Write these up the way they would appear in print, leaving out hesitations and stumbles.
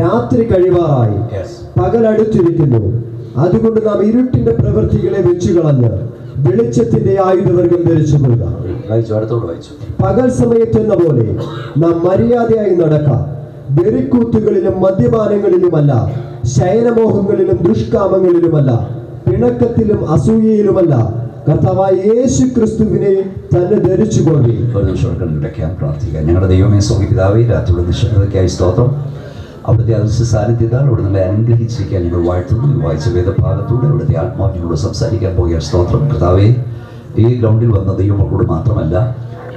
രാത്രി കഴിവാറായി, പകലടുത്തിരിക്കുന്നു. അതുകൊണ്ട് നാം ഇരുട്ടിന്റെ പ്രവൃത്തികളെ വെച്ചുകളഞ്ഞ് വെളിച്ചത്തിന്റെ ആയുധവർഗം ധരിച്ചുകൊള്ളുക. പകൽ സമയത്തെന്ന പോലെ നാം മര്യാദയായി നടക്കാം. വെറിക്കൂത്തുകളിലും മദ്യപാനങ്ങളിലുമല്ല, ശയനമോഹങ്ങളിലും ദുഷ്കാമങ്ങളിലുമല്ല, പിണക്കത്തിലും അസൂയയിലുമല്ല, കർത്താവായ യേശു ക്രിസ്തുവിനെ തന്നെ ധരിച്ചുകൊള്ളി. ഒരു നിമിഷം പ്രാർത്ഥിക്കാം. ഞങ്ങളുടെ ദൈവമേ, സ്വർഗ്ഗീയ പിതാവേ, രാത്രിയുടെ നിശ്ചയതയ്ക്കായി സ്തോത്രം. അവിടുത്തെ അദൃശ്യ സാന്നിധ്യത്താൽ അവിടെ നിങ്ങളെ അനുഗ്രഹിച്ചിരിക്കാൻ ഞങ്ങൾ വാഴ്ത്തുന്നു. വായിച്ച വേദഭാഗത്തൂടെ അവിടുത്തെ ആത്മാവിനോട് സംസാരിക്കാൻ പോയ സ്തോത്രം. കർത്താവേ, ഈ ഗ്രൗണ്ടിൽ വന്ന ദൈവമക്കളോട് മാത്രമല്ല,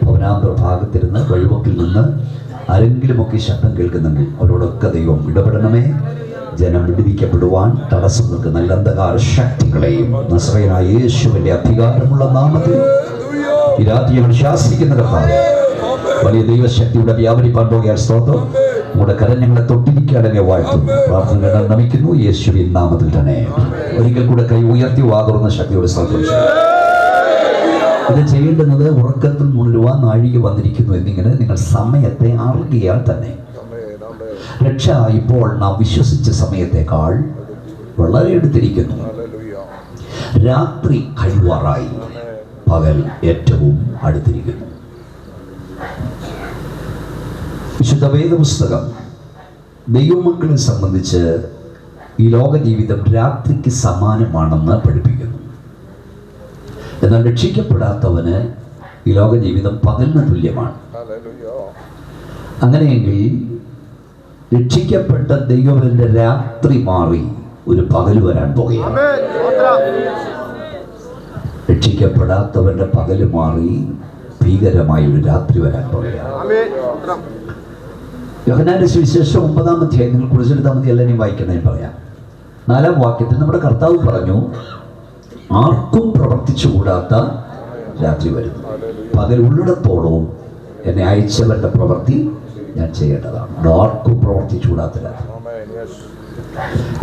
ഭവനാന്തര ഭാഗത്തിരുന്ന് വഴിവക്കിൽ നിന്ന് ആരെങ്കിലുമൊക്കെ ശബ്ദം കേൾക്കുന്നുണ്ടെങ്കിൽ അവരോടൊക്കെ ദൈവം ഇടപെടണമേ. ജനം വിടുവിക്കപ്പെടുവാൻ തടസ്സം നിൽക്കുന്ന നല്ല അന്ധകാര ശക്തികളെയും നസ്രയനായ യേശുവിന്റെ അധികാരമുള്ള നാമത്തിൽ ഈ രാത്രി ഞങ്ങൾ ശാസിക്കുന്ന കർത്താവേ, വലിയ ദൈവശക്തിയുടെ വ്യാപരിപ്പാൻ പോകിയ സ്തോത്രം. നമ്മുടെ കരം ഞങ്ങളെ തൊട്ടിരിക്കാതെ വാഴ്ത്തും. പ്രാർത്ഥന നമിക്കുന്നു യേശുവിൻ നാമത്തിൽ തന്നെ. ഒരിക്കൽ കൂടെ കൈ ഉയർത്തി വാതുറന്ന ശക്തിയോട് സ്തോത്രം. ഇത് ചെയ്യേണ്ടുന്നത് ഉറക്കത്തിൽ ഉണരുവാൻ നാഴിക വന്നിരിക്കുന്നു എന്നിങ്ങനെ നിങ്ങൾ സമയത്തെ അറിയാൽ തന്നെ. രക്ഷ ഇപ്പോൾ നാം വിശ്വസിച്ച സമയത്തേക്കാൾ വളരെ എടുത്തിരിക്കുന്നു. രാത്രി കഴിവാറായി, പകൽ ഏറ്റവും അടുത്തിരിക്കുന്നു. വിശുദ്ധ വേദപുസ്തകം ദൈവമക്കളെ സംബന്ധിച്ച് ഈ ലോക ജീവിതം രാത്രിക്ക് സമാനമാണെന്ന് പഠിപ്പിക്കുന്നു. എന്നാൽ രക്ഷിക്കപ്പെടാത്തവന് ഈ ലോക ജീവിതം പകലിന് തുല്യമാണ്. അങ്ങനെയെങ്കിൽ രക്ഷിക്കപ്പെട്ട ദൈവത്തിന്റെ രാത്രി മാറി ഒരു പകൽ വരാൻ പോകുകയാണ്. രക്ഷിക്കപ്പെടാത്തവന്റെ പകല് മാറി ഭീകരമായ ഒരു രാത്രി വരാൻ പോകുകയാണ്. യോഹന്നാന്റെ സുവിശേഷം 9-ാം അധ്യായം നിങ്ങൾ കുറിച്ചെടുത്താൽ മതി, എല്ലാവരെയും വായിക്കണേ പറയാം. 4-ാം വാക്യത്തിൽ നമ്മുടെ കർത്താവ് പറഞ്ഞു, ആർക്കും പ്രവർത്തിച്ചുകൂടാത്ത രാത്രി വരുന്നു. പകൽ ഉള്ളിടത്തോളവും എന്നെ അയച്ചവരുടെ പ്രവൃത്തി ഞാൻ ചെയ്യേണ്ടതാണ്. ആർക്കും പ്രവർത്തിച്ചുകൂടാത്ത രാത്രി.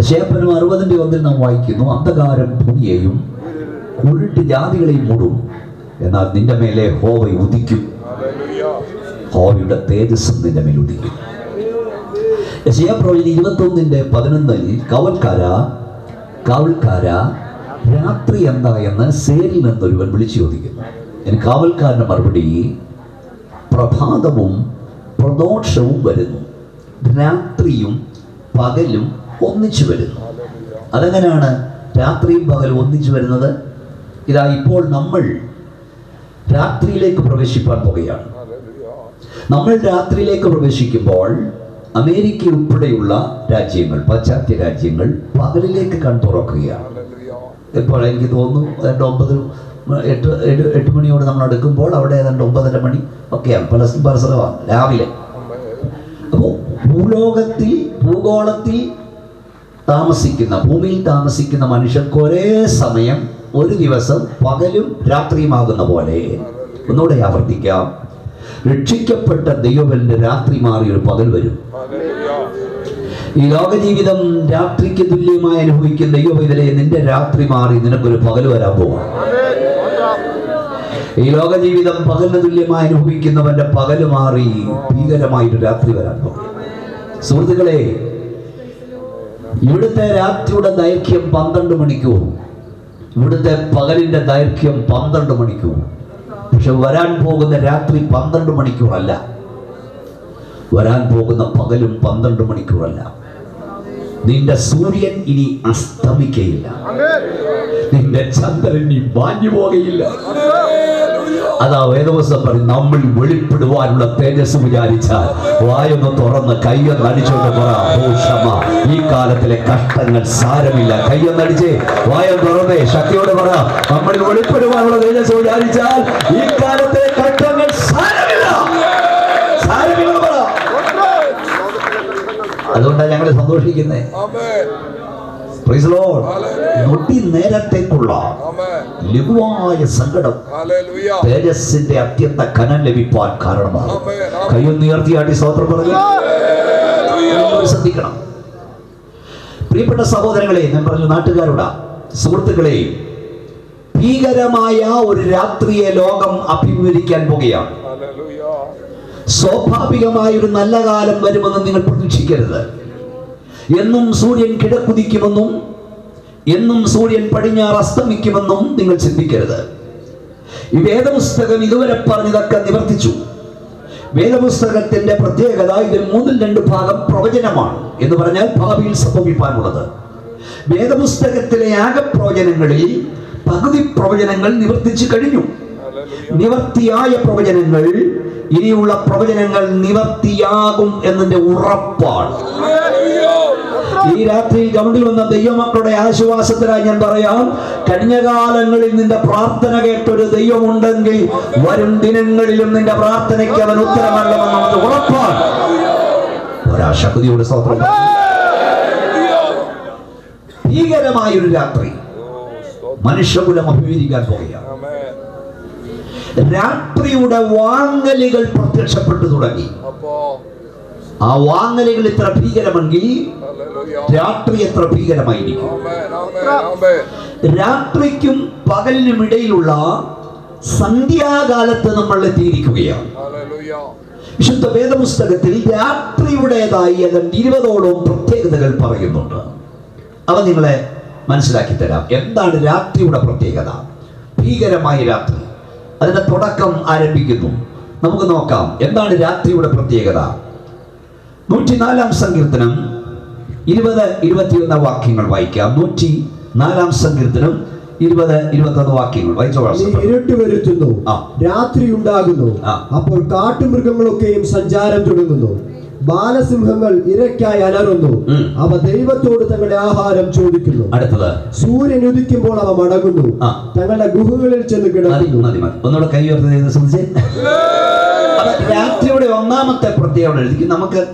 യശയ്യാ 60-ന്റെ 1 നാം വായിക്കുന്നു, അന്ധകാരം ഭൂമിയെയും ഉരുട്ട് ജാതികളെയും മൂടും, എന്നാൽ നിന്റെ മേലെ യഹോവ ഉദിക്കും, യഹോവയുടെ തേജസ്സും നിന്റെ മേൽ ഉദിക്കും. യശയ്യാ പ്രവചനം 21-11 കാവൽക്കാര രാത്രി എന്താ എന്ന് സേരിൽ നിന്നൊരുവൻ വിളിച്ചു ചോദിക്കുന്നു. എനിക്ക് കാവൽക്കാരന്റെ മറുപടി, പ്രഭാതവും പ്രദോഷവും വരുന്നു, രാത്രിയും പകലും ഒന്നിച്ചു വരുന്നു. അതെങ്ങനെയാണ് രാത്രിയും പകലും ഒന്നിച്ചു വരുന്നത്? ഇതാ ഇപ്പോൾ നമ്മൾ രാത്രിയിലേക്ക് പ്രവേശിപ്പാൻ പോകുകയാണ്. നമ്മൾ രാത്രിയിലേക്ക് പ്രവേശിക്കുമ്പോൾ അമേരിക്ക ഉൾപ്പെടെയുള്ള രാജ്യങ്ങൾ, പാശ്ചാത്യ രാജ്യങ്ങൾ പകലിലേക്ക് കൺതുറക്കുകയാണ്. ഇപ്പോൾ എനിക്ക് തോന്നുന്നു 8 മണിയോട് നമ്മൾ എടുക്കുമ്പോൾ അവിടെ ഏതാണ്ട് 9:30 മണി ഒക്കെയാണ് പല സ്ഥലമാണ് രാവിലെ. അപ്പോൾ ഭൂഗോളത്തിൽ താമസിക്കുന്ന, ഭൂമിയിൽ താമസിക്കുന്ന മനുഷ്യർക്ക് ഒരേ സമയം ഒരു ദിവസം പകലും രാത്രിയുമാകുന്ന പോലെ, ഒന്നുകൂടെ ആവർത്തിക്കാം, രക്ഷിക്കപ്പെട്ട ദൈവത്തിന്റെ രാത്രി മാറി ഒരു പകൽ വരും. ഈ ലോക ജീവിതം രാത്രിക്ക് തുല്യമായി അനുഭവിക്കുന്ന ദൈവവിധരെ നിന്റെ രാത്രി മാറി നിനക്കൊരു പകൽ വരാൻ പോവാം. ഈ ലോക ജീവിതം പകലിന് തുല്യമായി അനുഭവിക്കുന്നവന്റെ പകല് മാറി ഭീകരമായൊരു രാത്രി വരാൻ പോകും. സുഹൃത്തുക്കളെ, ഇവിടുത്തെ രാത്രിയുടെ ദൈർഘ്യം 12 മണിക്കൂർ, ഇവിടുത്തെ പകലിന്റെ ദൈർഘ്യം 12 മണിക്കൂർ. പക്ഷെ വരാൻ പോകുന്ന രാത്രി 12 മണിക്കൂറല്ല, വരാൻ പോകുന്ന പകലും 12 മണിക്കൂറല്ല. നിന്റെ സൂര്യൻ ഇനി അസ്തമിക്കയില്ല, നിന്റെ ചന്ദ്രൻ ഇനി മാഞ്ഞു പോകയില്ല. അതാ വേദവസ്തം പറയും, നമ്മൾ വെളിപ്പെടുവാനുള്ള തേജസ് വിചാരിച്ചാൽ വായൊന്ന് തുറന്ന് കയ്യൊന്ന് അടിച്ചോണ്ട് പറ, ഈ കാലത്തിലെ കഷ്ടങ്ങൾ സാരമില്ല. കയ്യൊന്നടിച്ച് വായം തുറന്നേ ശക്തിയോടെ പറ, നമ്മൾ വെളിപ്പെടുവാനുള്ള തേജസ് വിചാരിച്ചാൽ ഈ കാലത്തിലെ കഷ്ടങ്ങൾ സാരമില്ല, സാരമില്ല പറ. അതുകൊണ്ടാണ് ഞങ്ങൾ സന്തോഷിക്കുന്നത്. നൊട്ടി നേരത്തേക്കുള്ള ലഘുവായ സങ്കടം തേജസ്സിന്റെ അത്യന്ത കനം ലഭിപ്പാൻ കാരണമാണ്. കയ്യൊന്നുയർത്തിയാട്ടി സ്തോത്രം പറഞ്ഞു ശ്രദ്ധിക്കണം. പ്രിയപ്പെട്ട സഹോദരങ്ങളെ, ഞാൻ പറഞ്ഞു നാട്ടുകാരുടെ സുഹൃത്തുക്കളെ, ഭീകരമായ ഒരു രാത്രിയെ ലോകം അഭിമുഖീകരിക്കാൻ പോകുകയാണ്. സ്വാഭാവികമായ ഒരു നല്ല കാലം വരുമെന്ന് നിങ്ങൾ പ്രതീക്ഷിക്കരുത്. എന്നും സൂര്യൻ കിഴക്കുദിക്കുമെന്നും എന്നും സൂര്യൻ പടിഞ്ഞാറ് അസ്തമിക്കുമെന്നും നിങ്ങൾ ചിന്തിക്കരുത്. ഈ വേദപുസ്തകം ഇതുവരെ പറഞ്ഞതൊക്കെ നിവർത്തിച്ചു. വേദപുസ്തകത്തിന്റെ പ്രത്യേകത ഇതിൽ 2/3 പ്രവചനമാണ്. എന്ന് പറഞ്ഞാൽ ഭാവിയിൽ സംഭവിക്കാനുള്ളത്. വേദപുസ്തകത്തിലെ ആകെ പ്രവചനങ്ങളിൽ പകുതി പ്രവചനങ്ങൾ നിവർത്തിച്ചു കഴിഞ്ഞു. നിവർത്തിയായ പ്രവചനങ്ങൾ, ഇനിയുള്ള പ്രവചനങ്ങൾ നിവർത്തിയാകും എന്നതിന്റെ ഉറപ്പാണ്. ഈ രാത്രിയിൽ ഗവണിൽ വന്ന ദൈവമക്കളുടെ ആശ്വാസത്തിനായി ഞാൻ പറയാം, കഴിഞ്ഞ കാലങ്ങളിൽ നിന്റെ പ്രാർത്ഥന കേട്ടൊരു ദൈവമുണ്ടെങ്കിൽ വരും ദിനങ്ങളിലും നിന്റെ പ്രാർത്ഥനയ്ക്ക് അവൻ ഉത്തരമല്ലെന്ന് ഉറപ്പാണ്. ശക്തിയുടെ സ്തോത്രം. ഭീകരമായൊരു രാത്രി മനുഷ്യകുലം അഭിമുഖീകരിക്കാൻ പോകുകയാണ്. രാത്രിയുടെ വാങ്ങലുകൾ പ്രത്യക്ഷപ്പെട്ടു തുടങ്ങി. ആ വാങ്ങലുകൾ ഇത്ര ഭീകരമെങ്കിൽ രാത്രി എത്ര ഭീകരമായിരിക്കും. രാത്രിക്കും പകലിനും ഇടയിലുള്ള സന്ധ്യാകാലത്ത് നമ്മൾ എത്തിയിരിക്കുകയാണ്. വിശുദ്ധ വേദപുസ്തകത്തിൽ രാത്രിയുടേതായി ഏതാണ്ട് 20ഓളം പ്രത്യേകതകൾ പറയുന്നുണ്ട്. അവ നിങ്ങളെ മനസ്സിലാക്കി തരാം. എന്താണ് രാത്രിയുടെ പ്രത്യേകത? ഭീകരമായ രാത്രി, അതിന്റെ തുടക്കം ആരംഭിക്കുന്നു. നമുക്ക് നോക്കാം എന്താണ് രാത്രിയുടെ പ്രത്യേകത. 104-ാം സങ്കീർത്തനം 20-21 വാക്യങ്ങൾ വായിക്കാം. 104-ാം സങ്കീർത്തനം 20-21 വാക്യങ്ങൾ വായിച്ചോ. ഇരുട്ട് വരുത്തുന്നു, രാത്രി ഉണ്ടാകുന്നു, അപ്പോൾ കാട്ടുമൃഗങ്ങളൊക്കെയും സഞ്ചാരം തുടങ്ങുന്നു. ബാലസിംഹങ്ങൾ ഇരയ്ക്കായി അലറുന്നു, അവ ദൈവത്തോട് തങ്ങളുടെ ആഹാരം ചോദിക്കുന്നു. അടുത്തത്, സൂര്യൻ ഉദിക്കുമ്പോൾ അവ മടങ്ങുന്നു, തങ്ങളുടെ ഗുഹകളിൽ ചെന്ന് കിടക്കുന്നു. ഒന്നുകൂടെ കൈ ഉയർത്തി. രാത്രിയുടെ ഒന്നാമത്തെ പ്രത്യേകത എഴുതി.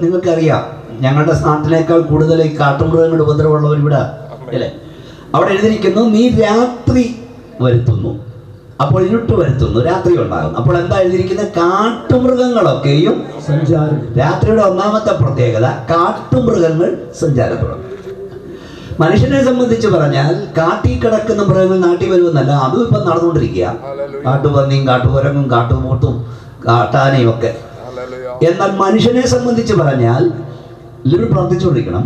നിങ്ങൾക്കറിയാം, ഞങ്ങളുടെ നാട്ടിനേക്കാൾ കൂടുതൽ ഈ കാട്ടുമൃഗങ്ങളുടെ ഉപദ്രവമുള്ളവർ ഇവിടെ അല്ലേ. അവിടെ എഴുതിയിരിക്കുന്നു, നീ രാത്രി വരുത്തുന്നു, അപ്പോൾ ഇരുട്ട് വരുത്തുന്നു, രാത്രി ഉണ്ടാകും. അപ്പോൾ എന്താ എഴുതിയിരിക്കുന്നത്? കാട്ടുമൃഗങ്ങളൊക്കെയും സഞ്ചാരം. രാത്രിയുടെ ഒന്നാമത്തെ പ്രത്യേകത, കാട്ടുമൃഗങ്ങൾ സഞ്ചാരപ്പെടും. മനുഷ്യനെ സംബന്ധിച്ച് പറഞ്ഞാൽ കാട്ടിൽ കിടക്കുന്ന മൃഗങ്ങൾ നാട്ടിൽ വരുമെന്നല്ല, അതും ഇപ്പം നടന്നുകൊണ്ടിരിക്കുക. കാട്ടുപന്നിയും കാട്ടുകുരങ്ങും കാട്ടുമൂട്ടും കാട്ടാനയും ഒക്കെ. എന്നാൽ മനുഷ്യനെ സംബന്ധിച്ച് പറഞ്ഞാൽ എല്ലാവരും പ്രാർത്ഥിച്ചുകൊണ്ടിരിക്കണം,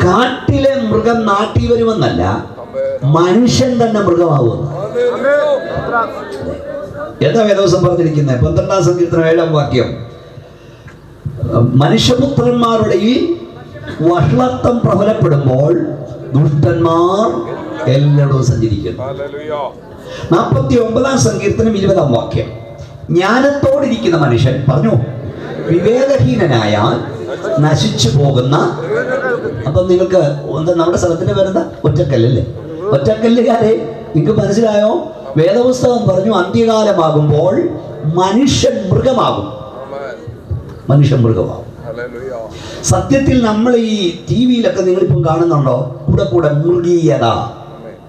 കാട്ടിലെ മൃഗം നാട്ടിൽ വരുമെന്നല്ല, മനുഷ്യൻ തന്നെ മൃഗമാകുമെന്ന്. എന്താ വേദവസം പറഞ്ഞിരിക്കുന്നത്? 12-ാം സങ്കീർത്തനം 7-ാം വാക്യം, മനുഷ്യപുത്രന്മാരുടെ ഈ വഷളത്വം പ്രബലപ്പെടുമ്പോൾ ദുഷ്ടന്മാർ എല്ലായിടവും സഞ്ചരിക്കുന്നു. 49-ാം സങ്കീർത്തനം 20-ാം വാക്യം, ജ്ഞാനത്തോടിരിക്കുന്ന മനുഷ്യൻ പറഞ്ഞു വിവേകഹീനനായാൽ നശിച്ചു പോകുന്ന. അപ്പം നിങ്ങൾക്ക് നമ്മുടെ സ്ഥലത്തിന്റെ പേരെന്താ? ഒറ്റക്കല്ലല്ലേ? ഒറ്റക്കല്ലുകാരെ നിങ്ങൾക്ക് മനസ്സിലായോ? വേദപുസ്തകം പറഞ്ഞു അന്ത്യകാലമാകുമ്പോൾ മനുഷ്യൻ മൃഗമാകും. മനുഷ്യൻ മൃഗമാകും. സത്യത്തിൽ നമ്മൾ ഈ TV-യിലൊക്കെ നിങ്ങളിപ്പം കാണുന്നുണ്ടോ? കൂടെ മൃഗീയത,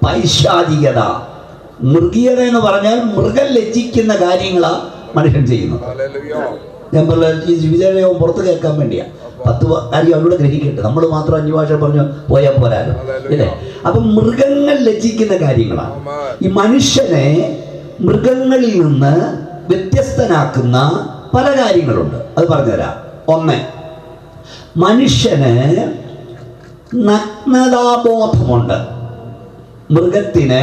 പൈശാചികത. മൃഗീയത എന്ന് പറഞ്ഞാൽ മൃഗം ലജ്ജിക്കുന്ന കാര്യങ്ങളാണ് മനുഷ്യൻ ചെയ്യുന്നത്. ഞാൻ പറഞ്ഞ ഈ വിജയവും പുറത്ത് കേൾക്കാൻ വേണ്ടിയാ. 10 കാര്യം അവരോട് ഗ്രഹിക്കട്ടെ. നമ്മൾ മാത്രം 5 ഭാഷ പറഞ്ഞു പോയാൽ പോരാലോ അല്ലേ? അപ്പം മൃഗങ്ങൾ ലജ്ജിക്കുന്ന കാര്യങ്ങളാണ്. ഈ മനുഷ്യനെ മൃഗങ്ങളിൽ നിന്ന് വ്യത്യസ്തനാക്കുന്ന പല കാര്യങ്ങളുണ്ട്. അത് പറഞ്ഞുതരാം. 1, മനുഷ്യന് നഗ്നതാബോധമുണ്ട്. മൃഗത്തിന്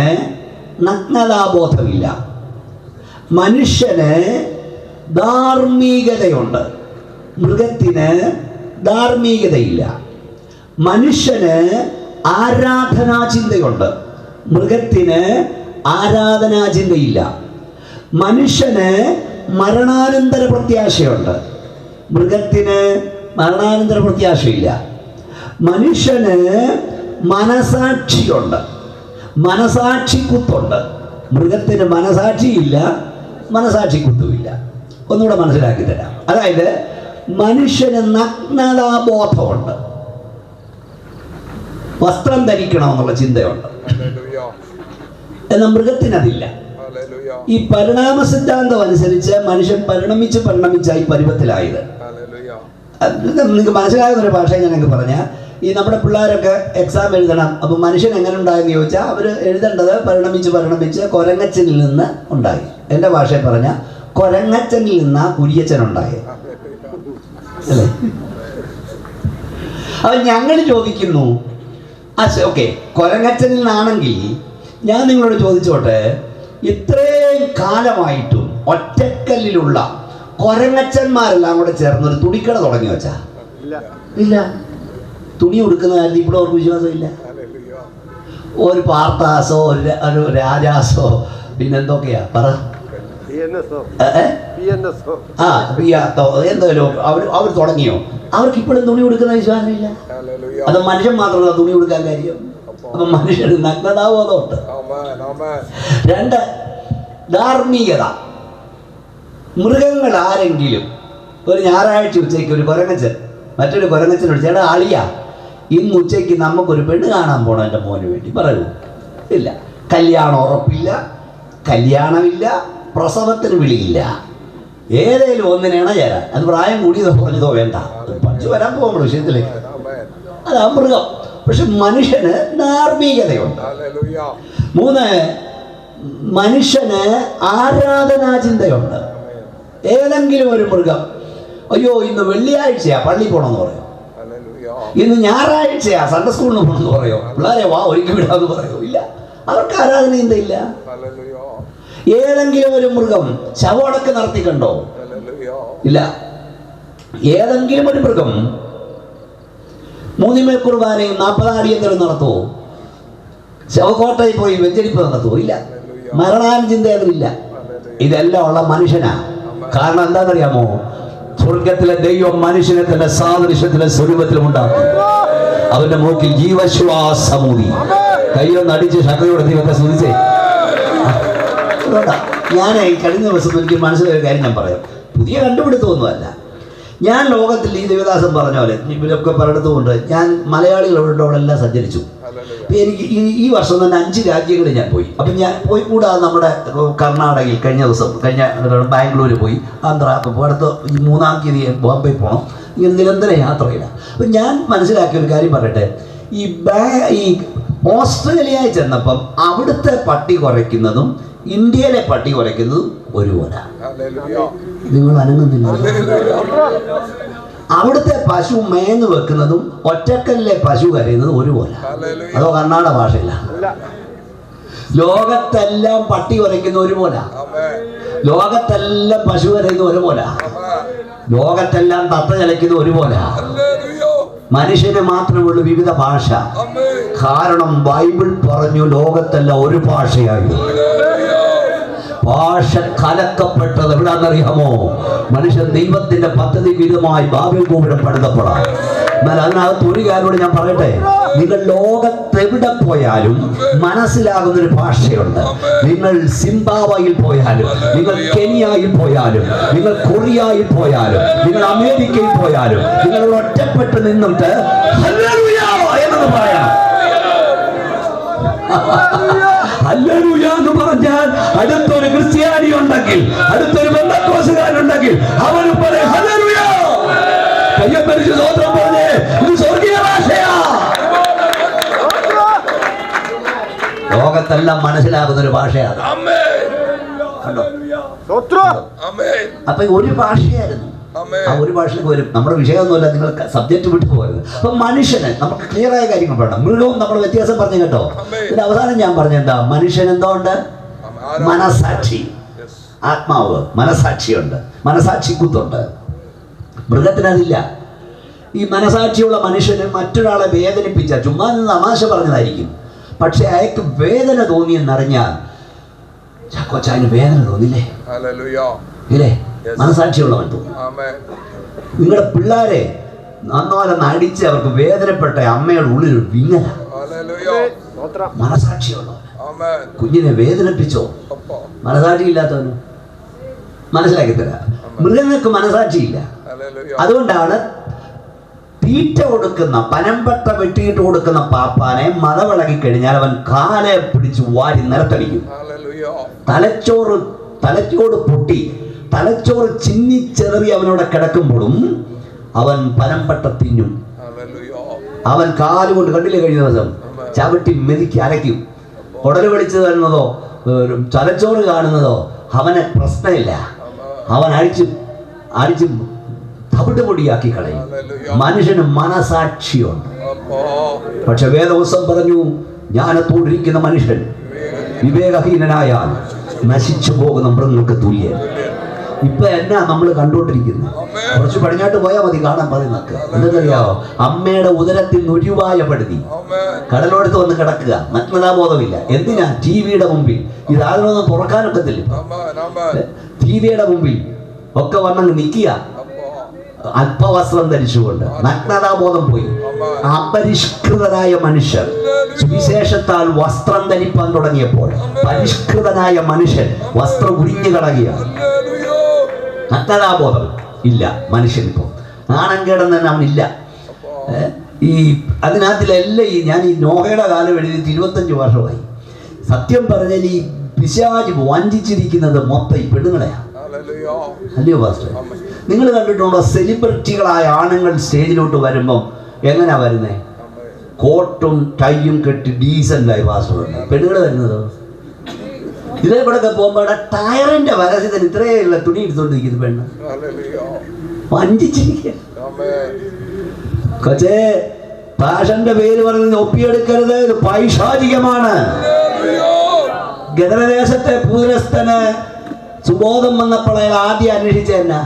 നഗ്നതാബോധമില്ല. മനുഷ്യന് ധാർമ്മികതയുണ്ട്. മൃഗത്തിന് ധാർമ്മികതയില്ല. മനുഷ്യന് ആരാധനാചിന്തയുണ്ട്. മൃഗത്തിന് ആരാധനാചിന്തയില്ല. മനുഷ്യന് മരണാനന്തര പ്രത്യാശയുണ്ട്. മൃഗത്തിന് മരണാനന്തര പ്രത്യാശയില്ല. മനുഷ്യന് മനസാക്ഷിയുണ്ട്. മനസാക്ഷിക്കുത്തുണ്ട്. മൃഗത്തിന് മനസാക്ഷിയില്ല, മനസാക്ഷിക്കുത്തുമില്ല. ഒന്നുകൂടെ മനസ്സിലാക്കി തരാം. അതായത് മനുഷ്യന് നഗ്നതാബോധമുണ്ട്. വസ്ത്രം ധരിക്കണമെന്നുള്ള ചിന്തയുണ്ട്. എന്നാൽ മൃഗത്തിനതില്ല. ഈ പരിണാമ സിദ്ധാന്തം അനുസരിച്ച് മനുഷ്യൻ പരിണമിച്ചായി പരുവത്തിലായത്. നിങ്ങൾക്ക് മനസ്സിലാകുന്നൊരു ഭാഷ ഞാനൊക്കെ പറഞ്ഞാൽ, ഈ നമ്മുടെ പിള്ളേരൊക്കെ എക്സാം എഴുതണം. അപ്പം മനുഷ്യൻ എങ്ങനെ ഉണ്ടായെന്ന് ചോദിച്ചാൽ അവർ എഴുതേണ്ടത് പരിണമിച്ച് കൊരങ്ങച്ചനിൽ നിന്ന് ഉണ്ടായി. എൻ്റെ ഭാഷയിൽ പറഞ്ഞാൽ കൊരങ്ങച്ചനിൽ നിന്നാ കുരിയച്ചൻ ഉണ്ടായി അല്ലേ? അപ്പം ഞങ്ങൾ ചോദിക്കുന്നു, ഓക്കെ, കൊരങ്ങച്ചനിൽ നിന്നാണെങ്കിൽ ഞാൻ നിങ്ങളോട് ചോദിച്ചോട്ടെ, ഇത്രയും കാലമായിട്ടും ഒറ്റക്കല്ലിലുള്ള കൊരങ്ങച്ചന്മാരെല്ലാം കൂടെ ചേർന്ന് ഒരു തുണിക്കട തുടങ്ങി വെച്ചാ? ഇല്ല. തുണി കൊടുക്കുന്ന കാര്യത്തിൽ ഇവിടെ അവർക്ക് വിശ്വാസമില്ല. ഒരു പാർത്താസോ ഒരു രാജാസോ പിന്നെന്തൊക്കെയാ പറ, എന്തായാലും അവർ തുടങ്ങിയോ? അവർക്ക് ഇപ്പോഴും തുണി കൊടുക്കുന്ന വിശ്വാസമില്ല. അത് മനുഷ്യൻ മാത്രമല്ല തുണി കൊടുക്കാൻ കാര്യം. അപ്പൊ മനുഷ്യന് നഗ്നതാബോധമുണ്ട്. 2, ധാർമ്മികത. മൃഗങ്ങൾ ആരെങ്കിലും ഒരു ഞായറാഴ്ച ഉച്ചയ്ക്ക് ഒരു കൊരങ്ങച്ചൻ മറ്റൊരു കൊരങ്ങച്ചനോട്, ചേട്ടാ ആളിയ, ഇന്ന് ഉച്ചയ്ക്ക് നമുക്കൊരു പെണ്ണ് കാണാൻ പോകണം എൻ്റെ മോന് വേണ്ടി, പറയൂ? ഇല്ല. കല്യാണം ഉറപ്പില്ല, കല്യാണമില്ല, പ്രസവത്തിന് വിളിയില്ല, ഏതേലും ഒന്നിനാണ് ചേരാൻ. അത് പ്രായം കൂടിയതോ കുറഞ്ഞതോ വേണ്ട, പഠിച്ചു വരാൻ പോകുമ്പോൾ വിഷയത്തിലേക്ക്. അതാ മൃഗം. പക്ഷെ മനുഷ്യന് ധാർമ്മികതയുണ്ട്. 3, മനുഷ്യന് ആരാധനാ ചിന്തയുണ്ട്. ഏതെങ്കിലും ഒരു മൃഗം, അയ്യോ ഇന്ന് വെള്ളിയാഴ്ചയാ പള്ളി പോകണമെന്ന് പറയോ? ഇന്ന് ഞായറാഴ്ചയാ സൺഡേ സ്കൂളിന് പോകണമെന്ന് പറയോ? പിള്ളേരെ വാ ഒരിക്കൽ വിടാന്ന് പറയോ? ഇല്ല. അവർക്ക് ആരാധന ചിന്തയില്ല. ഏതെങ്കിലും ഒരു മൃഗം ശവമടക്ക് നടത്തിക്കണ്ടോ? ഇല്ല. ഏതെങ്കിലും ഒരു മൃഗം 3 കുർബാനയും 40 അടിയന്തരം നടത്തുമോ? ശവക്കോട്ടയിൽ പോയി വെഞ്ചരിപ്പ് നടത്തുമോ? ഇല്ല. മരണാൻ ചിന്തയൊന്നുമില്ല. ഇതെല്ലാം ഉള്ള മനുഷ്യനാ. കാരണം എന്താണെന്നറിയാമോ? സ്വർഗത്തിലെ ദൈവം മനുഷ്യനെ തന്റെ സാദൃശ്യത്തിലെ സ്വരൂപത്തിലും ഉണ്ടാക്കും. അവന്റെ മൂക്കിൽ ജീവശ്വാസമൂതി. കൈയൊന്ന് അടിച്ച് ശക്തിയോടെ ദൈവത്തെ സ്തുതിച്ചേ. ഞാൻ കഴിഞ്ഞ ദിവസം എനിക്ക് മനസ്സിലായ കാര്യം ഞാൻ പറയാം. പുതിയ കണ്ടുപിടുത്തമൊന്നുമല്ല. ഞാൻ ലോകത്തിൽ ഈ ദേവദാസൻ പറഞ്ഞ പോലെ ഇവരൊക്കെ പലയിടത്തുമുണ്ട്. ഞാൻ മലയാളികളോടെല്ലാം സഞ്ചരിച്ചു. എനിക്ക് ഈ വർഷം തന്നെ 5 രാജ്യങ്ങളിൽ ഞാൻ പോയി. അപ്പം ഞാൻ പോയി കൂടാതെ നമ്മുടെ കർണാടകയിൽ കഴിഞ്ഞ ബാംഗ്ലൂർ പോയി, ആന്ധ്ര, അപ്പോൾ അടുത്ത 3-ാം തീയതി ബോംബെ പോകണം. ഇങ്ങനെ നിരന്തര യാത്രയില്ല. അപ്പം ഞാൻ മനസ്സിലാക്കിയ ഒരു കാര്യം പറയട്ടെ. ഈ ഓസ്ട്രേലിയയിൽ ചെന്നപ്പം അവിടുത്തെ പട്ടി കുറയ്ക്കുന്നതും ഇന്ത്യയിലെ പട്ടി കുറയ്ക്കുന്നതും ഒരുപോലെ. നിങ്ങൾ അനങ്ങുന്നില്ല. അവിടുത്തെ പശു മേഞ്ഞു വെക്കുന്നതും ഒറ്റക്കല്ലിലെ പശു കരയുന്നതും ഒരുപോലെ. അതോ കർണാടക ഭാഷയിലാണ്? ലോകത്തെല്ലാം പട്ടി കുറയ്ക്കുന്ന ഒരുപോലെ, ലോകത്തെല്ലാം പശു കരയുന്ന ഒരുപോലെ, ലോകത്തെല്ലാം തത്ത ചലയ്ക്കുന്ന ഒരുപോലെ. മനുഷ്യന് മാത്രമുള്ള വിവിധ ഭാഷ. കാരണം ബൈബിൾ പറഞ്ഞു ലോകത്തെല്ലാം ഒരു ഭാഷയായിരുന്നു. ഭാഷ കലക്കപ്പെട്ടത് എവിടാന്നറിയാമോ? മനുഷ്യൻ ദൈവത്തിന്റെ പദ്ധതി വിധമായി ബാബേൽ ഗോപുരം പണിതപ്പെടാം. എന്നാൽ അതിനകത്ത് ഒരു കാര്യോട് ഞാൻ പറയട്ടെ, നിങ്ങൾ ലോകത്തെവിടെ പോയാലും മനസ്സിലാകുന്നൊരു ഭാഷയുണ്ട്. നിങ്ങൾ സിംബാബ്വേയിൽ പോയാലും, നിങ്ങൾ കെനിയയിൽ പോയാലും, നിങ്ങൾ കൊറിയയിൽ പോയാലും, നിങ്ങൾ അമേരിക്കയിൽ പോയാലും, നിങ്ങൾ ഒറ്റപ്പെട്ട് നിന്നിട്ട് ഹല്ലേലൂയ എന്നത് പറയണം. ഹല്ലേലൂയ എന്ന് പറഞ്ഞാൽ അടുത്തൊരു ക്രിസ്ത്യാനി ഉണ്ടെങ്കിൽ, അടുത്തൊരു ബന്ധക്കോസുകാരുണ്ടെങ്കിൽ അവർ പറയും ഹല്ലേലൂയ. കയ്യപ്പരിച്ച് സ്തോത്രം പറഞ്ഞേ, ഇത് സ്വർഗീയ ഭാഷയാ. ലോകത്തെല്ലാം മനസ്സിലാകുന്ന ഒരു ഭാഷയാണ്. കണ്ടോ? അപ്പൊ ഒരു ഭാഷയായിരുന്നു. ആ ഒരു ഭാഷയിലേക്ക് വരും. നമ്മുടെ വിഷയമൊന്നുമല്ല, നിങ്ങൾ സബ്ജക്റ്റ് വിട്ടു പോകരുത്. അപ്പൊ മനുഷ്യന് നമുക്ക് ക്ലിയർ ആയ കാര്യങ്ങൾ പറയണം. മൃഗവും നമ്മൾ വ്യത്യാസം പറഞ്ഞു കേട്ടോ. ഇതിന്റെ അവസാനം ഞാൻ പറഞ്ഞെന്താ? മനുഷ്യൻ എന്തോ ഉണ്ട്? മനസാക്ഷി, ആത്മാവ്, മനസാക്ഷിയുണ്ട്, മനസാക്ഷിക്കുത്തുണ്ട്. മൃഗത്തിനതില്ല. ഈ മനസാക്ഷിയുള്ള മനുഷ്യന് മറ്റൊരാളെ വേദനിപ്പിച്ച, ചുമ്മാ നിന്ന് തമാശ പറഞ്ഞതായിരിക്കും, പക്ഷെ അയാൾക്ക് വേദന തോന്നിയെന്നറിഞ്ഞാൽ, ചാക്കോച്ചാന് വേദന തോന്നില്ലേ? ഇല്ലേ? മനസാക്ഷിയുള്ളവൻ തോന്നും. നിങ്ങളുടെ പിള്ളേരെ നന്നോലൊന്ന് അടിച്ച് അവർക്ക് വേദനപ്പെട്ട അമ്മയുടെ ഉള്ളിൽ വിങ്ങല. മനസാക്ഷിയുള്ളവൻ. കുഞ്ഞിനെ വേദനിപ്പിച്ചോ? മനസാക്ഷി ഇല്ലാത്തവന് മനസ്സിലാക്കി തരാം. മൃഗങ്ങൾക്ക് മനസാക്ഷിയില്ല. അതുകൊണ്ടാണ് തീറ്റ കൊടുക്കുന്ന, പനമ്പട്ട വെട്ടിയിട്ട് കൊടുക്കുന്ന പാപ്പാനെ മതവിളകി കഴിഞ്ഞാൽ അവൻ കാലെ പിടിച്ച് വാരി നിലത്തടിക്കും. തലച്ചോറ് പൊട്ടി, തലച്ചോറ് ചിന്നിച്ചെതറി അവനോടെ കിടക്കുമ്പോഴും അവൻ പനമ്പട്ട തിന്നും. അവൻ കാലുകൊണ്ട് കണ്ടില്ലേ കഴിഞ്ഞ ദിവസം ചവിട്ടി മെതിക്ക് അരയ്ക്കും. കുടല് വെളിച്ച് കാണുന്നതോ തലച്ചോറ് കാണുന്നതോ അവനെ പ്രശ്നമില്ല. അവൻ അടിച്ച് തവിടുപൊടിയാക്കി കളയും. മനുഷ്യന് മനസാക്ഷിയുണ്ട്. പക്ഷെ വേദവസം പറഞ്ഞു, ജ്ഞാനത്തോടിരിക്കുന്ന മനുഷ്യൻ വിവേകഹീനനായാൽ നശിച്ചു പോകുന്ന മൃഗങ്ങൾക്ക് തുല്യൻ. ഇപ്പൊ എന്നാ നമ്മൾ കണ്ടുകൊണ്ടിരിക്കുന്നത്? കുറച്ച് പടിഞ്ഞാട്ട് പോയാൽ മതി കാണാൻ പറയുന്നൊക്കെ. എന്തെന്നറിയാവോ? അമ്മയുടെ ഉദരത്തിൽ നുരുവായപ്പെടുത്തി കടലോടത്ത് വന്ന് കിടക്കുക, നഗ്നതാബോധമില്ല. എന്തിനാ? ടിവിയുടെ മുമ്പിൽ. ഇതാരൊന്നും തുറക്കാനൊക്കത്തില്ല. ടിവിയുടെ മുമ്പിൽ ഒക്കെ വന്നങ്ങ് നിൽക്കുക, അല്പവസ്ത്രം ധരിച്ചുകൊണ്ട്. നഗ്നതാബോധം പോയി. അപരിഷ്കൃതരായ മനുഷ്യർ സുവിശേഷത്താൽ വസ്ത്രം ധരിപ്പാൻ തുടങ്ങിയപ്പോൾ പരിഷ്കൃതനായ മനുഷ്യൻ വസ്ത്രം ഉരിഞ്ഞു കളയുക. നഗ്നതാബോധം ഇല്ല മനുഷ്യനിപ്പോ. നാണം കേടെന്ന് തന്നെ അവനില്ല. ഈ അതിനകത്തിലെല്ലാം ഞാൻ ഈ നോഹയുടെ കാലം എഴുതിയിട്ട് 25 വർഷമായി. സത്യം പറഞ്ഞാൽ ഈ പിശാച് വഞ്ചിച്ചിരിക്കുന്നത് മൊത്തം ഈ പെണ്ണുങ്ങളെയാണ്. അല്ലയോ പാസ്റ്റർ? നിങ്ങൾ കണ്ടിട്ടുണ്ടോ സെലിബ്രിറ്റികളായ ആണുങ്ങൾ സ്റ്റേജിലോട്ട് വരുമ്പം എങ്ങനെയാ വരുന്നേ? കോട്ടും ടൈയും കെട്ടി ഡീസൻ്റായി പാസ്റ്റർ. പെണ്ണുങ്ങൾ വരുന്നതോ ഇതേകൂടെ പോകുമ്പോൾ ടയറിന്റെ വരസത്തിന് ഇത്രയുള്ള തുണി എടുത്തോണ്ടിരിക്കുന്നു പെണ്ണ്. വഞ്ചിച്ചിരിക്കുക. കൊച്ചേ, ഫാഷന്റെ പേര് പറഞ്ഞ് ഒപ്പിയെടുക്കരുത്. ഇത് പൈശാചികമാണ്. ഗദരദേശത്തെ പൂരസ്ഥന് സുബോധം വന്നപ്പോൾ അയാൾ ആദ്യം അന്വേഷിച്ച എന്നാ?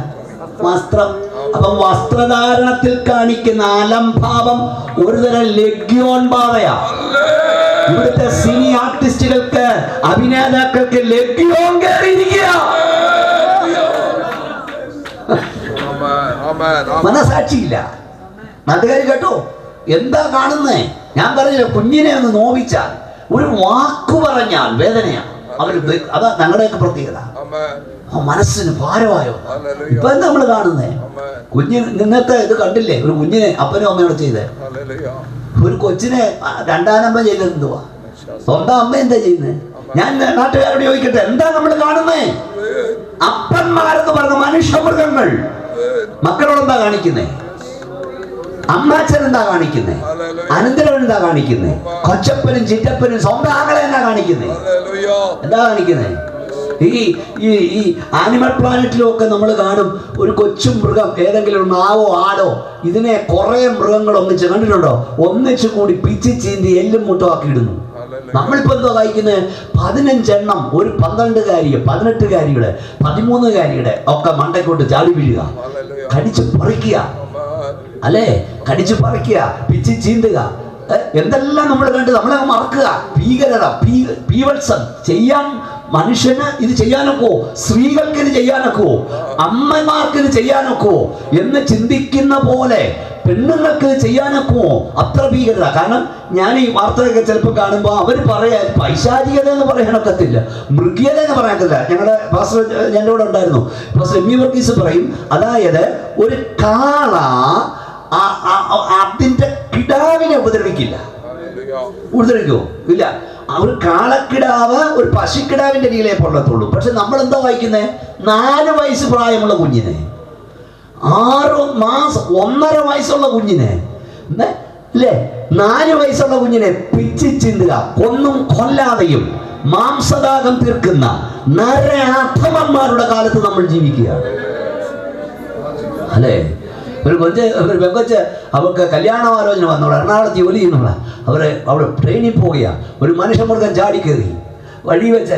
വസ്ത്രം. അപ്പം വസ്ത്രധാരണത്തിൽ കാണിക്കുന്ന അലംഭാവം ഒരുതരം ലഗ്യോൻ ബാധയാ. ഇവിടുത്തെ സിനി ആർട്ടിസ്റ്റുകൾക്ക്, അഭിനേതാക്കൾക്ക് ലഗ്യോൻ കയറിയിരിക്കുക. മനസാക്ഷിയില്ല. നാട്ടുകാർ കേട്ടോ എന്താ കാണുന്നേ? ഞാൻ പറഞ്ഞില്ല, കുഞ്ഞിനെ ഒന്ന് നോവിച്ചാൽ, ഒരു വാക്കു പറഞ്ഞാൽ വേദനയാണ് അവര്. അതാ ഞങ്ങളുടെയൊക്കെ പ്രത്യേകത. മനസ്സിന് ഭാരമായോ? ഇപ്പൊ എന്താ നമ്മള് കാണുന്നേ? കുഞ്ഞ് നിങ്ങൾക്ക് ഇത് കണ്ടില്ലേ? ഒരു കുഞ്ഞിനെ അപ്പനും അമ്മയോട് ചെയ്തേ. ഒരു കൊച്ചിനെ 2ാം നമ്പർ ചെയ്തത് എന്തുവാ? സ്വന്തം അമ്മ എന്താ ചെയ്യുന്നത്? ഞാൻ നാട്ടുകാരോട് ചോദിക്കട്ടെ, എന്താ നമ്മൾ കാണുന്നേ? അപ്പന്മാരെന്ന് പറഞ്ഞ മനുഷ്യമൃഗങ്ങൾ മക്കളോട് എന്താ കാണിക്കുന്നേ? അമ്മാച്ചൻ എന്താ കാണിക്കുന്നേ? അനന്തരവൻ എന്താ കാണിക്കുന്നേ? കൊച്ചപ്പനും ചിറ്റപ്പനും സ്വന്തം ആങ്ങളെ എന്താ കാണിക്കുന്നേ? എന്താ കാണിക്കുന്നേ? ഈ ആനിമൽ പ്ലാനറ്റിലൊക്കെ നമ്മൾ കാണും ഒരു കൊച്ചു മൃഗം, ഏതെങ്കിലും നാവോ ആടോ, ഇതിനെ കുറെ മൃഗങ്ങൾ ഒന്നിച്ച് കണ്ടിട്ടുണ്ടോ? ഒന്നിച്ചു കൂടി പിച്ചി ചീന്തി എല്ലും മുട്ടമാക്കി ഇടുന്നു. നമ്മളിപ്പോ എന്തോ കഴിക്കുന്നത്? 15 എണ്ണം ഒരു 12-കാരിയെ, 18-കാരിയുടെ, 13-കാരിയുടെ ഒക്കെ മണ്ടയ്ക്കോട്ട് ചാടി വീഴുക, കടിച്ചു പറിക്കുക. അല്ലേ? കടിച്ചു പറിക്കുക, പിച്ചി ചീന്തുക. എന്തെല്ലാം നമ്മൾ കണ്ട് നമ്മളെ മറക്കുക. ഭീകരത, പീവത്സം ചെയ്യാൻ മനുഷ്യന് ഇത് ചെയ്യാനൊക്കോ? സ്ത്രീകൾക്ക് ഇത് ചെയ്യാനൊക്കോ? അമ്മമാർക്ക് ഇത് ചെയ്യാനൊക്കോ എന്ന് ചിന്തിക്കുന്ന പോലെ പെണ്ണുങ്ങൾക്ക് ചെയ്യാനൊക്കോ? അത്ര ഭീകരത. കാരണം ഞാൻ ഈ വാർത്തയൊക്കെ ചിലപ്പോൾ കാണുമ്പോൾ അവർ പറയാൻ പൈശാചികത എന്ന് പറയാനൊക്കത്തില്ല, മൃഗീയത എന്ന് പറയാനൊക്കത്തില്ല. ഞങ്ങളുടെ പാസ്റ്റർ എൻ്റെ കൂടെ ഉണ്ടായിരുന്നു, പാസ്റ്റർ എം. വർഗീസ് പറയും, അതായത് ഒരു കാള അതിന്റെ കിടാവിനെ ഉപദ്രവിക്കില്ല. ഉപദ്രവിക്കുമോ? ഇല്ല. ഒരു കാളക്കിടാവ് ഒരു പശുക്കിടാവിന്റെ രീതിയിലേ കൊള്ളത്തുള്ളൂ. പക്ഷെ നമ്മൾ എന്താ വായിക്കുന്നത്? 4 വയസ്സ് പ്രായമുള്ള കുഞ്ഞിനെ, 6 മാസം, 1.5 വയസ്സുള്ള കുഞ്ഞിനെ, അല്ലേ, 4 വയസ്സുള്ള കുഞ്ഞിനെ പിച്ചി ചിന്തുക. കൊന്നും കൊല്ലാതെയും മാംസദാഹം തീർക്കുന്ന നരഅധമന്മാരുടെ കാലത്ത് നമ്മൾ ജീവിക്കുകയാണ്. അല്ലേ? ഒരു പെങ്കൊച്ച് അവർക്ക് കല്യാണാലോചന വന്നവൾ, എറണാകുളത്ത് ജോലി ചെയ്യുന്നവളാ. അവിടെ ട്രെയിനിൽ പോവുക. ഒരു മനുഷ്യമൃഗം ചാടി കയറി വഴി വെച്ച്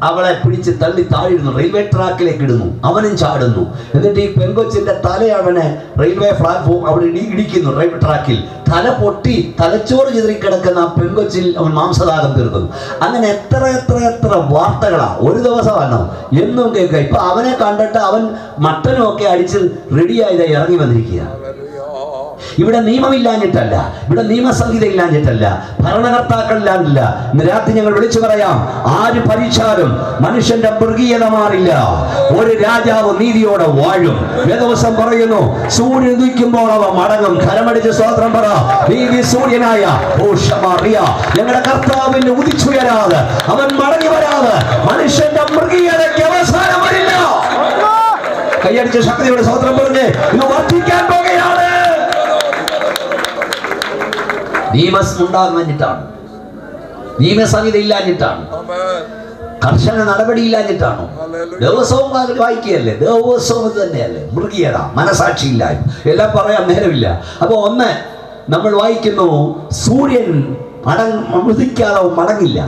അവളെ പിടിച്ച് തള്ളി താഴിടുന്നു, റെയിൽവേ ട്രാക്കിലേക്ക് ഇടുന്നു. അവനും ചാടുന്നു. എന്നിട്ട് ഈ പെങ്കൊച്ചിന്റെ തല അവനെ റെയിൽവേ പ്ലാറ്റ്ഫോം അവിടെ ഇടിക്കുന്നു. റെയിൽവേ ട്രാക്കിൽ തല പൊട്ടി തലച്ചോറ് ചിതറിക്കിടക്കുന്ന ആ പെങ്കൊച്ചിൽ അവൻ മാംസദാഹം തീർക്കുന്നു. അങ്ങനെ എത്ര എത്ര എത്ര വാർത്തകളാ ഒരു ദിവസമാണോ എന്നും കേൾക്കുക. ഇപ്പൊ അവനെ കണ്ടിട്ട് അവൻ മട്ടനും ഒക്കെ അടിച്ച് റെഡിയായി ഇറങ്ങി വന്നിരിക്കുക. ഇവിടെ നിയമമില്ലാഞ്ഞിട്ടല്ല, ഇവിടെ നിയമസംഹിത ഇല്ലാഞ്ഞിട്ടല്ല, ഭരണകർത്താക്കളില്ലാഞ്ഞില്ല. ഇന്ന് രാത്രി ഞങ്ങൾ വിളിച്ചു പറയാം, ആര് ഭരിച്ചാലും മനുഷ്യന്റെ മൃഗീയത മാറില്ല. ഒരു രാജാവ് നീതിയോടെ വാഴും. വേദവസം പറയുന്നു, സൂര്യൻ ഉദിക്കുമ്പോൾ അവ മടങ്ങും. കരമടിച്ച് സ്തോത്രം പറ. നീതി സൂര്യനായ ഞങ്ങളുടെ കർത്താവിന് ഉദിച്ചുയരാതെ, അവൻ മടങ്ങി വരാതെ മനുഷ്യന്റെ മൃഗീയതയ്ക്ക് അവസാനം വരില്ല. കൈയടിച്ച് ശക്തിയോടെ സ്തോത്രം പറഞ്ഞ് ഇത് വർദ്ധിക്കാൻ പോകുകയാണ്. നിയമം ഉണ്ടാകാഞ്ഞിട്ടാണ്, നിയമസംഹിത ഇല്ലാഞ്ഞിട്ടാണ്, കർശന നടപടിയില്ലാഞ്ഞിട്ടാണോ? ദിവസവും വായിക്കുകയല്ലേ, ദിവസവും ഇത് തന്നെയല്ലേ, മൃഗീയത, മനസാക്ഷിയില്ലായ്മ, എല്ലാം പറയാൻ നേരമില്ല. അപ്പോൾ ഒന്ന് നമ്മൾ വായിക്കുന്നു, സൂര്യൻ ഉദിക്കാതെ മടങ്ങില്ല.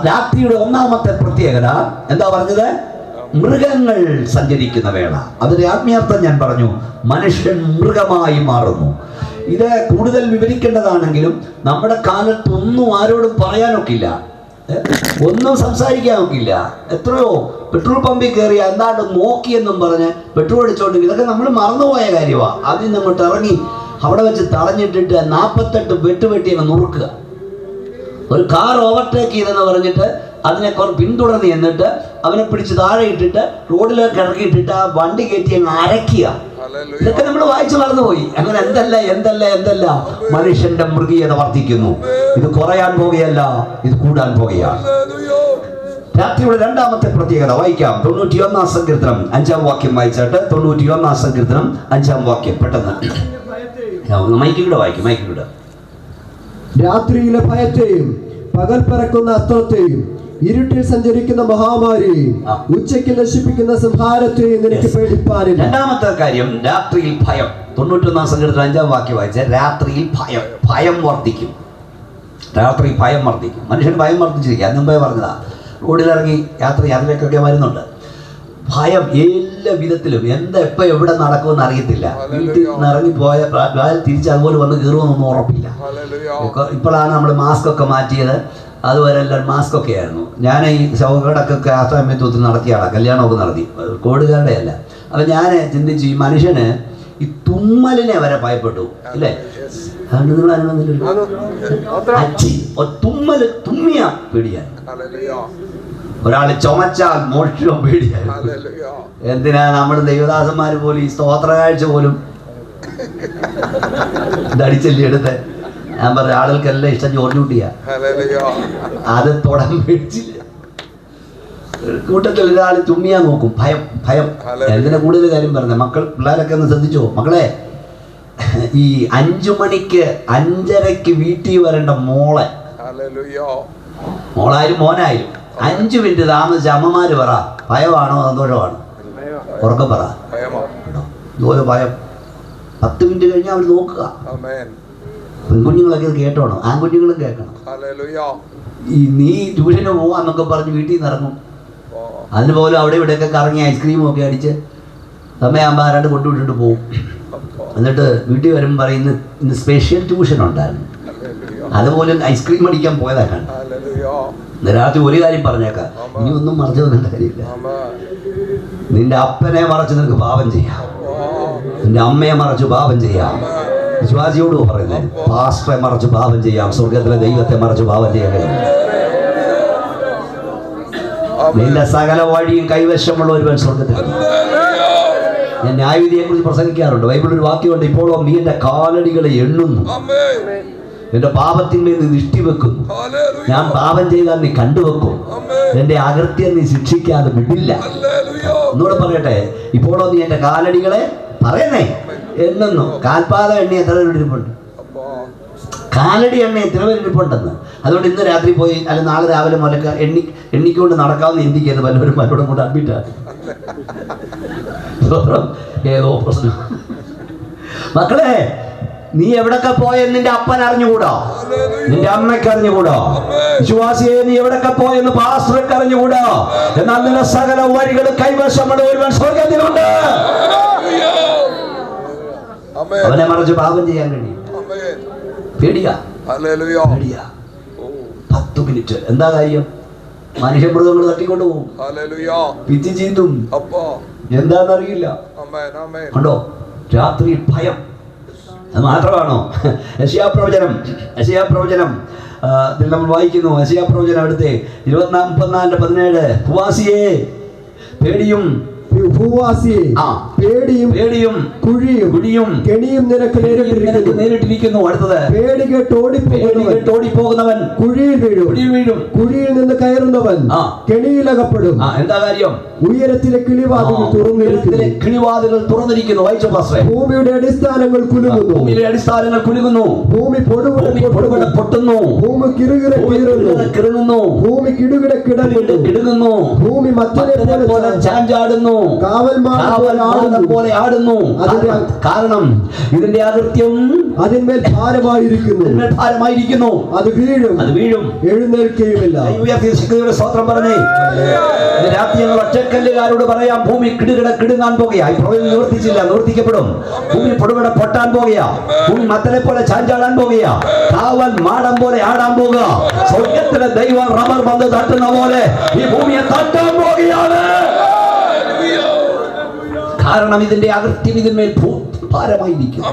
രാത്രിയുടെ ഒന്നാമത്തെ പ്രത്യേകത എന്താ പറഞ്ഞത്? മൃഗങ്ങൾ സഞ്ചരിക്കുന്ന വേള. അതിന്റെ ആത്മീയാർത്ഥം ഞാൻ പറഞ്ഞു, മനുഷ്യൻ മൃഗമായി മാറുന്നു. ഇത് കൂടുതൽ വിവരിക്കേണ്ടതാണെങ്കിലും നമ്മുടെ കാലത്ത് ഒന്നും ആരോടും പറയാനൊക്കില്ല, ഒന്നും സംസാരിക്കാൻ ഒക്കില്ല. എത്രയോ പെട്രോൾ പമ്പിൽ കയറി എന്താണ്ട് നോക്കിയെന്നും പറഞ്ഞ് പെട്രോൾ അടിച്ചോണ്ടെങ്കിൽ ഇതൊക്കെ നമ്മൾ മറന്നുപോയ കാര്യമാണ്. അതിൽ നിന്ന് അങ്ങോട്ട് ഇറങ്ങി അവിടെ വെച്ച് തടഞ്ഞിട്ടിട്ട് 48 വെട്ടുവെട്ടി അങ്ങ് നുറുക്കുക. ഒരു കാർ ഓവർടേക്ക് ചെയ്തെന്ന് പറഞ്ഞിട്ട് അതിനെ പിന്തുടർന്ന് എന്നിട്ട് അവനെ പിടിച്ച് താഴെ ഇട്ടിട്ട് റോഡിലേക്ക് ഇറക്കിയിട്ടിട്ട് ആ വണ്ടി കയറ്റി അങ്ങ് അരയ്ക്കുക. ഇതൊക്കെ നമ്മൾ വായിച്ചു മറന്നുപോയി. അങ്ങനെ എന്തല്ല മനുഷ്യന്റെ മൃഗീയത വർദ്ധിക്കുന്നു. ഇത് കുറയാൻ പോകുകയല്ല, ഇത് കൂടാൻ പോകുകയാണ്. രാത്രിയുടെ രണ്ടാമത്തെ പ്രത്യേകത വായിക്കാം. 91 സങ്കീർത്തനം 5-ാം വാക്യം വായിച്ചിട്ട് 91 സങ്കീർത്തനം 5-ാം വാക്യം പെട്ടെന്ന് മൈക്കിലൂടെ വായിക്കും. മൈക്കിലൂടെ. രാത്രിയിലെ ഭയത്തെയും പകൽ പറക്കുന്ന അസ്ത്രത്തെയും ഇരുട്ടിൽ സഞ്ചരിക്കുന്ന മഹാമാരിയെയും ഉച്ചയ്ക്ക് നശിപ്പിക്കുന്ന സംഹാരത്തെയും നിനക്ക് പേടിപ്പാനില്ല. രണ്ടാമത്തെ കാര്യം, രാത്രിയിൽ ഭയം. 91 സങ്കീർത്തനം 5-ാം വാക്യം വായിച്ച രാത്രിയിൽ ഭയം വർദ്ധിക്കും. രാത്രി ഭയം വർദ്ധിക്കും. മനുഷ്യൻ ഭയം വർദ്ധിച്ചിരിക്കുക. അന്ന് മുമ്പേ പറഞ്ഞതാ, റോഡിലിറങ്ങി യാത്രയിലേക്കൊക്കെ വരുന്നുണ്ട്. ഭയം എല്ലാ വിധത്തിലും. എപ്പോൾ എവിടെ നടക്കുമെന്ന് അറിയത്തില്ല. വീട്ടിൽ നിന്ന് ഇറങ്ങിപ്പോയ തിരിച്ച് അതുപോലെ വന്ന് കയറുമെന്നൊന്നും ഉറപ്പില്ല. ഇപ്പോഴാണ് നമ്മൾ മാസ്ക് ഒക്കെ മാറ്റിയത്. അതുവരെ എല്ലാവരും മാസ്ക് ഒക്കെ ആയിരുന്നു. ഞാൻ ഈ ശവകടക്കൊക്കെ ആ സമയത്ത് ഒത്തിരി നടത്തിയ ആളാണ്, കല്യാണമൊക്കെ നടത്തി, കോവിഡുകാരുടെ അല്ല. അപ്പം ഞാൻ ചിന്തിച്ചു, ഈ മനുഷ്യന് ഈ തുമ്മലിനെ വരെ ഭയപ്പെട്ടു അല്ലേ? അതുകൊണ്ട് നിങ്ങൾ അനുഭവത്തില്ലല്ലോ, തുമ്മിയ പേടിയായി. ഒരാൾ ചുമച്ചാൽ മോക്ഷവും പേടിയായിരുന്നു. എന്തിനാ നമ്മൾ ദൈവദാസന്മാർ പോലും ഈ സ്തോത്ര കാഴ്ച പോലും ഇതടിച്ചല്ലേ എടുത്ത്. ഞാൻ പറഞ്ഞ ആളുകൾക്കെല്ലാം ഇഷ്ടം ജോർജ് കുട്ടിയാ, അത് തൊടാൻ പേടിച്ചില്ല. കൂട്ടത്തിൽ ഒരാൾ തുമ്മിയാ നോക്കും. ഭയം. എന്തിനാ കൂടുതൽ കാര്യം പറഞ്ഞത്? പിള്ളേരൊക്കെ ഒന്ന് ശ്രദ്ധിച്ചോ മക്കളെ. ഈ 5 മണിക്ക് 5:30 വീട്ടിൽ വരേണ്ട മോളായാലും മോനായാലും 5 മിനിറ്റ് താമസിച്ച് അമ്മമാര് പറ, ഭയമാണോ സന്തോഷമാണോ? ഉറക്കം പറ. ഇതുപോലെ ഭയം. 10 മിനിറ്റ് കഴിഞ്ഞാൽ അവർ നോക്കുക. പെൺകുഞ്ഞുങ്ങളൊക്കെ ഇത് കേട്ടോണം, ആൺകുഞ്ഞുങ്ങളും കേൾക്കണം. ഈ നീ ട്യൂഷന് പോവാന്നൊക്കെ പറഞ്ഞ് വീട്ടിൽ നിന്ന് ഇറങ്ങും. അതിന് പോലും അവിടെ ഇവിടെയൊക്കെ കറങ്ങി ഐസ്ക്രീമും ഒക്കെ അടിച്ച് സമയമാകുമ്പോൾ ആരാണ്ട് കൊണ്ടുവിട്ടിട്ട് പോകും. എന്നിട്ട് വീട്ടിൽ വരുമ്പോൾ പറയുന്നത് ഇന്ന് സ്പെഷ്യൽ ട്യൂഷൻ ഉണ്ടായിരുന്നു. അതുപോലെ ഐസ്ക്രീം അടിക്കാൻ പോയതാണ്. രാത്രി ഒരു കാര്യം പറഞ്ഞേക്കാം, ഇനി ഒന്നും മറച്ചു വന്നിട്ട് കാര്യമില്ല. നിന്റെ അപ്പനെ മറച്ച് നിനക്ക് പാപം ചെയ്യാം, നിന്റെ അമ്മയെ മറച്ച് പാപം ചെയ്യാം. വിശ്വാസിയോട് പറയുന്നത്, പാസ്റ്ററെ മറച്ച് പാപം ചെയ്യാം, സ്വർഗത്തിലെ ദൈവത്തെ മറച്ച് പാപം ചെയ്യാൻ കഴിയും. നിന്റെ സകല വഴിയും കൈവശമുള്ള ഒരുവൻ സ്വർഗത്തിൽ. ഞാൻ ന്യായവിധിയെ കുറിച്ച് പ്രസംഗിക്കാറുണ്ട്. ബൈബിളിൽ ഒരു വാക്യമുണ്ട്, ഇപ്പോഴോ നീ എന്റെ കാലടികളെ എണ്ണുന്നു, എന്റെ പാപത്തിന്മേൽ നീ ദൃഷ്ടി വെക്കുന്നു. ഞാൻ പാപം ചെയ്താൽ നീ കണ്ടുവെക്കും, എന്റെ അകൃത്യം നീ ശിക്ഷിക്കാതെ വിടില്ല. ഒന്നുകൂടെ പറയട്ടെ, ഇപ്പോഴോ നീ എന്റെ കാലടികളെ പറയുന്നേ എണ്ണുന്നു. കാൽപാദം എണ്ണി എത്ര ഇരിപ്പുണ്ട്? കാലടി എണ്ണ എത്ര പേരിരിപ്പുണ്ടെന്ന്. അതുകൊണ്ട് ഇന്ന് രാത്രി പോയി അല്ല നാളെ രാവിലെ മുതലൊക്കെ എണ്ണിക്കൊണ്ട് നടക്കാമെന്ന് ചിന്തിക്കരുത്. വല്ലവരും പലരോടും കൂടെ അഡ്മിറ്റാണ്. ഏതോ പ്രശ്നം. മക്കളെ, നീ എവിടൊക്കെ പോയെന്ന് നിന്റെ അപ്പൻ അറിഞ്ഞുകൂടാ, നിന്റെ അമ്മയ്ക്ക് അറിഞ്ഞുകൂടാ. വിശ്വാസിയെ, നീ എവിടൊക്കെ പോയെന്ന് പാസ്റ്റർക്ക് അറിഞ്ഞുകൂടാ. എന്നാൽ നിന്റെ സകല വഴികൾ കൈവശമുള്ള ഒരുവൻ സ്വർഗത്തിലുണ്ട്. അവനെ മറിച്ച് പാപം ചെയ്യാൻ കഴിയും. പേടിയാ. 10 മിനിറ്റ് എന്താ കാര്യം? മനുഷ്യമൃഗങ്ങൾ തട്ടിക്കൊണ്ട് പോകും, പിച്ചി ചീന്തും, എന്താന്നറിയില്ല. കണ്ടോ, രാത്രി ഭയം. അത് മാത്രമാണോ? യശയ്യാപ്രവചനം നമ്മൾ വായിക്കുന്നു. യശയ്യാപ്രവചനം അടുത്തേ 24:17. ഭൂവാസിയെ പേടിയും, ഭൂവാസിയെ പേടിയും കുഴിയും കെണിയും നിനക്ക് നേരിട്ടിരിക്കുന്നു. അടുത്തത് പേടി കേട്ട് ഓടിപ്പോകുന്നവൻ കുഴിയിൽ വീഴും. കുഴിയിൽ നിന്ന് കയറുന്നവൻ കെണിയിലകപ്പെടും. എന്താ കാര്യം? ഉയരത്തിലെ കിളിവാതിലുകൾ തുറന്നിരിക്കുന്നു. വായിച്ചോ പാസ്റ്ററെ. ഭൂമിയുടെ അടിസ്ഥാനങ്ങൾ കുലുങ്ങുന്നു. ഭൂമി പൊട്ടുന്നു. ഭൂമി കിടുകിട ഭൂമി കിടുകിട കിടങ്ങുന്നു. ഭൂമി മറ്റേ പോലെ ചാഞ്ചാടുന്നു. കാവൽമാരെ പോലെ ആടുന്നു. കാരണം ഇതിന്റെ അകൃത്യം അതിന്മേൽ ഭാരമായിരിക്കുന്നു. അത് വീഴും എഴുന്നേൽക്കുകയുമില്ല. സ്തോത്രം പറഞ്ഞേ. രാത്രി ഞങ്ങൾ ഒറ്റക്കല്ലുകാരോട് പറയാം, ഭൂമി കിടുങ്ങാൻ പോകുകയാ. നിവർത്തിക്കപ്പെടും. ഭൂമി പൊടുപട പൊട്ടാൻ പോകുകയാ. ഭൂമി മത്തനെ പോലെ ചാഞ്ചാടാൻ പോകുകയാ. കാവൽ മാടം പോലെ ആടാൻ പോകുക. സ്വർഗത്തിലെ ദൈവം റബ്ബർ പന്ത് തട്ടുന്ന പോലെ ഈ ഭൂമിയെ തട്ടാൻ പോകുകയാണ്. കാരണം ഇതിന്റെ അകൃത്യം ഇതിന്മേൽ ഭാരമായിരിക്കുന്നു.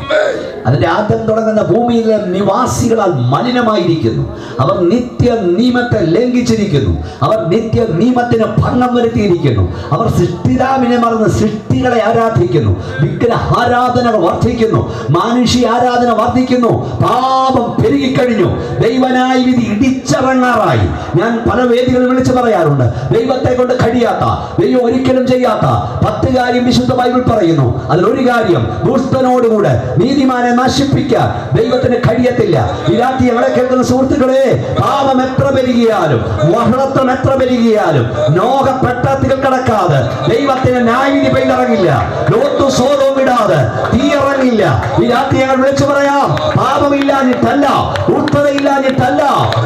അതിന്റെ ആദ്യം തുടങ്ങുന്ന ഭൂമിയിലെ നിവാസികളാൽ മലിനമായിരിക്കുന്നു. അവർ നിത്യ നിയമത്തെ ലംഘിച്ചിരിക്കുന്നു. അവർ നിത്യ നിയമത്തിന് ഭംഗം വരുത്തിയിരിക്കുന്നു. അവർ സൃഷ്ടിതാവിനെ മറന്ന് സൃഷ്ടികളെ ആരാധിക്കുന്നു. വിഗ്രഹാരാധനകൾ വർദ്ധിക്കുന്നു. മാനുഷിക ആരാധന വർദ്ധിക്കുന്നു. പാപം പെരുകിക്കഴിഞ്ഞു. ദൈവനായി വിധി ഇടിച്ചിറങ്ങാറായി. ഞാൻ പല വേദികളിൽ വിളിച്ചു പറയാറുണ്ട്, ദൈവത്തെ കൊണ്ട് കഴിയാത്ത, ദൈവം ഒരിക്കലും ചെയ്യാത്ത 10 കാര്യം വിശുദ്ധ ബൈബിൾ പറയുന്നു. അതിലൊരു കാര്യം, ദുഷ്ടനോടുകൂടെ നീതിമാനെ നശിപ്പിക്കാൻ ദൈവത്തിന് കഴിയത്തില്ല. ഈ രാത്രി ഞങ്ങളെ കേൾക്കുന്ന സുഹൃത്തുക്കളെ, പാപം എത്ര പെരുകിയാലും, വഹളത്വം എത്ര പെരുകിയാലും, നോഹ പെട്ടത്തിൽ കിടക്കാതെ ദൈവത്തിന് ന്യായവിധി പെയ്തിറങ്ങില്ല. ലോത്ത് സോദോം വിടാതെ തീ ഇറങ്ങില്ല. ഈ രാത്രി ഞങ്ങൾ വിളിച്ചു പറയാം, പാപമില്ലാഞ്ഞിട്ടല്ല, ഉൾപ്പെടയില്ലാഞ്ഞിട്ടല്ല,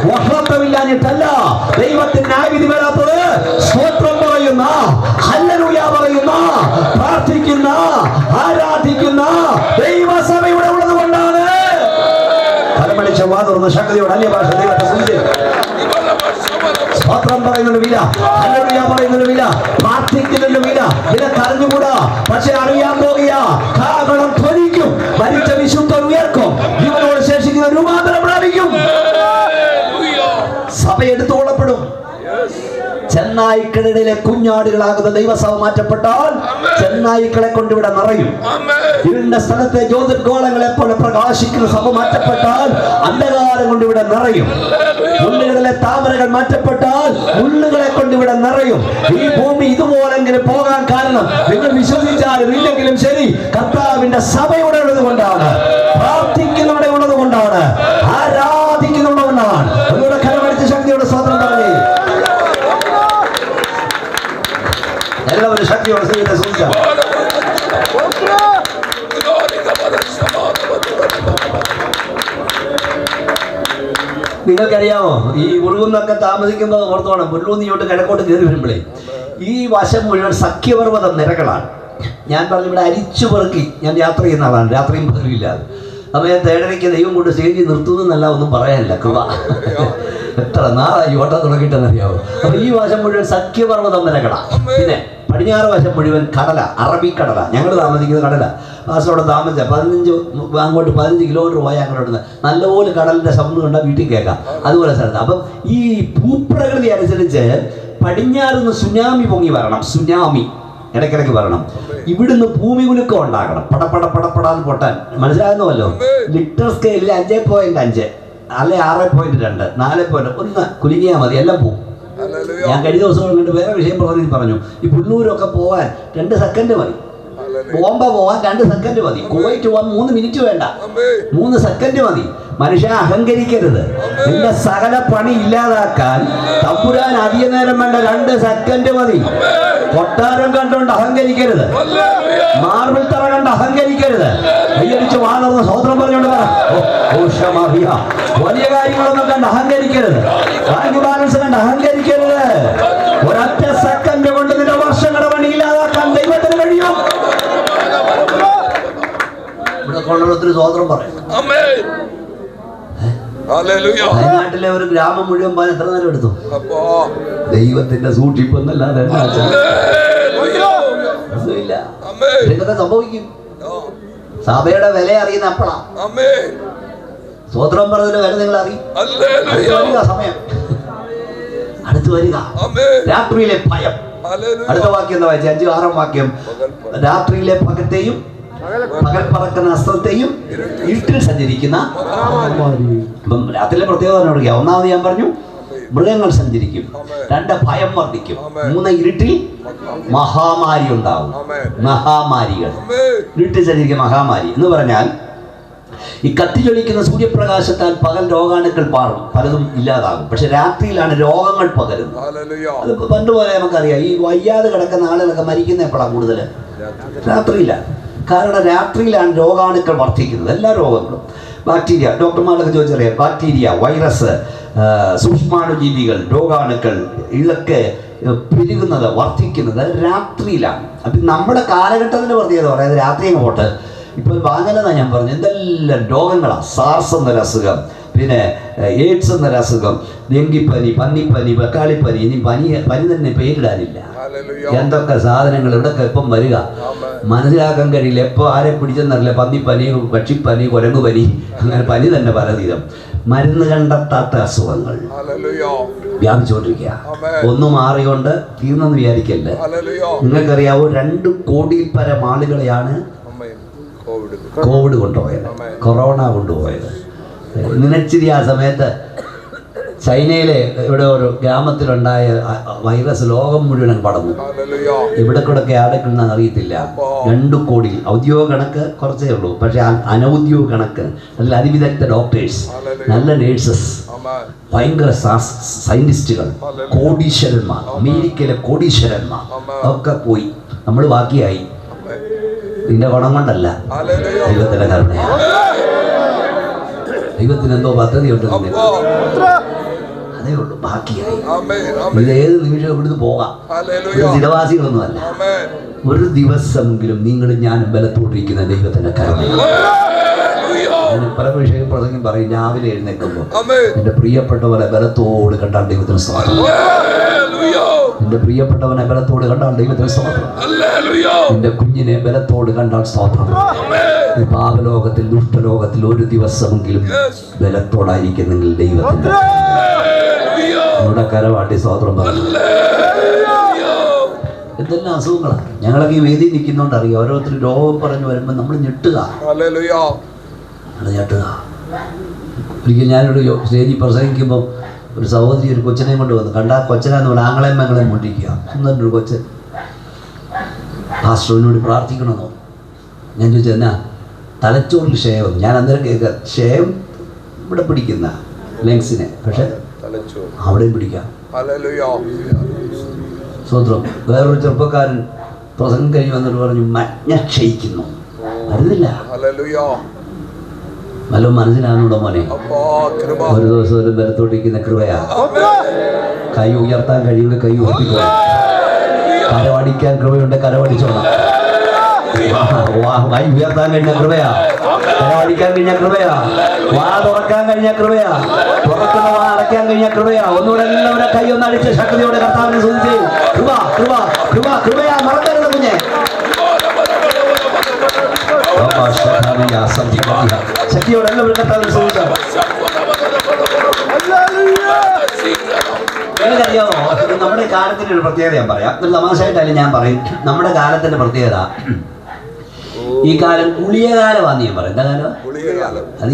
വഹളത്വമില്ലാഞ്ഞിട്ടല്ല, ദൈവത്തിന് ന്യായവിധി വരാത്തത്. സ്തോത്രം പറയുന്ന, ഹല്ലേലൂയ പറയുന്ന, പ്രാർത്ഥിക്കുന്ന, ആരാധിക്കുന്ന ദൈവസഭയുടെ ഉള്ളത് കൊണ്ടാണ്. കരമടിച്ച വാതുറന്ന ശക്തിയോട് അന്യ ഭാഷ ദൈവത്തെ സ്തോത്രം പറയുന്നതിന് വില, ഹല്ലേലൂയ പറയുന്നതിന് വില, പ്രാർത്ഥിക്കുന്നതിന് വില നിനക്കറിഞ്ഞുകൂടാ. പക്ഷെ അറിയാൻ പോകുക, കാഹളം ധ്വനിക്കും, മരിച്ച വിശുദ്ധർ ഉയർക്കും, ജീവനോട് ശേഷിക്കുന്ന രൂപാന്തരം പ്രാപിക്കും. സഭ എടുത്തുകൊള്ളപ്പെടും. ചെന്നായിക്കളിടയിലെ കുഞ്ഞാടുകളാകുന്ന ദൈവസഭ മാറ്റപ്പെട്ടാൽ ചെന്നായിക്കളെ കൊണ്ടിവിടെ നിറയും. ഇരുണ്ട സ്ഥലത്തെ ജ്യോതിർഗോളങ്ങളെ പോലെ പ്രകാശിക്കുന്ന സഭ മാറ്റപ്പെട്ടാൽ അന്ധകാരം കൊണ്ടിവിടെ നിറയും. മുള്ളുകളിലെ താമരകൾ മാറ്റപ്പെട്ടാൽ മുള്ളുകളെ കൊണ്ടിവിടെ നിറയും. ഈ ഭൂമി ഇതുപോലെങ്കിലും പോകാൻ കാരണം നിങ്ങൾ വിശ്വസിച്ചാലും ഇല്ലെങ്കിലും ശരി, കർത്താവിന്റെ സഭയുടെ ഉള്ളത് കൊണ്ടാണ്, പ്രാർത്ഥിക്കുന്നവിടെ ഉള്ളത് കൊണ്ടാണ്, ആരാധിക്കുന്നവിടെ കൊണ്ടാണ്. ഒന്നുകൂടെ കരമടിച്ച ശക്തിയോടെ സ്തോത്രം പറഞ്ഞേ. എല്ലാവരും ശക്തിയോടെ ദൈവത്തെ സ്തുതിക്കാം. നിങ്ങൾക്കറിയാമോ, ഈ മുഴുകുന്നൊക്കെ താമസിക്കുമ്പോൾ ഓർത്തോണം, മുഴുകുന്നിയോട്ട് കിഴക്കോട്ട് കയറി വരുമ്പോഴേ ഈ വശം മുഴുവൻ സഖ്യപർവ്വത നിരകളാണ്. ഞാൻ പറഞ്ഞു, ഇവിടെ അരിച്ചു പെറുക്കി ഞാൻ യാത്ര ചെയ്യുന്ന ആളാണ്, രാത്രിയും പകലില്ലാതെ. അപ്പോൾ ഞാൻ 7:30 ദൈവം കൊണ്ട് സ്റ്റേജിൽ നിർത്തുന്നല്ല, ഒന്നും പറയാനില്ല, കൃപ. എത്ര നാളായി ഓട്ടം തുടങ്ങിയിട്ടെന്നറിയാവോ. അപ്പോൾ ഈ വശം മുഴുവൻ സഖ്യപർവ്വത നിരകളാണ്. പിന്നെ പടിഞ്ഞാറ് വശം മുഴുവൻ കടല, അറബിക്കടല. ഞങ്ങൾ താമസിക്കുന്നത് കടല. പാസ്റ്ററോടെ താമസിച്ച 15 കിലോമീറ്റർ പോയാൽ ഞങ്ങളോട് നല്ലപോലെ കടലിൻ്റെ ശബ്ദം കണ്ടാൽ വീട്ടിൽ കേൾക്കാം. അതുപോലെ സ്ഥലത്ത്. അപ്പം ഈ ഭൂപ്രകൃതി അനുസരിച്ച് പടിഞ്ഞാറ് നിന്ന് സുനാമി പൊങ്ങി വരണം. സുനാമി ഇടയ്ക്കിടയ്ക്ക് വരണം. ഇവിടുന്ന് ഭൂമി കുലുക്കം ഉണ്ടാകണം. പടപടാന്ന് പൊട്ടാൻ. മനസ്സിലാകുന്നല്ലോ. ലിറ്റർ സ്കെയിലിൽ 5.5 അല്ലെ 6.2 4.1 കുലുങ്ങിയാൽ മതി, എല്ലാം പോകും. ഞാൻ കഴിഞ്ഞ ദിവസം കണ്ട് വേറെ വിഷയം പറഞ്ഞു, ഈ പുല്ലൂരൊക്കെ പോകാൻ 2 സെക്കൻഡ് മതി. ബോംബ പോവാൻ 2 സെക്കൻഡ് മതി. കുവൈറ്റ് പോവാൻ 3 മിനിറ്റ് വേണ്ട, 3 സെക്കൻഡ് മതി. മനുഷ്യൻ അഹങ്കരിക്കരുത്. നിന്റെ സകല പണി ഇല്ലാതാക്കാൻ തമ്പുരാൻ അധിക നേരം വേണ്ട, 2 സെക്കൻഡ് മതി. കൊട്ടാരം കണ്ടുകൊണ്ട് അഹങ്കരിക്കരുത്. മാർബിൾ തറ കണ്ട് അഹങ്കരിക്കരുത്. കൈയടിച്ച് വാങ്ങുന്ന സ്വതന്ത്രം പറഞ്ഞുകൊണ്ട് വലിയ കാര്യങ്ങളൊന്നും കണ്ട് അഹങ്കരിക്കരുത്. ബാങ്ക് ബാലൻസ് കണ്ട് അഹങ്കരിക്കരുത്. ഒരൊറ്റ സെക്കൻഡ് കൊണ്ട് നിന്റെ വർഷങ്ങളുടെ പണി ഇല്ലാതാക്കാൻ ദൈവത്തിന് കഴിയും. ഇവിടെ കൊണ്ടൊത്തിരി സ്വതന്ത്രം പറയും. വയനാട്ടിലെ ഒരു ഗ്രാമം മുഴുവൻ പോകാൻ എത്ര നേരം എടുത്തു? ദൈവത്തിന്റെ സൂക്ഷിപ്പൊന്നല്ലാതെ ഇതൊക്കെ സംഭവിക്കും. സഭയുടെ വില അറിയുന്ന അപ്പളാ. സ്വതന്ത്രം പറഞ്ഞതിന്റെ വില നിങ്ങൾ അറിയും. സമയം അടുത്തു വരിക. രാത്രിയിലെ ഭയം, അടുത്ത വാക്യം എന്താ വായിച്ചേ? 5, 6 വാക്യം. രാത്രിയിലെ പകത്തെയും പകൽ പറക്കുന്ന അസ്ത്രത്തെയും ഇരുട്ടിൽ സഞ്ചരിക്കുന്ന. അപ്പം രാത്രിയിലെ പ്രത്യേകത പറഞ്ഞുകൊടുക്കുക. ഒന്നാമത് ഞാൻ പറഞ്ഞു, മൃഗങ്ങൾ സഞ്ചരിക്കും. 2, ഭയം വർദ്ധിക്കും. 3, ഇരുട്ടിൽ മഹാമാരി ഉണ്ടാവും. മഹാമാരികൾ ഇരുട്ടിൽ സഞ്ചരിക്കും. മഹാമാരി എന്ന് പറഞ്ഞാൽ ഈ കത്തിജ്വലിക്കുന്ന സൂര്യപ്രകാശത്താൽ പകൽ രോഗാണുക്കൾ പാറും, പലതും ഇല്ലാതാകും. പക്ഷെ രാത്രിയിലാണ് രോഗങ്ങൾ പകരുന്നത്. അത് പണ്ടുപോലെ നമുക്കറിയാം, ഈ വയ്യാതെ കിടക്കുന്ന ആളുകളൊക്കെ മരിക്കുന്ന എപ്പോഴാണ്? കൂടുതൽ രാത്രിയിലാണ്. കാരണം രാത്രിയിലാണ് രോഗാണുക്കൾ വർദ്ധിക്കുന്നത്. എല്ലാ രോഗങ്ങളും, ബാക്ടീരിയ, ഡോക്ടർമാരൊക്കെ ചോദിച്ചറിയാം, ബാക്ടീരിയ, വൈറസ്, സൂക്ഷ്മാണുജീവികൾ, രോഗാണുക്കൾ, ഇതൊക്കെ പെരുകുന്നത്, വർദ്ധിക്കുന്നത് രാത്രിയിലാണ്. അപ്പം നമ്മുടെ കാലഘട്ടത്തിൻ്റെ പ്രത്യേകത പറയുന്നത് രാത്രി അങ്ങ് പോട്ട്. ഇപ്പോൾ വാങ്ങലെന്നാണ് ഞാൻ പറഞ്ഞു, എന്തെല്ലാം രോഗങ്ങളാണ്. സാർസ് എന്നൊരു അസുഖം, പിന്നെ എയ്ഡ്സ് എന്നൊരു അസുഖം, ഡെങ്കിപ്പനി, പന്നിപ്പനി, വെക്കാളിപ്പനി. ഇനി പനി തന്നെ പേരിടാനില്ല. എന്തൊക്കെ സാധനങ്ങൾ ഇവിടെയൊക്കെ ഇപ്പം വരിക മനസ്സിലാക്കാൻ കഴിയില്ല. എപ്പോൾ ആരെ പിടിച്ചെന്നറിയില്ല. പന്നിപ്പനി, പക്ഷിപ്പനി, കുരങ്ങുപനി, അങ്ങനെ പനി തന്നെ പലതരം. മരുന്ന് കണ്ടെത്താത്ത അസുഖങ്ങൾ വ്യാപിച്ചുകൊണ്ടിരിക്കുക. ഒന്ന് മാറിക്കൊണ്ട് തീർന്നെന്ന് വിചാരിക്കല്ല. നിങ്ങൾക്കറിയാവോ, 2 കോടിയിൽ പരം ആളുകളെയാണ് കോവിഡ് കൊണ്ടുപോയത്, കൊറോണ കൊണ്ടുപോയത്. നിനച്ചിരി ആ സമയത്ത് ചൈനയിലെ ഇവിടെ ഒരു ഗ്രാമത്തിലുണ്ടായ വൈറസ് ലോകം മുഴുവൻ പടർന്നു. ഇവിടെ കൂടെയൊക്കെ ആടൊക്കെ അറിയത്തില്ല. 2 കോടി. ഔദ്യോഗിക കണക്ക് കുറച്ചേ ഉള്ളൂ, പക്ഷെ അനൗദ്യോഗിക കണക്ക് അതിൽ അതിവിദഗ്ധ ഡോക്ടേഴ്സ്, നല്ല നേഴ്സസ്, ഭയങ്കര സയന്റിസ്റ്റുകൾ, കോടീശ്വരന്മാർ, അമേരിക്കയിലെ കോടീശ്വരന്മാർ ഒക്കെ പോയി. നമ്മൾ ബാക്കിയായി. നിന്റെ ഗുണം കൊണ്ടല്ല, ദൈവത്തിന്റെ കരുണയാണ്. ദൈവത്തിന് എന്തോ പദ്ധതി ഉണ്ടെന്ന് അതേ ഉള്ളൂ. ബാക്കിയായി. ഇത് ഏത് നിമിഷം ഇവിടുന്ന് പോകാം. സ്ഥിരവാസികളൊന്നുമല്ല. ഒരു ദിവസമെങ്കിലും നിങ്ങളും ഞാനും ബലത്തോട്ടിരിക്കുന്ന ദൈവത്തിന്റെ കരുണയാണ്. പല വിഷയം പ്രസംഗം പറയും, രാവിലെ എഴുന്നേൽക്കുമ്പോൾ എന്റെ പ്രിയപ്പെട്ടവരെ ബലത്തോട് കണ്ടാൽ ദൈവത്തിന് സ്വാഗതം. നിന്റെ പ്രിയപ്പെട്ടവനെ ബലത്തോട് കണ്ടാൽ ദൈവത്തിന് സ്തോത്രം. നിന്റെ കുഞ്ഞിനെ ബലത്തോട് കണ്ടാൽ സ്തോത്രം. പാപലോകത്തിൽ, ദുഷ്ടലോകത്തിൽ ഒരു ദിവസമെങ്കിലും ബലത്തോടായിരിക്കുന്നെങ്കിൽ ദൈവത്തിന്റെ നമ്മുടെ കരവാട്ടി സ്തോത്രം പറഞ്ഞു. എന്തെല്ലാം അസുഖങ്ങളാണ്. ഞങ്ങളൊക്കെ ഈ വേദി നിൽക്കുന്നോണ്ട് അറിയാം. ഓരോരുത്തർ രോഗം പറഞ്ഞു വരുമ്പോൾ നമ്മൾ ഞെട്ടുക. ഒരിക്കൽ ഞാനൊരു സ്റ്റേജിൽ പ്രസംഗിക്കുമ്പോൾ ഒരു സഹോദരി ഒരു കൊച്ചിനെയും കൊണ്ട് വന്നു. കണ്ടാൽ കൊച്ചനാന്ന് പറഞ്ഞാൽ ആങ്ങളെയും മകളെയും മുട്ടിക്കുക. സുന്ദരനൊരു കൊച്ചൻ. പാസ്റ്ററിനോട് പ്രാർത്ഥിക്കണമെന്നോ? ഞാൻ ചോദിച്ചത് എന്നാ? തലച്ചോറിൽ ക്ഷയം. ഞാൻ അന്നേരം കേൾക്കുക, ക്ഷയം ഇവിടെ പിടിക്കുന്ന ലങ്സിനെ, പക്ഷെ അവിടെയും പിടിക്കാം. സ്വത്രം. വേറൊരു ചെറുപ്പക്കാരൻ പ്രസംഗം കഴിഞ്ഞ് വന്നിട്ട് പറഞ്ഞു, മജ്ഞ ക്ഷയിക്കുന്നു, മരുന്നില്ല. നല്ല മനസ്സിലാകുന്നുണ്ടോ മോനെ? ഒരു ദിവസം ഒരു ബലത്തോട്ടിരിക്കുന്ന കൃപയാ. കൈ ഉയർത്താൻ കഴിയുന്ന കൈ ഉയർത്തിക്കോ. കരവടിക്കാൻ കൃപയുണ്ട്, കരവടിച്ചോണം. കൈ ഉയർത്താൻ കഴിഞ്ഞ കൃപയാ, കരവടിക്കാൻ കഴിഞ്ഞ കൃപയാ, വാ തുറക്കാൻ കഴിഞ്ഞ കൃപയാ, തുറക്കുന്ന വാ അടയ്ക്കാൻ കഴിഞ്ഞ കൃപയാ. ഒന്നുകൂടെ എല്ലാവരുടെ കൈ ഒന്ന് അടിച്ച് ശക്തിയോടെ കർത്താവിനെ സ്തുതിച്ച് കൃപ കൃപ കൃപ കൃപയാ. മറക്കരുത് കുഞ്ഞെ. ശക്തിയോടെ എല്ലാവരും കർത്താവിനെ സ്തുതിച്ചാൽ. എനിക്കറിയാമോ, നമ്മുടെ കാലത്തിന്റെ ഒരു പ്രത്യേകത ഞാൻ പറയാം. ഒരു തമാശയായിട്ടായാലും ഞാൻ പറയും. നമ്മുടെ കാലത്തിന്റെ പ്രത്യേകത, ഈ കാലം ഗുളിക കാലമാണെന്ന് ഞാൻ പറയും. എന്താ കാലം? അത്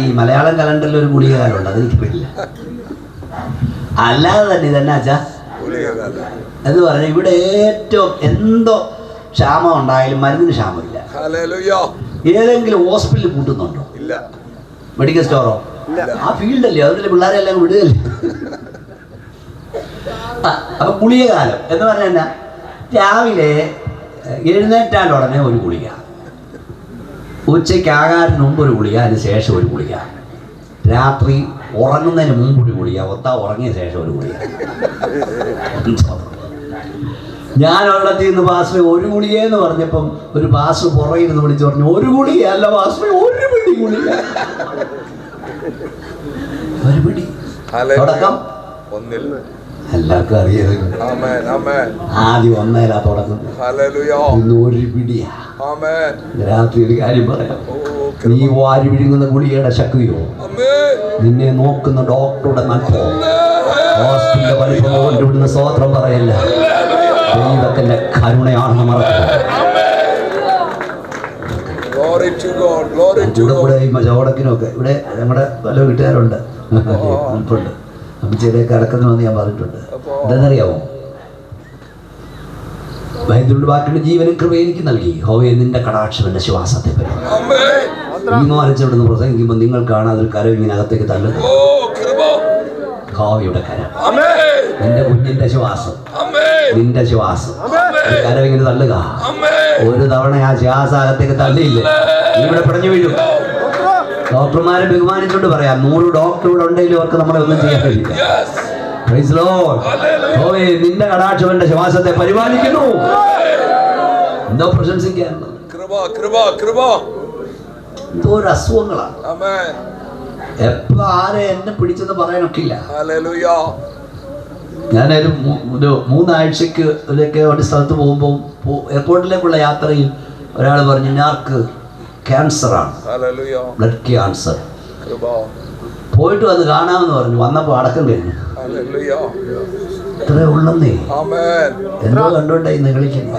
ഈ മലയാളം കലണ്ടറിൽ ഒരു ഗുളിക കാലമുണ്ട്, അതെനിക്കറിയില്ല. അല്ലാതെ തന്നെ ഇതെന്നാ വെച്ചാ എന്ന് പറഞ്ഞാൽ ഇവിടെ ഏറ്റവും എന്തോ ക്ഷാമം ഉണ്ടായാലും മരുന്നിന് ക്ഷാമമില്ല. ഏതെങ്കിലും ഹോസ്പിറ്റലിൽ കൂട്ടുന്നുണ്ടോ? മെഡിക്കൽ സ്റ്റോറോ? ആ ഫീൽഡല്ലേ, അതിലെ പിള്ളേരെല്ലാം വിടുകയല്ലേ. അപ്പൊ ഗുളിക കാലം എന്ന് പറഞ്ഞാൽ രാവിലെ എഴുന്നേറ്റാൽ ഉടനെ ഒരു ഗുളിക, ഉച്ചയ്ക്ക് ആകാരത്തിന് മുമ്പ് ഒരു ഗുളിക, അതിന് ശേഷം ഒരു ഗുളിക, രാത്രി ഉറങ്ങുന്നതിന് മുമ്പ് ഒരു ഗുളിക, ഉറങ്ങിയ ശേഷം ഒരു ഗുളിക. ഞാൻ ഒരിടത്തിൽ നിന്ന് പാസ്റ്റർ ഒരു ഗുളികയെന്ന് പറഞ്ഞപ്പം ഒരു പാസ്റ്റർ പുറകിൽ നിന്ന് വിളിച്ചു പറഞ്ഞു, ഒരു ഗുളികയല്ല പാസ്റ്റർ, ഒരു പിടി ഗുളിക. ഒരു പിടി തുടക്കം എല്ലാവർക്കും അറിയാം. ആദ്യം ഒന്നേലാ തുടങ്ങുന്നത്, ഇന്ന് ഒരു പിടിയാ. രാത്രി ഒരു കാര്യം പറയാം, നീ വാരി വിഴുങ്ങുന്ന ഗുളികയുടെ ശക്തിയോ, നിന്നെ നോക്കുന്ന ഡോക്ടറുടെ നട്ടോ, ഹോസ്പിറ്റലിലെ വലിപ്പം കൊണ്ടുവിടുന്ന സ്തോത്രം പറയല്ല. ദൈവത്തിന്റെ കരുണയാണെന്ന് മറക്കരുത്. Glory to God. Glory to കൂടെ God. കൂടെ ഈ മജോടക്കിനൊക്കെ ഇവിടെ ഞങ്ങളുടെ പല വീട്ടുകാരുണ്ട്, ഉണ്ട്. അമ്മച്ചിയുടെയൊക്കെ അടക്കുന്നതെന്ന് ഞാൻ പറഞ്ഞിട്ടുണ്ട്. എന്താണെന്നറിയാമോ? ബൈബിളിന്റെ വാക്കിന്റെ ജീവനും കൃപയും എനിക്ക് നൽകി. ഹോവേ, നിന്റെ കടാക്ഷം എന്റെ ശ്വാസത്തെ പറ്റി തീരുമാനിച്ചവിടുന്ന് പ്രസംഗിക്കുമ്പോൾ നിങ്ങൾ കാണാതെ ഒരു കരം ഇങ്ങനെ അകത്തേക്ക് തള്ളുന്നു. ഹോവയുടെ കരം, നിന്റെ കുഞ്ഞിന്റെ ശ്വാസം, നിന്റെ ശ്വാസം, കരം ഇങ്ങനെ തള്ളുക. ഒരു തവണ ആ ശ്വാസം അകത്തേക്ക് തള്ളിയില്ലേ, നീ ഇവിടെ പിടഞ്ഞു വീഴും. ഡോക്ടർമാരെ ബഹുമാനിച്ചുകൊണ്ട് പറയാം, 100 ഡോക്ടർ ഇവിടെ ഉണ്ടെങ്കിലും അവർക്ക് നമ്മളെ ഒന്നും ചെയ്യാൻ കഴിയില്ല. Praise the Lord. ഹോവേ, നിന്റെ കടാക്ഷം എന്റെ ശ്വാസത്തെ പരിപാലിക്കുന്നു. എന്തോ പ്രശംസിക്കാനുള്ളത്, എന്തോ ഒരു അസുഖങ്ങളാണ്. എപ്പോ ആരെ എന്നെ പിടിച്ചെന്ന് പറയാനൊക്കില്ല. ഞാനൊരു 3 ആഴ്ചക്ക് ഇതിലേക്ക് ഒരു സ്ഥലത്ത് പോകുമ്പോൾ എയർപോർട്ടിലേക്കുള്ള യാത്രയിൽ ഒരാൾ പറഞ്ഞു, ഞാർക്ക് ക്യാൻസറാണ്, ബ്ലഡ് ക്യാൻസർ. പോയിട്ട് വന്ന് കാണാമെന്ന് പറഞ്ഞു. വന്നപ്പോൾ അടക്കം കഴിഞ്ഞു. ഇത്രേ ഉള്ളന്നേ. എന്തോ കണ്ടോണ്ടേ ഇന്ന് കളിക്കുന്നു.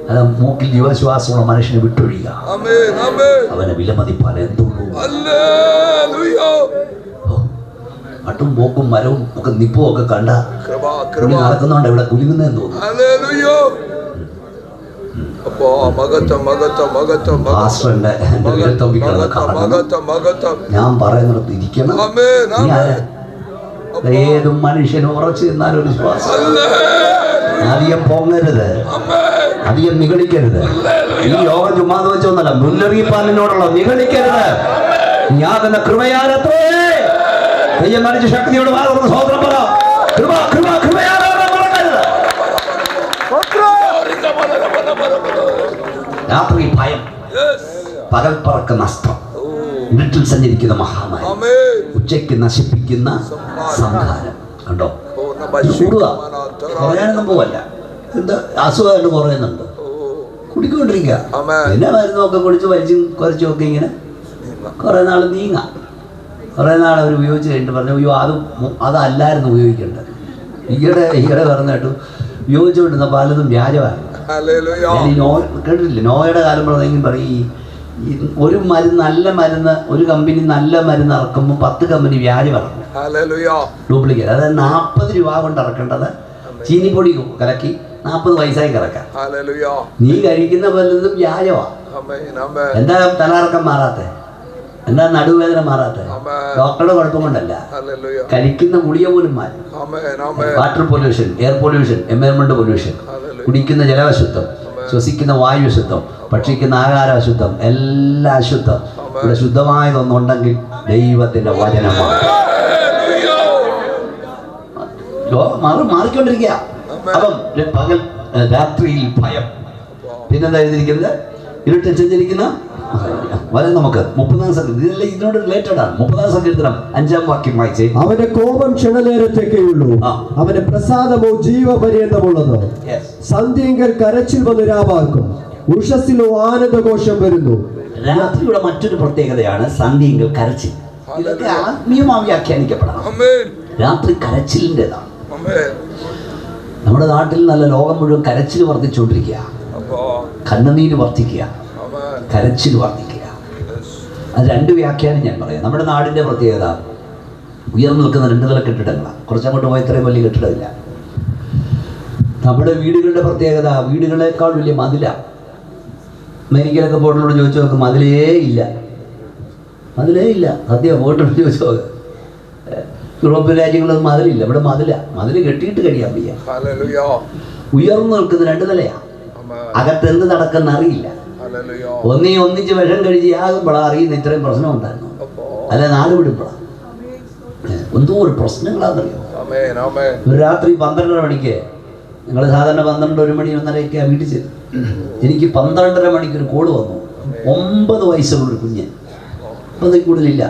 അത് മൂക്കിൽ ജീവശ്വാസമുള്ള മനുഷ്യനെ വിട്ടൊഴിയുക, അവനെ വിലമതിപ്പാൻ എന്തുള്ളൂ. മട്ടും പോക്കും മരവും ഒക്കെ നിപ്പും ഒക്കെ കണ്ട നടക്കുന്നുണ്ട് ഇവിടെ കുലുങ്ങുന്നതെന്ന് തോന്നുന്നു. ഞാൻ പറയുന്നിടത്ത് ഇരിക്കണം. ഏത് മനുഷ്യനും ഉറച്ചു നിന്നാലും ഒരു ശ്വാസം. അധികം പൊങ്ങരുത്, അധികം നിഗളിക്കരുത്. ഈ യോഗം ചുമ്മാതെ വെച്ചൊന്നല്ല, മുന്നറിയിപ്പാനിനോടുള്ള നിഗളിക്കരുത്. യാതൊന്ന കൃപയാലത്രേ മനുഷ്യ ശക്തിയോട് മാറുന്ന സഹോദരൻ പറ, കൃപ കൃപ കൃപയാലേ മറക്കരുത്. രാത്രി ഭയം, പകൽ പറക്കുന്ന അസ്ത്രം, ഇരുട്ടിൽ സഞ്ചരിക്കുന്ന മഹാമാരി, ഉച്ചയ്ക്ക് നശിപ്പിക്കുന്ന സംഹാരം. കണ്ടോ, കൂടുക, കുറയാനൊന്നും പോവല്ല. എന്താ അസുഖമായിട്ട് കുറയുന്നുണ്ട്, കുടിക്കൊണ്ടിരിക്കുക. പിന്നെ മരുന്നൊക്കെ കുടിച്ച് വലിച്ചും കുറച്ചും ഒക്കെ ഇങ്ങനെ കുറേ നാൾ നീങ്ങാം. കുറേ നാൾ അവർ ഉപയോഗിച്ച് കഴിഞ്ഞിട്ട് പറഞ്ഞു, അയ്യോ അതല്ലായിരുന്നു ഉപയോഗിക്കേണ്ടത്. ഈയിടെ പറഞ്ഞിട്ട് ഉപയോഗിച്ചുകൊണ്ടിരുന്ന പലതും വ്യാജമാണ്. ഞാൻ ഈ കേട്ടിട്ടില്ല, നോയുടെ കാലം പറഞ്ഞെങ്കിൽ പറയും, ഒരു മരുന്ന് നല്ല മരുന്ന്, ഒരു കമ്പനി നല്ല മരുന്ന് ഇറക്കുമ്പോൾ 10 കമ്പനി വ്യാജം ഇറക്കും, ഡ്യൂപ്ലിക്കേറ്റ്. അതായത് 40 രൂപ കൊണ്ട് ഇറക്കേണ്ടത് ചീനിപ്പൊടി കലക്കി 40 പൈസയ്ക്ക് ഇറക്കാം. നീ കഴിക്കുന്ന പലതും വ്യാജമാണ്. എന്താ തലകറക്കം മാറാത്തെ, എന്താ നടുവേദന മാറാത്തെ? ഡോക്ടറുടെ കുഴപ്പം കൊണ്ടല്ല, കഴിക്കുന്ന ഗുളിക പോലും മാറി. Water pollution, air pollution, environment pollution, കുടിക്കുന്ന ജലഅശുദ്ധം, ശ്വസിക്കുന്ന വായു അശുദ്ധം, ഭക്ഷിക്കുന്ന ആഹാരം അശുദ്ധം, എല്ലാം അശുദ്ധം. ഇവിടെ ശുദ്ധമായതൊന്നുണ്ടെങ്കിൽ ദൈവത്തിന്റെ വചനമാണ്. മാറിക്കൊണ്ടിരിക്കുക. അപ്പം പകൽ രാത്രിയിൽ ഭയം, പിന്നെന്താ എഴുതിയിരിക്കുന്നത്? ഇരുട്ടിൽ സഞ്ചരിക്കുന്ന വരെ. നമുക്ക് 30-ാം സങ്കീർത്തനം, ഇതെല്ലാം ഇതിനോട് റിലേറ്റഡ് ആണ്. 30-ാം സങ്കീർത്തനം 5-ാം വാക്യം വായിച്ചേ. അവന്റെ കോപം ക്ഷണനേരത്തേക്കേയുള്ളൂ, അവന്റെ പ്രസാദമോ ജീവപര്യന്തമുള്ളത്. സന്ധ്യങ്കൽ കരച്ചിൽ വന്ന് രാവാക്കും, ഉഷസ്സിലോ ആനന്ദഘോഷം വരുന്നു. രാത്രിയുടെ മറ്റൊരു പ്രത്യേകതയാണ് സന്ധ്യങ്കൽ കരച്ചിൽ. ഇതൊക്കെ ആത്മീയമായി വ്യാഖ്യാനിക്കപ്പെടണം. രാത്രി കരച്ചിലിൻ്റെതാണ്. നമ്മുടെ നാട്ടിൽ നല്ല ലോകം മുഴുവൻ കരച്ചിൽ വർദ്ധിച്ചുകൊണ്ടിരിക്കുക, കണ്ണുനീര് വർദ്ധിക്കുക, കരച്ചിൽ വർദ്ധിക്കുക. അത് 2 വ്യാഖ്യാനം ഞാൻ പറയാം. നമ്മുടെ നാടിൻ്റെ പ്രത്യേകത ഉയർന്നു നിൽക്കുന്ന 2 നില കെട്ടിടങ്ങളാണ്. കുറച്ചങ്ങോട്ട് പോയി ഇത്രയും വലിയ കെട്ടിടമില്ല. നമ്മുടെ വീടുകളുടെ പ്രത്യേകത, വീടുകളേക്കാൾ വലിയ മതിലാണ്. അമേരിക്കയിലൊക്കെ പോയിട്ടുള്ളവരോട് ചോദിച്ചു നോക്ക്, മതിലേ ഇല്ല, മതിലേ ഇല്ല. സത്യം, പോയിട്ടുണ്ട് ചോദിച്ചു നോക്ക്. യൂറോപ്യൻ രാജ്യങ്ങളൊന്നും മതിലില്ല, ഇവിടെ മതിൽ കെട്ടിയിട്ട് കഴിയാൻ വയ്യ. ഉയർന്നു നിൽക്കുന്ന 2 നിലയാണ്. അകത്തെന്ത് നടക്കുന്ന അറിയില്ല. ഒന്നിച്ച് വിഷം കഴിച്ച് ആകുമ്പോഴാണ് അറിയുന്ന ഇത്രയും പ്രശ്നം ഉണ്ടായിരുന്നു. അല്ല, നാട് വിടുമ്പോഴാണ് എന്തോ ഒരു പ്രശ്നങ്ങളാണെന്നറിയോ. ഒരു രാത്രി 12:30 മണിക്ക്, ഞങ്ങൾ സാധാരണ 12, 1 മണി 1:30 വീട്ടിൽ ചെല്ലും. എനിക്ക് 12:30 മണിക്കൊരു കോള് വന്നു. 9 വയസ്സുള്ളൊരു കുഞ്ഞ്, 10 കൂടുതലില്ല,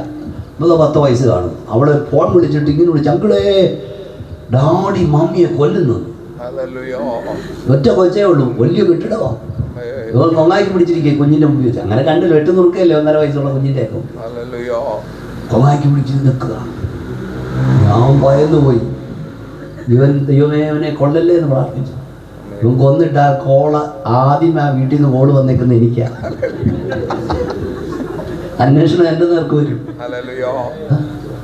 10 വയസ്സ് കാണും. അവളെ ഫോൺ വിളിച്ചിട്ട് ഇങ്ങനെ വിളിച്ചു, അങ്കിളേ ഡാഡി മമ്മിയെ കൊല്ലുന്നു. ഒറ്റ കൊച്ചേ ഉള്ളൂ, വലിയ കെട്ടിടമോ. ഇവർ കൊങ്ങാക്കി പിടിച്ചിരിക്കുക കുഞ്ഞിൻ്റെ മുമ്പിൽ വെച്ച്. അങ്ങനെ 2 വെട്ട് നുറുക്കല്ലേ 1.5 വയസ്സുള്ള കുഞ്ഞിൻ്റെ കൊങ്ങാക്കി പിടിച്ച് നിൽക്കുക. ഞാൻ ഭയന്നു പോയി. ദൈവമേ അവനെ കൊല്ലല്ലേ എന്ന് പ്രാർത്ഥിച്ചു. ഇവൻ കൊന്നിട്ട് ആ കോള ആദ്യം ആ വീട്ടിൽ നിന്ന് കോള് വന്നേക്കുന്ന എനിക്കാ. അന്വേഷണം എൻ്റെ നേർക്ക് വരും.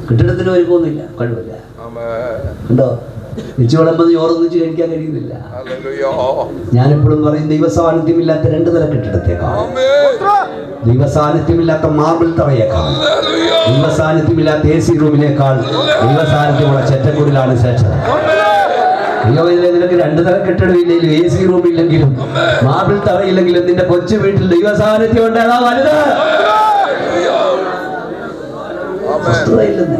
കെട്ടിടത്തിന് വരുമ്പോന്നില്ല, കഴിവില്ല. ഉണ്ടോ? വെച്ച് വിളമ്പെന്ന് ചോറൊന്നിച്ച് കഴിക്കാൻ കഴിയുന്നില്ല. ഞാനെപ്പോഴും പറയും, ദൈവസാന്നിധ്യമില്ലാത്ത 2 നില കെട്ടിടത്തേക്കാൾ, ദൈവസാന്നിധ്യമില്ലാത്ത മാർബിൾ തറയേക്കാൾ, ദൈവസാന്നിധ്യമില്ലാത്ത AC റൂമിനേക്കാൾ ദൈവസാന്നിധ്യമുള്ള ചെറ്റക്കൂടിലാണ് ശ്രേഷ്ഠത. നിനക്ക് 2 നില കെട്ടിടമില്ലെങ്കിലും AC റൂമില്ലെങ്കിലും മാർബിൾ തറയില്ലെങ്കിലും നിന്റെ കൊച്ചു വീട്ടിൽ ദൈവസാന്നിധ്യം ഉണ്ടാകാ വലുത്. വസ്തുതയില്ലെന്ന്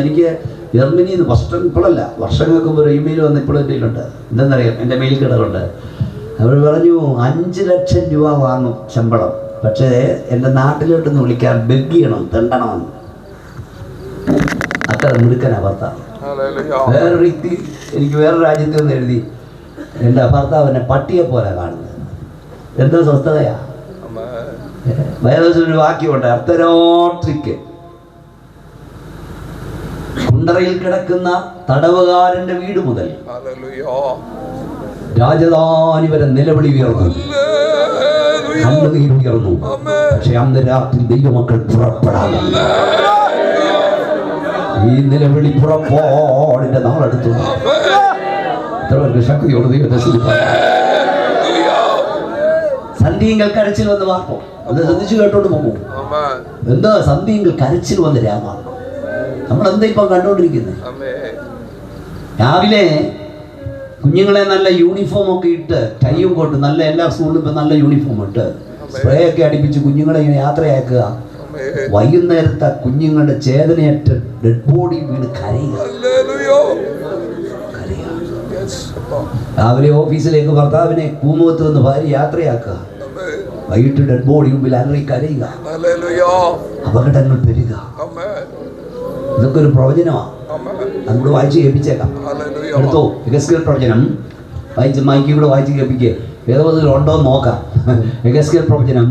എനിക്ക് ജർമ്മനിന്ന് ഇപ്പോഴല്ല, വർഷങ്ങൾക്ക് മുമ്പ് ഒരു ഇമെയിൽ വന്ന് ഇപ്പോഴും എൻ്റെ കയ്യിലുണ്ട്. എന്തെന്നറിയാം, എൻ്റെ മെയിൽ കിടക്കുണ്ട്. അവർ പറഞ്ഞു 5 ലക്ഷം രൂപ വാങ്ങും ശമ്പളം, പക്ഷേ എൻ്റെ നാട്ടിലോട്ടൊന്ന് വിളിക്കാൻ ബെഗ് ചെയ്യണം, തെണ്ടണമെന്ന്. അത്ര മിടുക്കനാ ഭർത്താവ്. വേറൊരു വ്യക്തി എനിക്ക് വേറെ രാജ്യത്ത് നിന്ന് എഴുതി, എൻ്റെ ഭർത്താവ് എന്നെ പട്ടിയെ പോലെ കാണുന്നത്. എന്താ സ്വസ്ഥതയാ. വേറെ ഒരു വാക്യമുണ്ട്, അർദ്ധരാത്രിക്ക് കുണ്ടറയിൽ കിടക്കുന്ന തടവുകാരന്റെ വീട് മുതൽ രാജധാനി വരെ നിലവിളി ഉയർന്നു, കണ്ണുനീർ ഉയർന്നു. പക്ഷെ അന്ന് രാത്രി ദൈവമക്കൾ പുറപ്പെടാതെ ഈ നിലവിളി പുറപ്പാടിന്റെ നാളെടുത്തു. എത്ര പേർക്ക് ശക്തിയോട് ദൈവത്തെ സന്ധ്യങ്ങൾ കരച്ചിൽ വന്ന് വാർപ്പോ അത് ശ്രദ്ധിച്ചു കേട്ടോണ്ട് പോകും. എന്താ സന്ധ്യങ്ങൾ കരച്ചിൽ വന്ന് രാമ, നമ്മളെന്താ ഇപ്പം കണ്ടോണ്ടിരിക്കുന്നത്? രാവിലെ കുഞ്ഞുങ്ങളെ നല്ല യൂണിഫോം ഒക്കെ ഇട്ട്, ടൈയും കോട്ട്, നല്ല എല്ലാ സ്കൂളിലും ഇപ്പം നല്ല യൂണിഫോം ഇട്ട് സ്പ്രേ ഒക്കെ അടിപ്പിച്ച് കുഞ്ഞുങ്ങളെ ഇങ്ങനെ യാത്രയാക്കുക. വൈകുന്നേരത്തെ കുഞ്ഞുങ്ങളുടെ ചേതനയേറ്റ് ഡെഡ് ബോഡി വീണ് കരയുക. രാവിലെ ഓഫീസിലേക്ക് ഭർത്താവിനെ കൂമുഖത്ത് വന്ന് ഭാര്യ യാത്രയാക്കുക, വൈകിട്ട് ഡെഡ് ബോഡി മുമ്പിൽ അലറി കരയുക, അപകടങ്ങൾ പെരുക. ഇതൊക്കെ ഒരു പ്രവചനമാണ്. നമ്മൾ വായിച്ച് കേൾപ്പിച്ചേക്കാം. എടുത്തോ, യെഹെസ്കേൽ പ്രവചനം വായിച്ച് മൈക്കിൽ കൂടെ വായിച്ച് കേൾപ്പിക്കുക. വേദപുസ്തകത്തിൽ ഉണ്ടോ എന്ന് നോക്കാം. യെഹെസ്കേൽ പ്രവചനം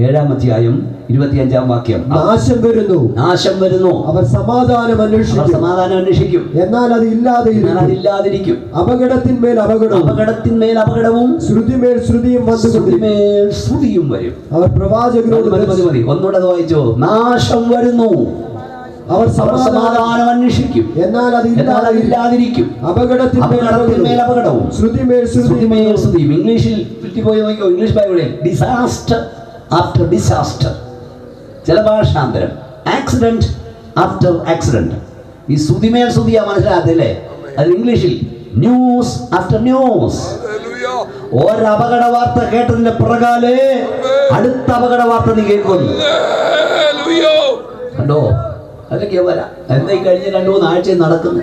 7-ാം അധ്യായം 25-ാം വാക്യം. നാശം വരുന്നു, നാശം വരുന്നു, അവർ സമാധാനം അന്വേഷിക്കും, എന്നാൽ അത് ഇല്ലാതിരിക്കും. അപകടത്തിന്മേൽ അപകടവും, അപകടത്തിന്മേൽ അപകടവും, ശ്രുതിമേൽ ശ്രുതിയും വരും. അവർ പ്രവാചകരോട് മതി. ഒന്നുകൂടെ അത് വായിച്ചോ. നാശം വരുന്നു, അവർ സമാധാനം അന്വേഷിക്കും, എന്നാൽ അത് ഇല്ലാതിരിക്കും. അപകടത്തിന്മേൽ അപകടവും, ശ്രുതിമേൽ ശ്രുതിയും. ഇംഗ്ലീഷിൽ പോയി നോക്കിയോ, ഇംഗ്ലീഷ് ബൈബിളിൽ ഡിസാസ്റ്റർ ആഫ്റ്റർ ഡിസാസ്റ്റർ. ചില ഭാഷാന്തരം ആക്സിഡന്റ് ആഫ്റ്റർ ആക്സിഡന്റ്. ഈ ശ്രുതിമേൽ ശ്രുതിയാ മനസ്സിലാകത്തില്ലേ? അത് ഇംഗ്ലീഷിൽ ന്യൂസ് ആഫ്റ്റർ ന്യൂസ്. ഒരപകട വാർത്ത കേട്ടതിന്റെ പുറകാലെ അടുത്ത അപകട വാർത്ത നീ കേൾക്കുന്നു. കണ്ടോ? അതൊക്കെ വരാം. എന്താ കഴിഞ്ഞ 2-3 ആഴ്ച നടക്കുന്നു?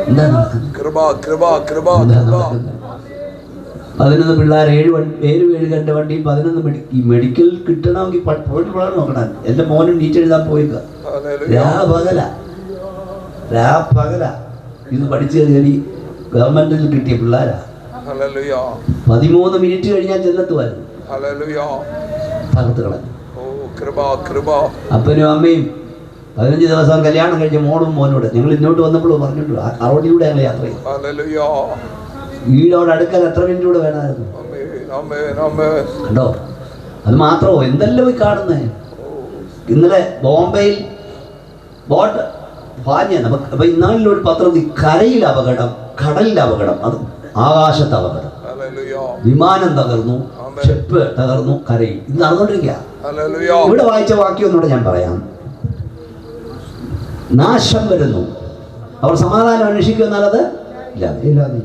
എന്താ നടക്കുന്നത്? 11 പിള്ളേർ 7 കണ്ട വണ്ടിയും 11 മെഡിക്കൽ കിട്ടണമെങ്കിൽ പോയിട്ട് പിള്ളേർ നോക്കണം. എൻ്റെ മോനും നീറ്റ് എഴുതാൻ പോയിക്ക. രാപ്പകല ഇത് പഠിച്ചു കയറി ഗവൺമെന്റിൽ കിട്ടിയ പിള്ളേരാ. 13 മിനിറ്റ് കഴിഞ്ഞാൽ ചെന്നെത്തുമായിരുന്നു. തകർത്ത് കളഞ്ഞു. അപ്പനും അമ്മയും 15 ദിവസം കല്യാണം കഴിഞ്ഞ മോളും മോനോട് ഞങ്ങൾ ഇങ്ങോട്ട് വന്നപ്പോൾ പറഞ്ഞിട്ടുണ്ട്, ആ റോഡിലൂടെ ഞങ്ങൾ യാത്ര ചെയ്തു. വീടോട് അടുക്കാൻ എത്ര മിനിറ്റ് കൂടെ വേണമായിരുന്നു? കണ്ടോ? അത് മാത്രമോ, എന്തെല്ലാം പോയി കാണുന്നേ. ഇന്നലെ ബോംബെയിൽ ബോട്ട് പാഞ്ഞ നമുക്ക് അപ്പൊ ഇന്നാളിലൊരു പത്രത്തിൽ കരയിൽ അപകടം, കടലിൽ അപകടം, അത് ആകാശത്ത് അപകടം, വിമാനം തകർന്നു, ഷിപ്പ് തകർന്നു, കരയിൽ. ഇത് നടന്നുകൊണ്ടിരിക്കുക. ഇവിടെ വായിച്ച വാക്യം ഒന്നുകൂടെ ഞാൻ പറയാം. നാശം വരുന്നു, അവർ സമാധാനം അന്വേഷിക്കും, എന്നാലത് ഇല്ലാതെ.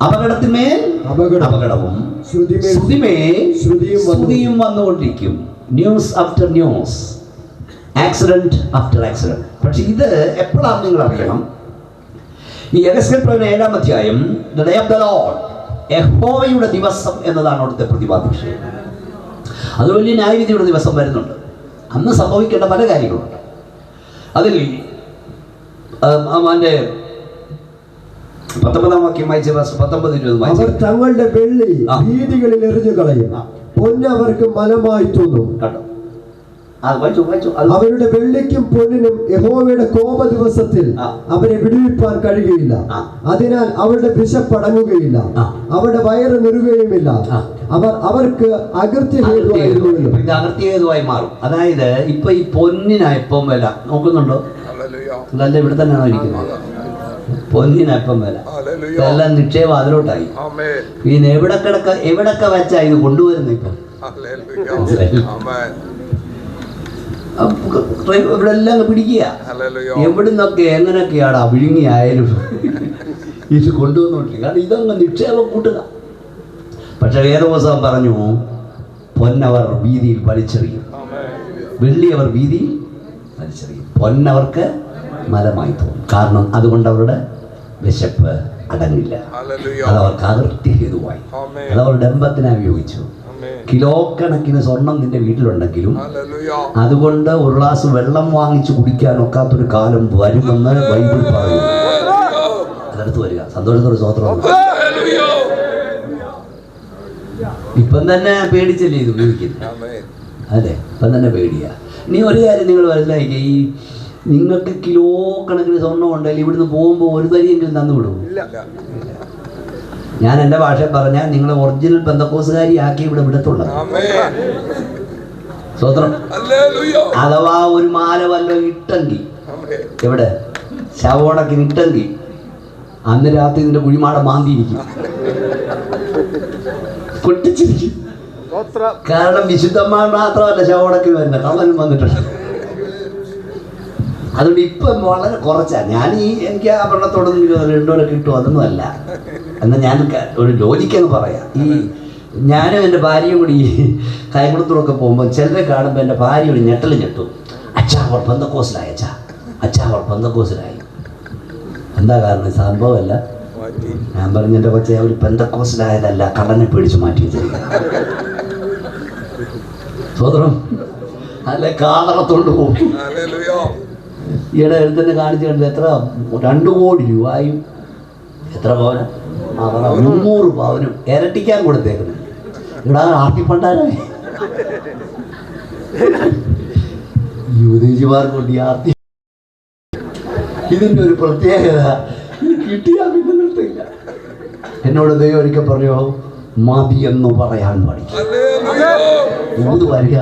അപകടത്തിന്മേൽ അപകടവും, ശ്രുതിയും വന്നുകൊണ്ടിരിക്കും. News after news, accident after accident. പക്ഷെ ഇത് എപ്പോഴാണ് നിങ്ങൾ അറിയണം? ഈ യെഹെസ്കേൽ പ്രവചനം 7-ാം അധ്യായം, the day of the Lord, യഹോവയുടെ ദിവസം എന്നതാണ് അവിടുത്തെ പ്രതിപാദ്യ വിഷയം. അത് വലിയ ന്യായവിധിയുടെ ദിവസം വരുന്നുണ്ട്. അന്ന് സംഭവിക്കേണ്ട പല കാര്യങ്ങളുണ്ട്. അതിൽ അവൻ്റെ 19-ാം വാക്യം വായിച്ച 19-20 അവർ തങ്ങളുടെ വെള്ളി വീഥികളിൽ എറിഞ്ഞു കളയും, പൊന്ന് അവർക്ക് മലമായി തോന്നും. കേട്ടോ? അവരുടെ വെള്ളിക്കും പൊന്നിനും യഹോവയുടെ കോപ ദിവസത്തിൽ അവരെ വിടുവിപ്പാൻ കഴിയുകയില്ല. അതിനാൽ അവരുടെ വിശപ്പടങ്ങുകയില്ല, അവരുടെ വയറ് നിറുകയുമില്ല. അവർക്ക് അകൃത്യഹേതുവായി മാറും. അതായത് ഇപ്പൊ ഈ പൊന്നിനപ്പം വില നോക്കുന്നുണ്ടോ? അല്ല, ഇവിടെ തന്നെയാണോ ഇരിക്കുന്നത്? പൊന്നിനപ്പം വില എല്ലാം നിക്ഷേപം അതിലോട്ടായി. പിന്നെ എവിടൊക്കെ വെച്ചാ ഇത് കൊണ്ടുവരുന്നത്? ഇപ്പൊ ഇവിടെ എല്ലാം പിടിക്കുക. എവിടുന്നൊക്കെ എങ്ങനെയൊക്കെയാണ് വിഴുങ്ങിയായാലും ഇത് കൊണ്ടുവന്നോണ്ടിരിക്കുക. കാരണം ഇതങ്ങ് നിക്ഷേപം കൂട്ടുക. പക്ഷെ വേദപുസ്തകം പറഞ്ഞു, പൊന്നവർ വീതിയിൽ വലിച്ചെറിയും, വെള്ളിയവർ വീതിയിൽ വലിച്ചെറിയും, പൊന്നവർക്ക് മലമായി തോന്നും. കാരണം അതുകൊണ്ട് അവരുടെ വിശപ്പ് അടങ്ങില്ല. അതവർക്ക് അകൃത്യഹേതുവായി, അതവർ ഡംബത്തിനായി ഉപയോഗിച്ചു. കിലോ കണക്കിന് സ്വർണം നിന്റെ വീട്ടിലുണ്ടെങ്കിലും അതുകൊണ്ട് ഒരു ഗ്ലാസ് വെള്ളം വാങ്ങിച്ചു കുടിക്കാൻ ഒക്കാത്തൊരു കാലം വരുമെന്ന് ബൈബിൾ പറയുന്നു. അതെടുത്ത് വരിക. സന്തോഷത്തോടെ സ്തോത്രം. ഇപ്പം തന്നെ പേടിച്ചല്ലേ ഇത് ഉപയോഗിക്കുന്നത്? അതെ, ഇപ്പം തന്നെ പേടിയാ. ഇനി ഒരു കാര്യം നിങ്ങൾ മനസ്സിലാക്കിയ, ഈ നിങ്ങൾക്ക് കിലോ കണക്കിന് സ്വർണ്ണം ഉണ്ടെങ്കിൽ ഇവിടുന്ന് പോകുമ്പോൾ ഒരു തരിയെങ്കിലും തന്നു വിടും. ഞാൻ എൻ്റെ ഭാഷ പറഞ്ഞാൽ നിങ്ങളെ ഒറിജിനൽ പെന്തക്കോസുകാരി ആക്കി ഇവിടെ വിടത്തുള്ളത്. സ്വത്രം. അഥവാ ഒരു മാല വല്ലതും ഇട്ടെങ്കിൽ, എവിടെ ശവോടക്കിന് ഇട്ടെങ്കിൽ അന്ന് രാത്രി നിന്റെ കുഴിമാട മാന്തിയിരിക്കും, പൊട്ടിച്ചിരിക്കും. കാരണം വിശുദ്ധന്മാർ മാത്രമല്ല ശവോടക്കിന് വരുന്നത്, കള്ളനും വന്നിട്ടുണ്ട്. അതുകൊണ്ട് ഇപ്പം വളരെ കുറച്ചാണ്. എനിക്ക് ആ വെള്ളത്തോടൊന്നും $2 കിട്ടുമോ അതൊന്നും അല്ല. എന്നാൽ ഞാൻ ഒരു ലോജിക്കെന്ന് പറയാം. ഈ ഞാനും എൻ്റെ ഭാര്യയും കൂടി കായംകുളത്തൂടൊക്കെ പോകുമ്പോൾ ചിലരെ കാണുമ്പോൾ എൻ്റെ ഭാര്യ ഒരു ഞെട്ടും. അച്ഛാ അവർ പെന്തക്കോസിലായി, അച്ഛാ അവർ പെന്തക്കോസിലായി. എന്താ കാരണം? സംഭവമല്ല. ഞാൻ പറഞ്ഞു, എൻ്റെ കൊച്ചെ അവർ പെന്തക്കോസിലായതല്ല, കള്ളനെ പേടിച്ച് മാറ്റി വെച്ചിരിക്കുക. സ്വതന്ത്രം അല്ലെ കാതറത്തോണ്ട് പോകും. ഈയിടെ എഴുത്തന്നെ കാണിച്ചു കണ്ടത് എത്ര 2 കോടി രൂപയും എത്ര പവന 300 പവനും ഇരട്ടിക്കാൻ കൊടുത്തേക്കുന്നു. ഇവിടെ ആർത്തിപ്പണ്ടാരായി യുവതേജിമാർക്ക് കൊണ്ട് ഈ ആർത്തി. ഇതിൻ്റെ ഒരു പ്രത്യേകത, കിട്ടിയാൽ പിന്നെ നിർത്തില്ല. എന്നോട് ദൈവം ഒരിക്കൽ പറഞ്ഞോ, മതി എന്ന് പറയാൻ പഠിക്കും. വരിക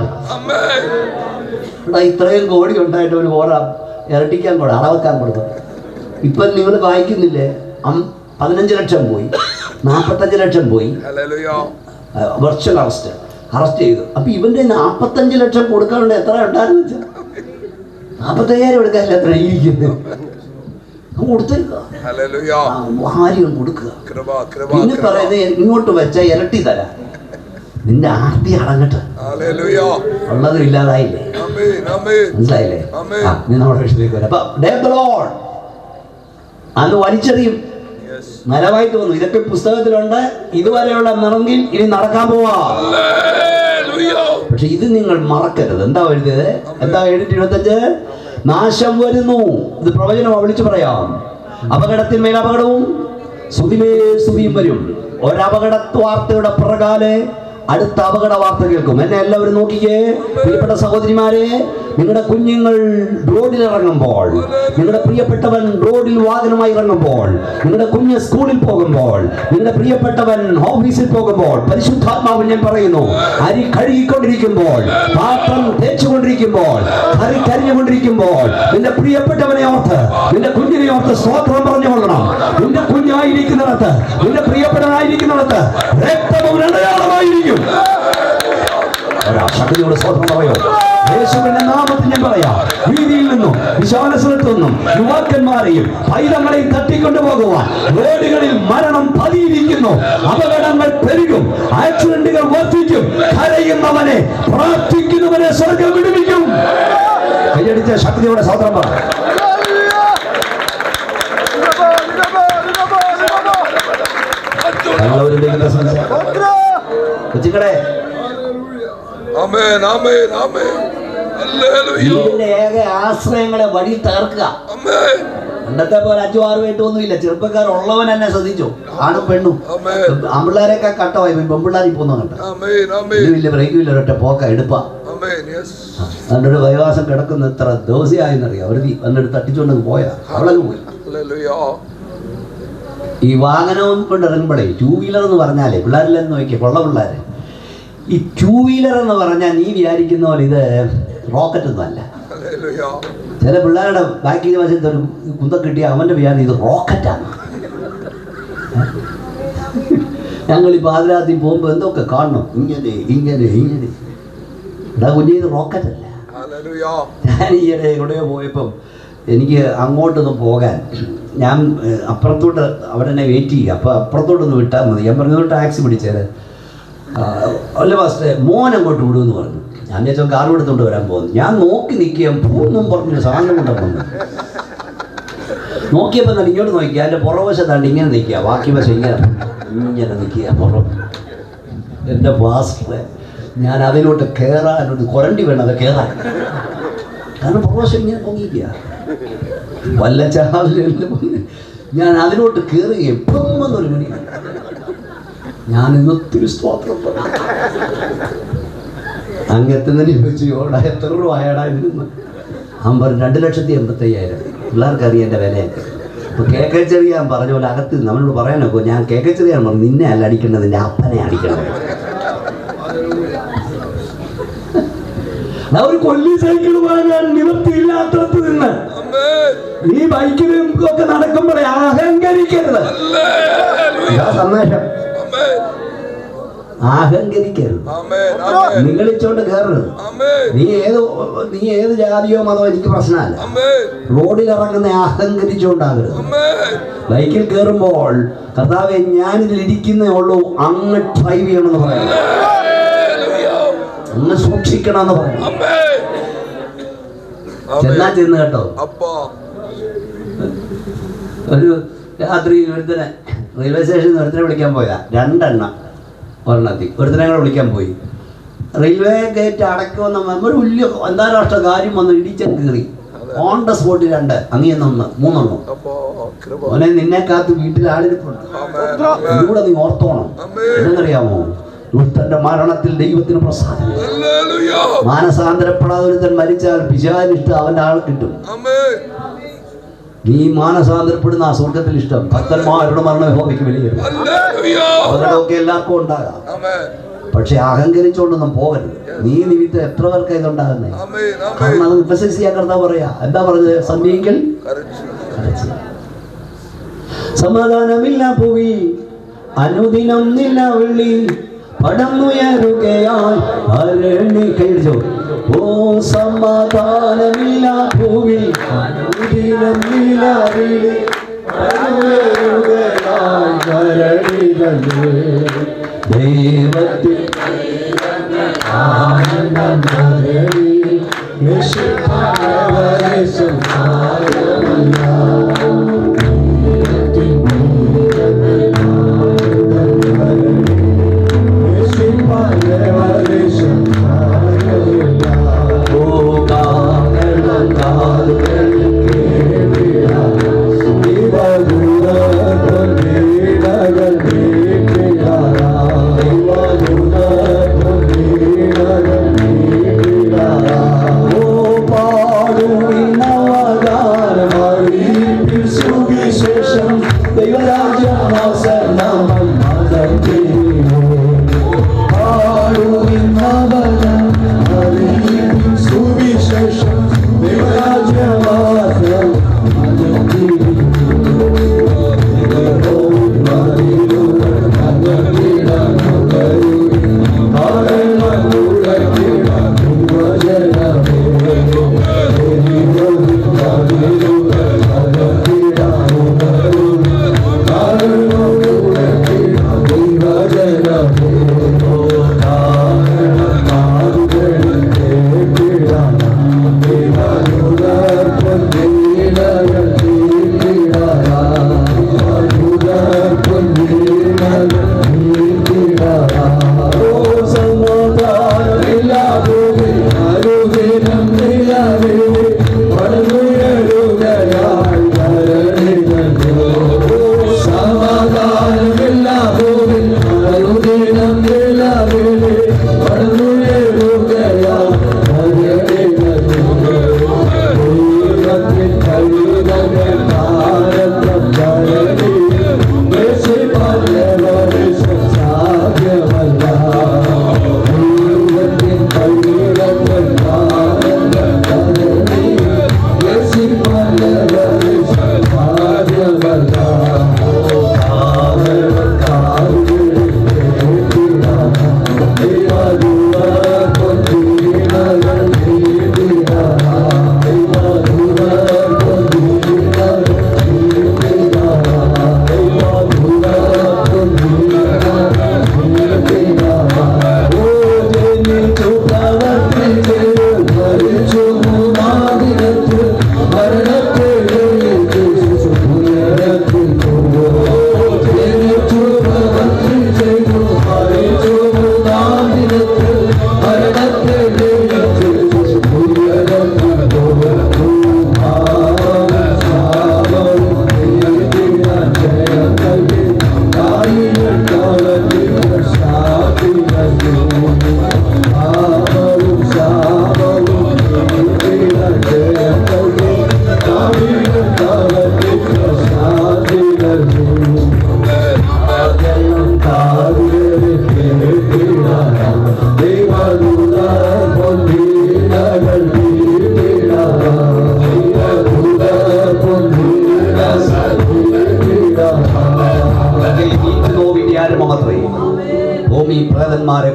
ഇവിടെ ഇത്രയും കോടി ഉണ്ടായിട്ട് ഒരു ഓരോ ഇരട്ടിക്കാൻ കൂടെ അളവെക്കാൻ കൊടുക്കും. ഇപ്പം നിങ്ങൾ വായിക്കുന്നില്ലേ, 15 ലക്ഷം പോയി, 45 ലക്ഷം പോയി, വെർച്വൽ അറസ്റ്റ് ചെയ്തു. അപ്പൊ ഇവന്റെ 45 ലക്ഷം കൊടുക്കാനുണ്ട്. എത്ര ഉണ്ടായിരുന്നു വെച്ചാൽ 45,000 എടുക്കാൻ എത്ര ഇരിക്കുന്നു കൊടുത്തേക്കുക, ആരും കൊടുക്കുക. പിന്നെ പറയുന്നത് ഇങ്ങോട്ട് വെച്ച ഇരട്ടി തരാം. നിന്റെ ആർത്തി അടങ്ങട്ടെ. ഉള്ളത് ഇല്ലാതായില്ലേ? മനസ്സിലായില്ലേ? നീ നമ്മുടെ വിഷയത്തിലേക്ക് വരാം. അന്ന് വലിച്ചെറിയും, മരമായി തോന്നുന്നു. ഇതൊക്കെ പുസ്തകത്തിലുണ്ട്. ഇതുവരെയുള്ള നിറങ്ങിൽ ഇനി നടക്കാൻ പോവാ. പക്ഷെ ഇത് നിങ്ങൾ മറക്കരുത്. എന്താ എഴുതിയത്? എന്താ 7:25? നാശം വരുന്നു. ഇത് പ്രവചനം വിളിച്ചു പറയാം. അപകടത്തിന്മേൽ അപകടവും സ്തുതിമേൽ സ്തുതിയും വരും. ഒരപകട വാർത്തയുടെ പിറകാലെ അടുത്ത അപകട വാർത്ത കേൾക്കും. എന്നെ എല്ലാവരും നോക്കിക്കേ. പ്രിയപ്പെട്ട സഹോദരിമാരെ, നിങ്ങളുടെ കുഞ്ഞുങ്ങൾ റോഡിൽ ഇറങ്ങുമ്പോൾ, നിങ്ങളുടെ പ്രിയപ്പെട്ടവൻ റോഡിൽ വാഹനമായി ഇറങ്ങുമ്പോൾ, നിങ്ങളുടെ കുഞ്ഞ് സ്കൂളിൽ പോകുമ്പോൾ, നിങ്ങളുടെ പ്രിയപ്പെട്ടവൻ ഓഫീസിൽ പോകുമ്പോൾ, പരിശുദ്ധാത്മാവ് ഞാൻ പറയുന്നു, അരി കഴുകിക്കൊണ്ടിരിക്കുമ്പോൾ, പാത്രം തേച്ചുകൊണ്ടിരിക്കുമ്പോൾ, കറി കരിഞ്ഞുകൊണ്ടിരിക്കുമ്പോൾ, നിന്റെ പ്രിയപ്പെട്ടവനെ ഓർത്ത്, നിന്റെ കുഞ്ഞിനെ ഓർത്ത് സ്തോത്രം പറഞ്ഞുകൊള്ളണം. നിന്റെ കുഞ്ഞായിരിക്കുന്നിടത്ത്, നിന്റെ പ്രിയപ്പെട്ടവനായിരിക്കുന്നിടത്ത് രക്തവും അടയാളമായിരിക്കും. ശക്തിയോട് സ്തോത്രം പറയോ. യേശുവിന്റെ നാമത്തിൽ ഞാൻ പറയാം, വീതിയിൽ നിന്നും വിശാല സ്ഥലത്തു നിന്നും യുവാക്കന്മാരെയും പൈതങ്ങളെയും തട്ടിക്കൊണ്ടുപോകുവാൻ റോഡുകളിൽ മരണം പതിയിരിക്കുന്നു. അപകടങ്ങൾ പെരുകും, ആക്സിഡന്റുകൾ വർദ്ധിക്കും. കരയുന്നവനെ, പ്രാർത്ഥിക്കുന്നവനെ സ്വർഗ്ഗം വിടുവിക്കും. കൈയടിച്ച ശക്തിയോടെ സ്തോത്രം പറ. കൊച്ചിക്കടെ ഏക ആശ്രയങ്ങളെ വഴി തകർക്കുക. പണ്ടത്തെ പോലെ 5-6 8 ചെറുപ്പക്കാരുള്ളവൻ എന്നെ ശ്രദ്ധിച്ചോ, ആണും പെണ്ണും. ആൺപിള്ളേരെയൊക്കെ കട്ടമായി പെൺപിള്ളേർ പോകുന്ന കണ്ട വലിയ ബ്രേക്കും ഇല്ല, ഒരൊറ്റ പോക്ക എടുപ്പാ. അതുകൊണ്ട് ഒരു വൈവാസം കിടക്കുന്ന എത്ര ദിവസമായെന്നറിയാം. ഒരു വന്നിട്ട് തട്ടിച്ചുകൊണ്ട് പോയാ അവളങ്ങ് പോയി. ഈ വാഹനം കൊണ്ട് ഇറങ്ങുമ്പോഴേ 2 വീലർ എന്ന് പറഞ്ഞാലേ പിള്ളേരില്ലെന്ന് നോക്കിയേ, കൊള്ള പിള്ളേർ. ഈ 2 വീലർ എന്ന് പറഞ്ഞാൽ നീ വിചാരിക്കുന്ന പോലെ ഇത് റോക്കറ്റ് ഒന്നും അല്ല. ചില പിള്ളേരുടെ ബാക്കിൽ വശത്ത് ഒരു കുന്തം കിട്ടിയ അവൻ്റെ വിചാരം ഇത് റോക്കറ്റാണ്. ഞങ്ങൾ ഈ പാതിരാത്രി പോകുമ്പോൾ എന്തൊക്കെ കാണണം, ഇങ്ങനെ ഇങ്ങനെ ഇങ്ങനെ. ഇവിടെ കുഞ്ഞ് ഇത് റോക്കറ്റല്ല. ഞാൻ ഈയിടെ എവിടെയോ പോയപ്പം എനിക്ക് അങ്ങോട്ടൊന്ന് പോകാൻ, ഞാൻ അപ്പുറത്തോട്ട് അവിടെ തന്നെ വെയിറ്റ് ചെയ്യുക. അപ്പോൾ അപ്പുറത്തോട്ടൊന്ന് വിട്ടാൽ മതി. ഞാൻ പറഞ്ഞു ടാക്സി പിടിച്ചേര്. അല്ല ഫാസ്റ്റ് മോൻ അങ്ങോട്ട് വിടുമെന്ന് പറഞ്ഞു. ഞാൻ വിചാരിച്ചാൽ കാർ എടുത്തുകൊണ്ട് വരാൻ പോകുന്നു. ഞാൻ നോക്കി നിൽക്കുക പൂന്നും പറഞ്ഞു സാധനം കൊണ്ടുവന്നു. നോക്കിയപ്പോൾ തന്നെ ഇങ്ങോട്ട് നോക്കിക്കുക, എൻ്റെ പുറവശത്താണ്ട് ഇങ്ങനെ നിൽക്കുക, ബാക്കി വശം ഇങ്ങനെ നിൽക്കുക പുറം. എൻ്റെ ഫാസ്റ്റ് ഞാൻ അതിലോട്ട് കയറാനൊരു കൊരണ്ടി വേണം, അത് കയറാൻ. കാരണം പുറവശം ഇങ്ങനെ പൊങ്ങിക്കുക, വല്ല ചാവിലും ഞാൻ അതിലോട്ട് കയറുകയും പൊങ്ങൊന്നൊരു മണി. ഞാൻ ഇന്നൊത്തിരി സ്തോത്രം അങ്ങെത്തുന്നതിന് ചോദിച്ചു, ഓടാ എത്ര രൂപ ആയടാ ഇതിന്? അവൻ പറഞ്ഞു 2,85,000. പിള്ളേർക്കറിയാം എൻ്റെ വിലയൊക്കെ. അപ്പോൾ കേക്കെ ചെറിയാൻ പറഞ്ഞ പോലെ അകത്ത് നമ്മളോട് പറയാനൊക്കെ, ഞാൻ കേക്കെ ചെറിയാൻ പറഞ്ഞു നിന്നെ അല്ല അടിക്കേണ്ടത്, നിൻ്റെ അപ്പനെ അടിക്കണം. ഒരു കൊല്ലി സൈക്കിൾ വാങ്ങാൻ നിവൃത്തിയില്ലാത്തത് നിന്ന് ഈ ബൈക്കിലും ഒക്കെ നടക്കുമ്പോഴേ അഹങ്കരിക്കരുത്. സന്ദേശം, അഹങ്കരിക്കരുത്, നിങ്ങളിച്ചോണ്ട് കയറരുത്. നീ ഏത് ജാതിയോ മതോ എനിക്ക് പ്രശ്നമല്ല. റോഡിൽ ഇറങ്ങുന്ന അഹങ്കരിച്ചോണ്ടാകരുത്. ബൈക്കിൽ കയറുമ്പോൾ കർത്താവേ ഞാനിതിൽ ഇരിക്കുന്നേ ഉള്ളൂ, അങ്ങ് ഡ്രൈവ് ചെയ്യണമെന്ന് പറയാം, അങ്ങ് സൂക്ഷിക്കണമെന്ന് പറയാം. ചെന്നാ ചെന്ന് കേട്ടോ. ഒരു രാത്രി ഒരുത്തനെ റെയിൽവേ സ്റ്റേഷനിൽ ഒരുത്തനെ വിളിക്കാൻ പോയതാ, 2 എണ്ണം ഒരെണ്ണത്തിൽ. ഒരുത്തനെ കൂടെ വിളിക്കാൻ പോയി. റെയിൽവേ ഗേറ്റ് അടയ്ക്കുമെന്ന ഒരു വലിയ അന്താരാഷ്ട്ര കാര്യം വന്ന് ഇടിച്ചൻ കയറി. ഓൺ ദ സ്പോട്ടിൽ 2, അങ്ങേന്ന് 1, 3 എണ്ണം. അവനെ നിന്നെ കാത്ത് വീട്ടിൽ ആളിരിപ്പുണ്ട്. ഇതിലൂടെ നീ ഓർത്തോണം. എന്നറിയാമോ, ദുഷ്ടന്റെ മരണത്തിൽ ദൈവത്തിന് പ്രസാദം. മാനസാന്തരപ്പെടാതെ ഒരുത്തൻ മരിച്ചാൽ പിശാചിനിഷ്ടം അവന്റെ ആൾ കിട്ടും. നീ മാനസാന്തരപ്പെടുന്ന ആ സ്വർഗത്തിൽ ഇഷ്ടം. ഭക്തന്മാരുടെ മരണം യഹോവയ്ക്ക് വിലയേറും. അവരുടെയൊക്കെ എല്ലാവർക്കും ഉണ്ടാകാം, പക്ഷെ അഹങ്കരിച്ചോണ്ടൊന്നും പോകരുത്. നീ നിമിത്തം എത്ര പേർക്ക് ഇതുണ്ടാകുന്നേ? കാരണം അത് വിശ്വസിക്കാൻ കർത്താവ് പറയാ. എന്താ പറഞ്ഞത്? സന്ധിയെങ്കിൽ സമാധാനമില്ല ഭൂവി, അനുദിനം നില വിളി പടന്നുയരുകയായി അരണി കഴിച്ചോ. ഓ സമാധാനമില്ല ഭൂവി, അനുദിനം നില വിളി പടന്നുയരുകയായി അരണി കഴിച്ചോ. ദൈവത്തിൽ ആനന്ദം ധരണി യേശുവേ സംസാരമല്ല.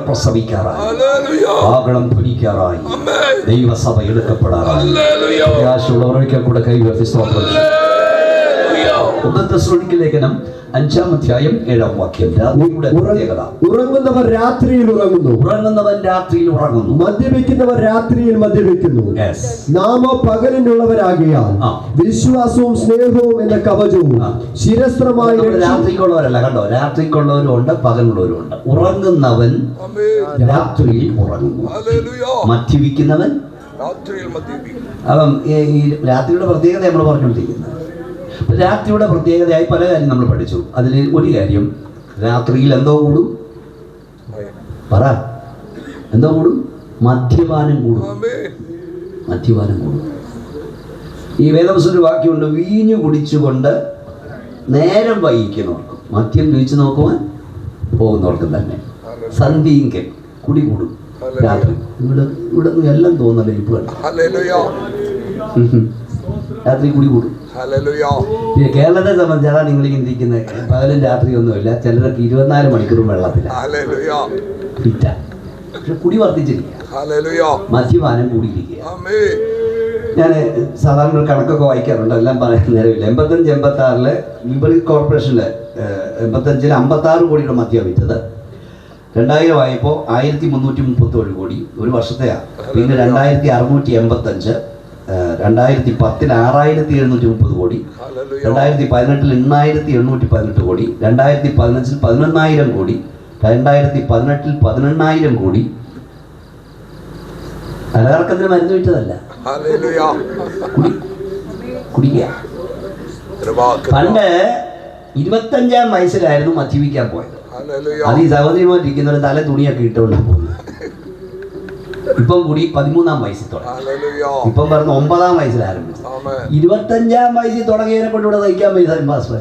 പ്രസവിക്കാറായി, Hallelujah. ആകളം ധ്വനിക്കാറായി, Amen. ദൈവസഭ എടുക്കപ്പെടാറായി. Hallelujah. പ്രയാസമുള്ളവരൊക്കെ കൂടെ കൈവത്തി സ്തോത്രം. Hallelujah. 1 തെസ്സലോനിക്ക ലേഖനം 5-ാം അധ്യായം 7-ാം വാക്യം. രാത്രിയുടെ പ്രത്യേകത. ഉറങ്ങുന്നവർ രാത്രിയിൽ ഉറങ്ങുന്നു, ഉറങ്ങുന്നവൻ രാത്രിയിൽ ഉറങ്ങുന്നു, മദ്യപിക്കുന്നവർ രാത്രിയിൽ മദ്യപിക്കുന്നു. Yes. നാമോ പകലിനുള്ളവരാകിയാൽ ആ. വിശ്വാസവും സ്നേഹവും എന്ന കവചവും ആ. ശിരസ്ത്രമായി നമ്മുടെ രാത്രിക്കുള്ളവരല്ല, കണ്ടോ, രാത്രിക്കുള്ളവരും ഉണ്ട്, പകലുള്ളവരും ഉണ്ട്. ഉറങ്ങുന്നവൻ Amen. രാത്രിയിൽ ഉറങ്ങുന്നു, Hallelujah. മദ്യപിക്കുന്നവൻ. രാത്രിയിൽ മദ്യപിക്കും. അപ്പം ഈ രാത്രിയുടെ പ്രത്യേകത നമ്മൾ പറഞ്ഞുകൊണ്ടിരിക്കുന്നത്. അപ്പൊ രാത്രിയുടെ പ്രത്യേകതയായി പല കാര്യം നമ്മൾ പഠിച്ചു. അതിൽ ഒരു കാര്യം, രാത്രിയിൽ എന്തോ കൂടും, പറ, എന്തോ കൂടും? മദ്യപാനം കൂടും. Amen. മദ്യപാനം കൂടും. ഈ വേദപുസ്തകത്തിൽ വാക്യമുണ്ട്, വീഞ്ഞു കുടിച്ചുകൊണ്ട് നേരം വൈകിക്കുന്നവർക്ക്, മദ്യം വീഴ്ച നോക്കുവാൻ പോകുന്നവർക്കും തന്നെ സന്ധ്യയിങ്കൽ കുടി കൂടും. രാത്രി ഇവിടെ നിന്ന് എല്ലാം തോന്നല്ലേ ഇപ്പൊ Hallelujah. രാത്രി കുടി കൂടും. Hallelujah. പിന്നെ കേരളത്തെ സംബന്ധിച്ച് അതാണ് നിങ്ങൾ ചിന്തിക്കുന്നത്, പകലും രാത്രിയൊന്നുമില്ല, ചിലരൊക്കെ 24 മണിക്കൂറും വെള്ളത്തിലാണ്, Hallelujah. ഫിറ്റ. പക്ഷെ കുടി വർദ്ധിച്ചിരിക്കുക, Hallelujah. മദ്യപാനം കൂടിയിരിക്കുക. Amen. ഞാൻ സാധാരണ ഒരു കണക്കൊക്കെ വായിക്കാറുണ്ട്, എല്ലാം പറയാൻ നേരമില്ല. 85-86 ലിബറൽ കോർപ്പറേഷനിൽ 85-ൽ 56 കോടിയുടെ മദ്യം വിറ്റത്. 2000 ആയപ്പോൾ 1337 കോടി, ഒരു വർഷത്തെയാണ്. പിന്നെ 2685, 2010 6730 കോടി, 2018 8818 കോടി, 2015 11,000 കോടി, 2018 18,000 കോടി. തലകറക്കത്തിന് മരുന്ന് വിറ്റതല്ല, Hallelujah. കുടിക്കുക. കൃപ. പണ്ട് 25-ാം വയസ്സിലായിരുന്നു മദ്യപിക്കാൻ പോയത്. Hallelujah. അത് ഈ സഹോദരിമാരിക്കുന്നവർ തല തുണിയൊക്കെ ഇട്ടുകൊണ്ടാണ് പോകുന്നത്. ഇപ്പം കൂടി 13-ാം വയസ്സിൽ തുടങ്ങി, Hallelujah. ഇപ്പം പറഞ്ഞ 9-ാം വയസ്സിൽ ആരംഭിച്ചു. Amen. 25-ാം വയസ്സിൽ തുടങ്ങിയതിനെ കൊണ്ട് ഇവിടെ തയ്ക്കാൻ പൈസ പാസ്.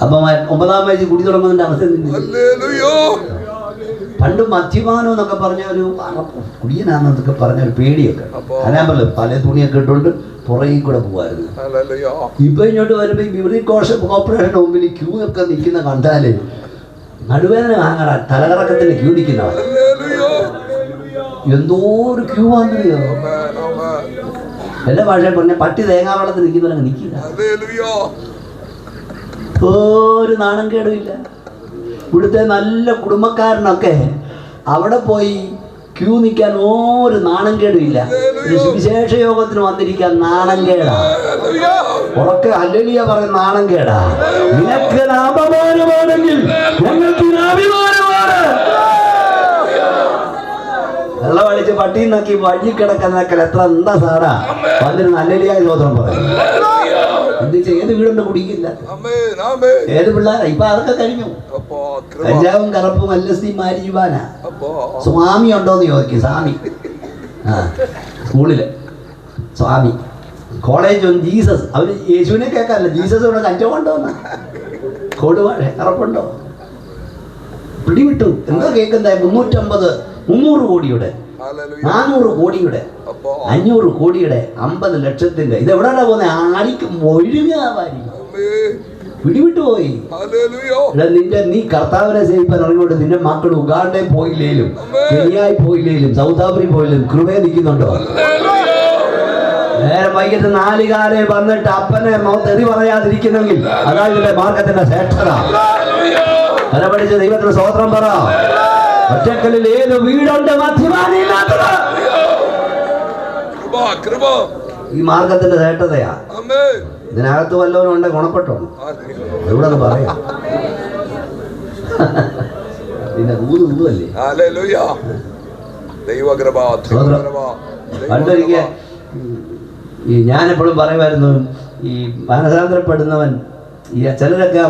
അപ്പം 9-ാം വയസ്സിൽ കുടി തുടങ്ങുന്നതിന്റെ അവസ്ഥ എന്ത്? Hallelujah. പണ്ട് മദ്യപാനം എന്നൊക്കെ പറഞ്ഞ ഒരു കുടിയനാണെന്നൊക്കെ പറഞ്ഞ ഒരു പേടിയൊക്കെ. ഞാൻ പറഞ്ഞു പല തുണിയൊക്കെ ഇട്ടുകൊണ്ട് പുറകിൽ കൂടെ പോകുമായിരുന്നു. Hallelujah. ഇപ്പൊ ഇങ്ങോട്ട് വരുമ്പോ ഈ ബ്യൂറി കോർപ്പറേഷന്റെ മുമ്പിൽ ക്യൂ ഒക്കെ നിൽക്കുന്ന കണ്ടാല് നടുവേദന വാങ്ങാറ, തലകറക്കത്തിന് ക്യൂ നിൽക്കുന്നവർ Hallelujah. എന്തോ ഒരു ക്യൂ ആണെന്നറിയോ. Amen. Amen. എല്ലാ ഭാഷയിൽ പറഞ്ഞ പട്ടി തേങ്ങാവെള്ളത്തിൽ നിൽക്കുന്നവരങ്ങ് നിൽക്കില്ല, Hallelujah. ഒരു നാണം കേടുമില്ല. ഇവിടുത്തെ നല്ല കുടുംബക്കാരനൊക്കെ അവിടെ പോയി ക്യൂ നിൽക്കാൻ ഒരു നാണം കേടുമില്ല. ഒരു സുവിശേഷ യോഗത്തിന് വന്നിരിക്കാൻ നാണം കേടാ, ഉറക്കെ ഹല്ലേലൂയ പറയുന്ന നാണം കേടാ. നിനക്ക് അപമാനമാണെങ്കിൽ ഞങ്ങൾക്ക് അഭിമാനമാണ്. വെള്ളം അടിച്ച് പട്ടിയിൽ നോക്കി വഴി കിടക്കുന്നതൊക്കെ എത്ര എന്താ സാറാ വന്നിരുന്ന ഹല്ലേലൂയ സ്തോത്രം പറയും. എന്ത് ഏത് വീടുണ്ട് കുടിക്കില്ല, Amen. Amen. ഏത് പിള്ളേരാ ഇപ്പൊ അതൊക്കെ കഴിഞ്ഞു. അപ്പാ കൃപ. കഞ്ചാവും കറപ്പും LSD മാരിജുബാനാ. അപ്പാ. സ്വാമി ഉണ്ടോന്ന് ചോദിക്കും, സ്വാമി. ആ സ്കൂളില് സ്വാമി, കോളേജ് ഒന്ന് ജീസസ്. അവര് യേശുവിനെ കേൾക്കാറില്ല, ജീസസ് ഇവിടെ കഞ്ചാവ് ഉണ്ടോന്ന്, കൊടുവാഴ കറപ്പുണ്ടോ, പിടിവിട്ടു. എന്താ കേൾക്കുന്നത്? 300 കോടിയുടെ, Hallelujah. 400 കോടിയുടെ, അപ്പാ. 500 കോടിയുടെ, 50 ലക്ഷത്തിന്റെ. ഇത് എവിടെയാണ് പോകുന്നത്? ആടിക്കും ഒഴുകാവായിരിക്കും. Amen. പിടിവിട്ടു പോയി. Hallelujah. നീ കർത്താവിനെ സേവിക്കാൻ ഇറങ്ങിക്കൊണ്ട് നിന്റെ മക്കൾ ഉഗാണ്ടയിൽ പോയില്ലേലും, കെനിയായി പോയില്ലേലും, സൗത്ത് ആഫ്രിക്ക പോയില്ലേലും കൃപയെ നിൽക്കുന്നുണ്ടോ? നേരെ വൈകിട്ട് 4 കാലേ വന്നിട്ട് അപ്പനെ തെറി പറയാതിരിക്കുന്നെങ്കിൽ അതാണ് ഇതിന്റെ മാർഗത്തിന്റെ ശ്രേഷ്ഠത. പഠിച്ച ദൈവത്തിന് സ്തോത്രം പറ. ഒറ്റക്കലിൽ ഏത് വീടുണ്ട് മദ്യപാനിയില്ലാത്തത്? കൃപ. കൃപ. ഈ മാർഗത്തിന്റെ ശ്രേഷ്ഠതയാ. Amen. ഇതിനകത്ത് വല്ലവരും ഉണ്ട് ഗുണപ്പെട്ടോ? എവിടെ പറയാം. പിന്നെ ഊതല്ലേ. Hallelujah. ദൈവകൃപ. ദൈവകൃപ. പണ്ടൊരിക്കൽ ഈ ഞാനെപ്പോഴും പറയുമായിരുന്നു, ഈ മാനസാന്തരപ്പെടുന്നവൻ, ഈ ചിലരൊക്കെ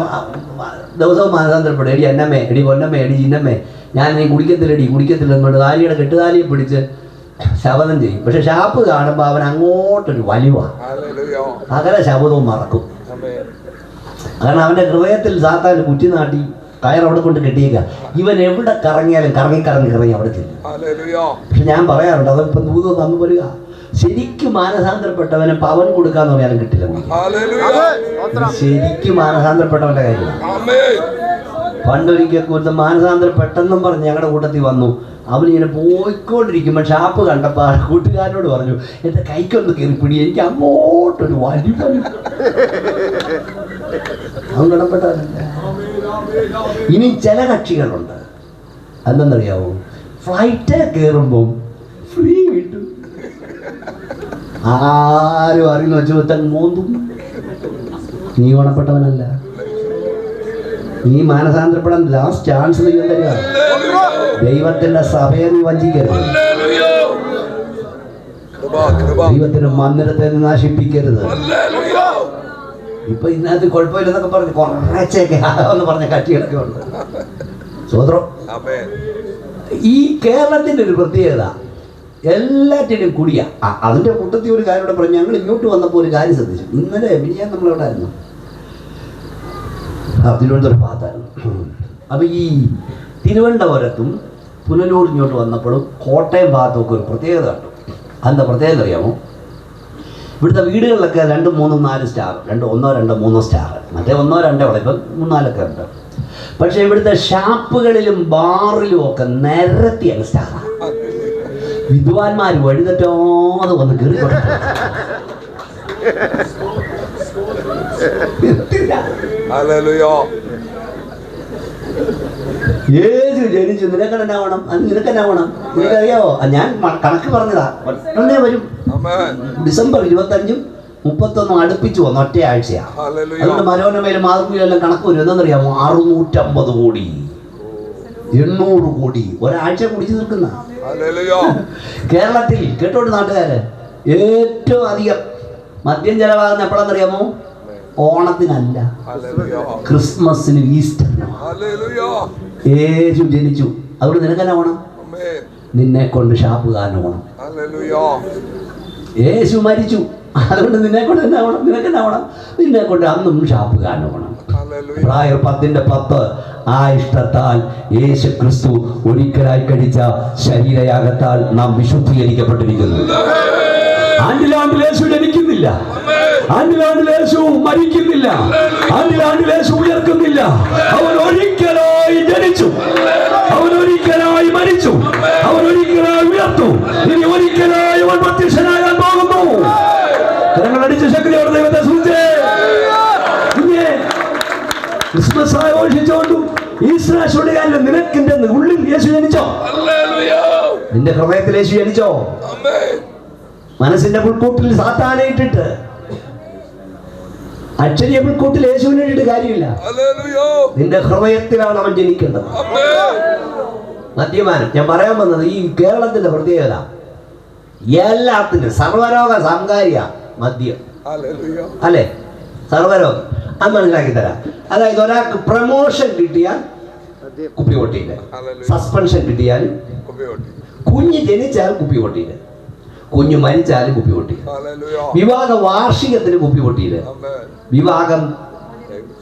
ദിവസവും മാനസാന്തരപ്പെടും. എടി എന്നമ്മേ, എടി പൊന്നമ്മേ, എടി ചിന്നമ്മേ, ഞാൻ നീ കുടിക്കത്തില്ല എന്നോട് താലിയുടെ കെട്ടുതാലിയെ പിടിച്ച് ശപഥം ചെയ്യും. പക്ഷെ ഷാപ്പ് കാണുമ്പോൾ അവൻ അങ്ങോട്ടൊരു വലിവാണ്, Hallelujah. അകല ശബ്ദവും മറക്കും. Amen. കാരണം അവൻ്റെ ഹൃദയത്തിൽ സാത്താൻ കുറ്റിനാട്ടി കയറവിടെ കൊണ്ട് കെട്ടിയേക്കുക. ഇവൻ എവിടെ കറങ്ങിയാലും കറങ്ങി അവിടെ ചെല്ലും. Hallelujah. പക്ഷെ ഞാൻ പറയാറുണ്ട്, അതിപ്പം ദൂതം തന്നു വരിക. ശരിക്കും മാനസാന്തരപ്പെട്ടവന് പവൻ കൊടുക്കാന്ന് പറഞ്ഞാലും കിട്ടില്ല. Hallelujah. ശരിക്കും മാനസാന്തരപ്പെട്ടവന്റെ കാര്യമാണ്. Amen. പണ്ടൊരിക്കൽ കൂടുതൽ മാനസാന്തരം പെട്ടെന്നും പറഞ്ഞ് ഞങ്ങളുടെ കൂട്ടത്തിൽ വന്നു. അവനിങ്ങനെ പോയിക്കൊണ്ടിരിക്കുമ്പോൾ ഷാപ്പ് കണ്ടപ്പോൾ ആ കൂട്ടുകാരനോട് പറഞ്ഞു, എൻ്റെ കൈക്കൊന്ന് കയറിപ്പിടി, എനിക്ക് അങ്ങോട്ടൊരു വലി വലി. അവൻ കടപ്പെട്ടവനല്ല. ഇനി ചില കക്ഷികളുണ്ട്, എന്തെന്നറിയാവോ, ഫ്ലൈറ്റ് കയറുമ്പോൾ ഫ്രീ കിട്ടും. ആരും അറിയുന്ന വെച്ചാൽ മോന്തും. നീ ഗുണപ്പെട്ടവനല്ല. നീ മാനസാന്തരപ്പെടാൻ ലാസ്റ്റ് ചാൻസ് ദൈവം തരിക. ദൈവത്തിന്റെ സഭയെ നീ വഞ്ചിക്കരുത്. ദൈവത്തിന്റെ മന്ദിരത്തെ നീ നശിപ്പിക്കരുത്. ഇപ്പൊ ഇതിനകത്ത് കുഴപ്പമില്ലെന്നൊക്കെ പറഞ്ഞ് കുറച്ചൊക്കെ എന്ന് പറഞ്ഞ കക്ഷികളൊക്കെ ഉണ്ട്. സ്വതന്ത്രം. ഈ കേരളത്തിന്റെ ഒരു പ്രത്യേകത, എല്ലാറ്റിനും കുടിയാ. അതിന്റെ കൂട്ടത്തിൽ ഒരു കാര്യം കൂടെ പറഞ്ഞു. ഞങ്ങൾ ഇങ്ങോട്ട് വന്നപ്പോൾ ഒരു കാര്യം ശ്രദ്ധിച്ചു. ഇന്നലെ മിനിയാൻ നമ്മളെവിടെ ആയിരുന്നു? തിരുവനന്തപുരം ഭാഗത്തായിരുന്നു. അപ്പൊ ഈ തിരുവനന്തപുരത്തും പുനലൂർ ഇങ്ങോട്ട് വന്നപ്പോഴും കോട്ടയം ഭാഗത്തൊക്കെ ഒരു പ്രത്യേകത കണ്ടു. അതിൻ്റെ പ്രത്യേകത അറിയാമോ? ഇവിടുത്തെ വീടുകളിലൊക്കെ 2, 3, 4 സ്റ്റാർ, 1, 2, 3 സ്റ്റാർ, മറ്റേ 1, 2 അവിടെ ഇപ്പം 3, 4 ഉണ്ട്. പക്ഷെ ഇവിടുത്തെ ഷാപ്പുകളിലും ബാറിലും ഒക്കെ നിരത്തിയാണ് സ്റ്റാറാണ്. വിദ്വാൻമാർ വഴിതെറ്റാതെ വന്ന് കയറി. യേശു ജനിച്ചു, നിനക്കെന്നാവണം, അത് നിനക്കെന്നാവണം. നിനക്കറിയാവോ? ഞാൻ കണക്ക് പറഞ്ഞതാ. ഒന്നേ വരും. ഡിസംബർ 25, 31 അടുപ്പിച്ചു വന്നു, ഒറ്റ ആഴ്ചയാണ്. അതുകൊണ്ട് മനോരമയിലും മാതൃഭൂമിയിലെല്ലാം കണക്ക് വരും. എന്താണെന്നറിയാമോ? 650 കോടി, 800 കോടി ഒരാഴ്ച കുടിച്ചു നിൽക്കുന്ന കേരളത്തിൽ. കേട്ടോട്ട് നാട്ടുകാര്, ഏറ്റവും അധികം മദ്യം ചെലവാകുന്ന എപ്പോഴാണെന്നറിയാമോ? ഓണത്തിനല്ല, ക്രിസ്മസിന്, ഈസ്റ്ററിന്. യേശു ജനിച്ചു. അതുകൊണ്ട് നിനക്കെന്നാ ഓണം? നിന്നെ കൊണ്ട് ഷാപ്പുകാരന് ഓണം. യേശു മരിച്ചു. അതുകൊണ്ട് നിന്നെ കൊണ്ട് എന്നാ ഓണം? നിനക്കെന്നാ ഓണം? നിന്നെ കൊണ്ട് അന്നും ഷാപ്പുകാരന് ഓണം. പ്രായർ 10:10 ആ ഇഷ്ടത്താൽ യേശു ക്രിസ്തു ഒരിക്കലായി കഴിച്ച ശരീരയാഗത്താൽ നാം വിശുദ്ധീകരിക്കപ്പെട്ടിരിക്കുന്നു. ആണ്ടിലാണ്ടിൽ യേശു ജനിക്കുന്നില്ല, ആണ്ടിലാണ്ടിൽ യേശു മരിക്കുന്നില്ല, ആണ്ടിലാണ്ടിൽ യേശു ഉയർക്കുന്നില്ല. അവൻ ഒരിക്കലായി ജനിച്ചു, അവൻ ഒരിക്കലായി മരിച്ചു, അവൻ ഒരിക്കലായി ഉയർത്തു. ഇനി ഒരിക്കലായി അവൻ പ്രത്യക്ഷനാകാൻ പോകുന്നു. കരങ്ങളടിച്ച ശക്തിയോടെ ദൈവത്തെ സ്തുതിച്ചേ. ക്രിസ്മസ് ആഘോഷിച്ചോണ്ടും ഈശ്വരാശോടെ കാര്യം നിനക്കിന്റെ ഉള്ളിൽ യേശു ജനിച്ചോ? നിന്റെ ഹൃദയത്തിൽ യേശു ജനിച്ചോ? മനസ്സിന്റെ പുൽക്കൂട്ടിൽ സാത്താനെ ഇട്ടിട്ട്, അക്ഷരീയ പുൽക്കൂട്ടിൽ യേശുവിനെ ഇട്ടിട്ട് കാര്യമില്ല. നിന്റെ ഹൃദയത്തിലാണ് അവൻ ജനിക്കേണ്ടത്. മദ്യപാനം, ഞാൻ പറയാൻ വന്നത് ഈ കേരളത്തിന്റെ പ്രത്യേകത, എല്ലാത്തിനും സർവരോഗ സംകാരിയ മദ്യം, അല്ലെ? സർവരോഗം. അത് മനസ്സിലാക്കി തരാം. അതായത് ഒരാൾക്ക് പ്രമോഷൻ കിട്ടിയാൽ കുപ്പി പൊട്ടിയില്ല, സസ്പെൻഷൻ കിട്ടിയാലും, കുഞ്ഞ് ജനിച്ചാൽ കുപ്പി പൊട്ടിയില്ല, കുഞ്ഞു മരിച്ചാലും കുപ്പി പൊട്ടിയില്ല, വിവാഹ വാർഷികത്തിന് കുപ്പി പൊട്ടിയില്ല, വിവാഹം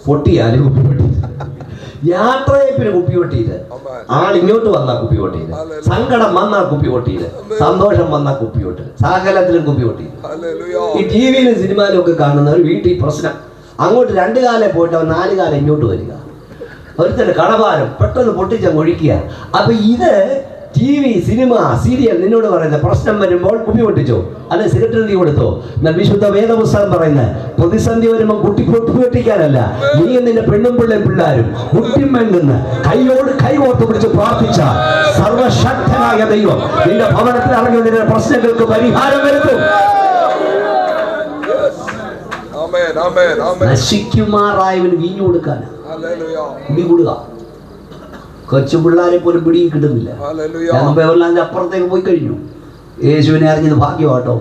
പൊട്ടിയാലും കുപ്പി പൊട്ടിയില്ല, യാത്രയപ്പിന് കുപ്പി പൊട്ടിയില്ല, ആൾ ഇങ്ങോട്ട് വന്നാൽ കുപ്പി പൊട്ടിയില്ല, സങ്കടം വന്നാൽ കുപ്പി പൊട്ടിയില്ല, സന്തോഷം വന്നാൽ കുപ്പി പൊട്ടില്ല, സകലത്തിലും കുപ്പി പൊട്ടിയില്ല. ഈ ടിവിയിലും സിനിമയിലും ഒക്കെ കാണുന്നവർ വീട്ടിൽ പ്രശ്നം, അങ്ങോട്ട് 2 കാലം പോയിട്ട് അവൻ 4 കാലം ഇങ്ങോട്ട് വരിക, ഒരുത്തന്റെ കടഭാരം പെട്ടെന്ന് പൊട്ടിച്ചങ്ങ് ഒഴിക്കുക. അപ്പൊ ഇത് TV, സിനിമ, സീരിയൽ നിന്നോട് പറയുന്നത് പ്രശ്നം വരുമ്പോൾ കുപ്പി പൊട്ടിച്ചോ, അല്ലെ സിഗരറ്റ് നീ കൊടുത്തോ. എന്നാൽ വിശുദ്ധ വേദപുസ്തകം പറയുന്നത് പ്രതിസന്ധി വരുമ്പോൾ കുട്ടി പൊട്ടിക്കാനല്ല, നീ നിന്റെ പെണ്ണും പിള്ളേരും മുട്ടിമെങ്ങുന്ന് കൈയോട് കൈകോർത്ത് പിടിച്ച് പ്രാർത്ഥിച്ച സർവശക്തനായ ദൈവം നിന്റെ ഭവനത്തിൽ ഇറങ്ങി നിന്റെ പ്രശ്നങ്ങൾക്ക് പരിഹാരം വരുത്തും. നശിക്കുമാറായവന് വീഞ്ഞു കൊടുക്കാനാ, കുടി കൊടുക്ക. കൊച്ചു പിള്ളേരെ പോലും പിടിയും കിട്ടുന്നില്ല. ഞാൻ ബെവർലാൻഡ് അപ്പുറത്തേക്ക് പോയി കഴിഞ്ഞു. യേശുവിനെ അറിഞ്ഞത് ഭാഗ്യമാട്ടോ,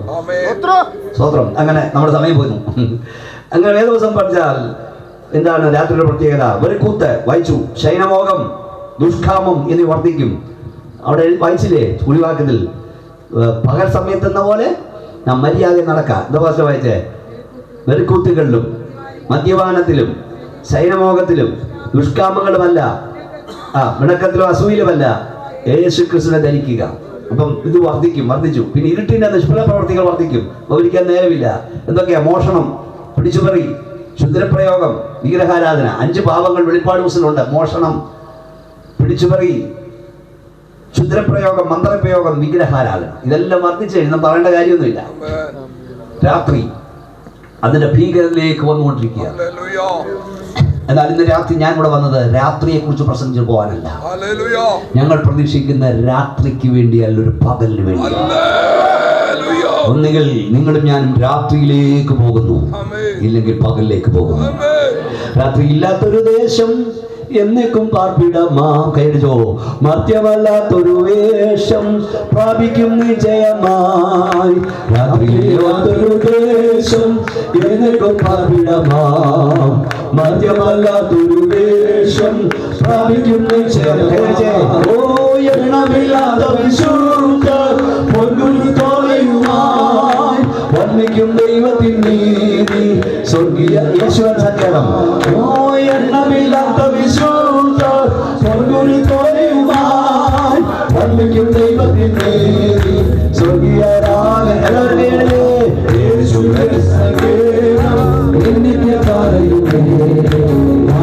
സ്വത്രം. അങ്ങനെ നമ്മുടെ സമയം പോയിരുന്നു. അങ്ങനെ വേദവസം പഠിച്ചാൽ എന്താണ് രാത്രിയുടെ പ്രത്യേകത? വെറുക്കൂത്ത് വായിച്ചു, ശൈനമോഹം, ദുഷ്കാമം എന്നിവ വർദ്ധിക്കും. അവിടെ വായിച്ചില്ലേ കുളിവാക്കത്തിൽ, പകൽ സമയത്തെന്ന പോലെ നാം മര്യാദ നടക്കാം. എന്താ ഭാഷ വായിച്ചേ? വെറുക്കൂത്തുകളിലും മദ്യപാനത്തിലും ശൈനമോഹത്തിലും ദുഷ്കാമങ്ങളുമല്ല, മിണക്കത്തിലും അസൂയിലുമല്ല, യേശു ക്രിസ്തുവിനെ ധരിക്കുക. അപ്പം ഇത് വർദ്ധിച്ചു. പിന്നെ ഇരുട്ടിന്റെ നിഷ്ഫല പ്രവർത്തികൾ വർദ്ധിക്കും. ഒരിക്കൽ നേരമില്ല. എന്തൊക്കെയാ? മോഷണം, പിടിച്ചുപറി, ക്ഷുദ്രപ്രയോഗം, വിഗ്രഹാരാധന, 5 പാപങ്ങൾ വെളിപ്പാട് പുസ്തകത്തിലുണ്ട്. മോഷണം, പിടിച്ചുപറി, ക്ഷുദ്രപ്രയോഗം, മന്ത്രപ്രയോഗം, വിഗ്രഹാരാധന. ഇതെല്ലാം വർദ്ധിച്ചു കഴിഞ്ഞാൽ പറയേണ്ട കാര്യമൊന്നുമില്ല. രാത്രി അതിന്റെ ഭീകരതയിലേക്ക് വന്നുകൊണ്ടിരിക്കുക. എന്നാൽ ഇന്ന് രാത്രി ഞാൻ ഇവിടെ വന്നത് രാത്രിയെ കുറിച്ച് പ്രസംഗിച്ചു പോകാനല്ല. ഞങ്ങൾ പ്രതീക്ഷിക്കുന്ന രാത്രിക്ക് വേണ്ടിയല്ല, ഒരു പകലിന് വേണ്ടി. ഒന്നുകിൽ നിങ്ങളും ഞാനും രാത്രിയിലേക്ക് പോകുന്നു, ഇല്ലെങ്കിൽ പകലിലേക്ക് പോകുന്നു. രാത്രി ഇല്ലാത്തൊരു ദേശം എന്നേക്കും പാർപ്പിടമാ. കൈയടിച്ചോ. മർത്യമല്ലാത്തൊരു വേഷം പ്രാപിക്കും നിജയമായി. രാത്രിയില്ലാത്തൊരു ദേശം എന്നേക്കും പാർപ്പിടമാ. മർത്യമല്ലാത്തൊരു വേഷം പ്രാപിക്കും നിജയമായി. ഓ എണ്ണമില്ലാത്ത വിശുദ്ധ പൊൻകുരു തോലയുമായി വർണ്ണിക്കും ദൈവത്തിൻ നീതി സ്വർഗീയ ഈശ്വരൻ സങ്കേതം. ഓ എണ്ണമില്ലാത്ത വിശുദ്ധ പൊൻകുരു തോലയുമായി വർണ്ണിക്കും ദൈവത്തിൻ നീതി സ്വർഗീയ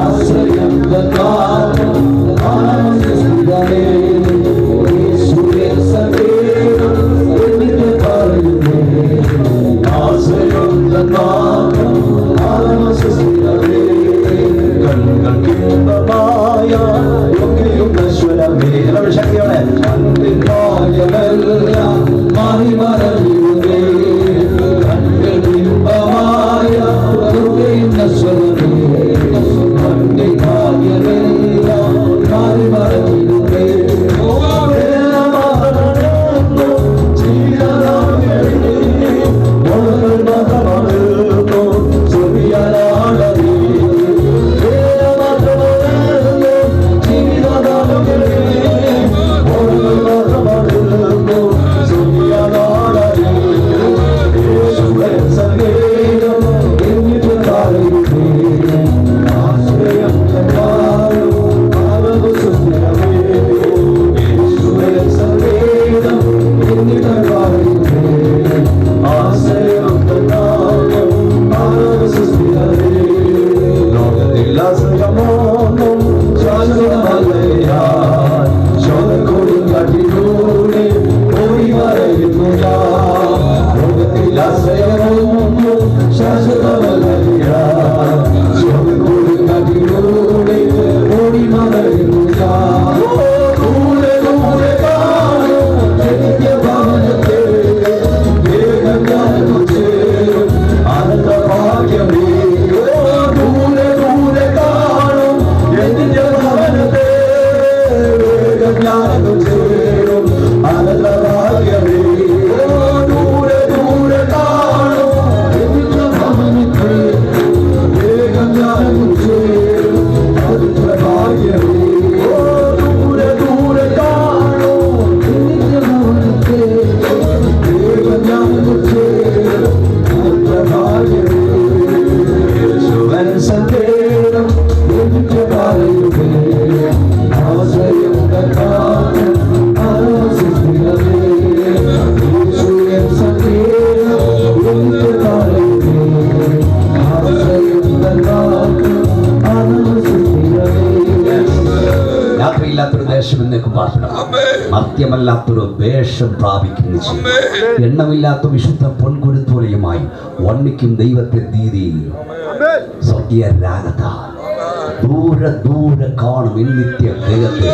ആശ്രയം ശക്തിയോടെ മർത്യമല്ലാത്തൊരു വേഷം പ്രാപിക്കുന്നു. എണ്ണമില്ലാത്ത വിശുദ്ധ പൊൻകുരുത്തോലയുമായി വർണ്ണിക്കും ദൈവത്തെ നീതി സ്വർഗീയ രാഗത്താൽ ദൂരെ ദൂരെ കാണും ഈ നിത്യ വേഗത്തിൽ.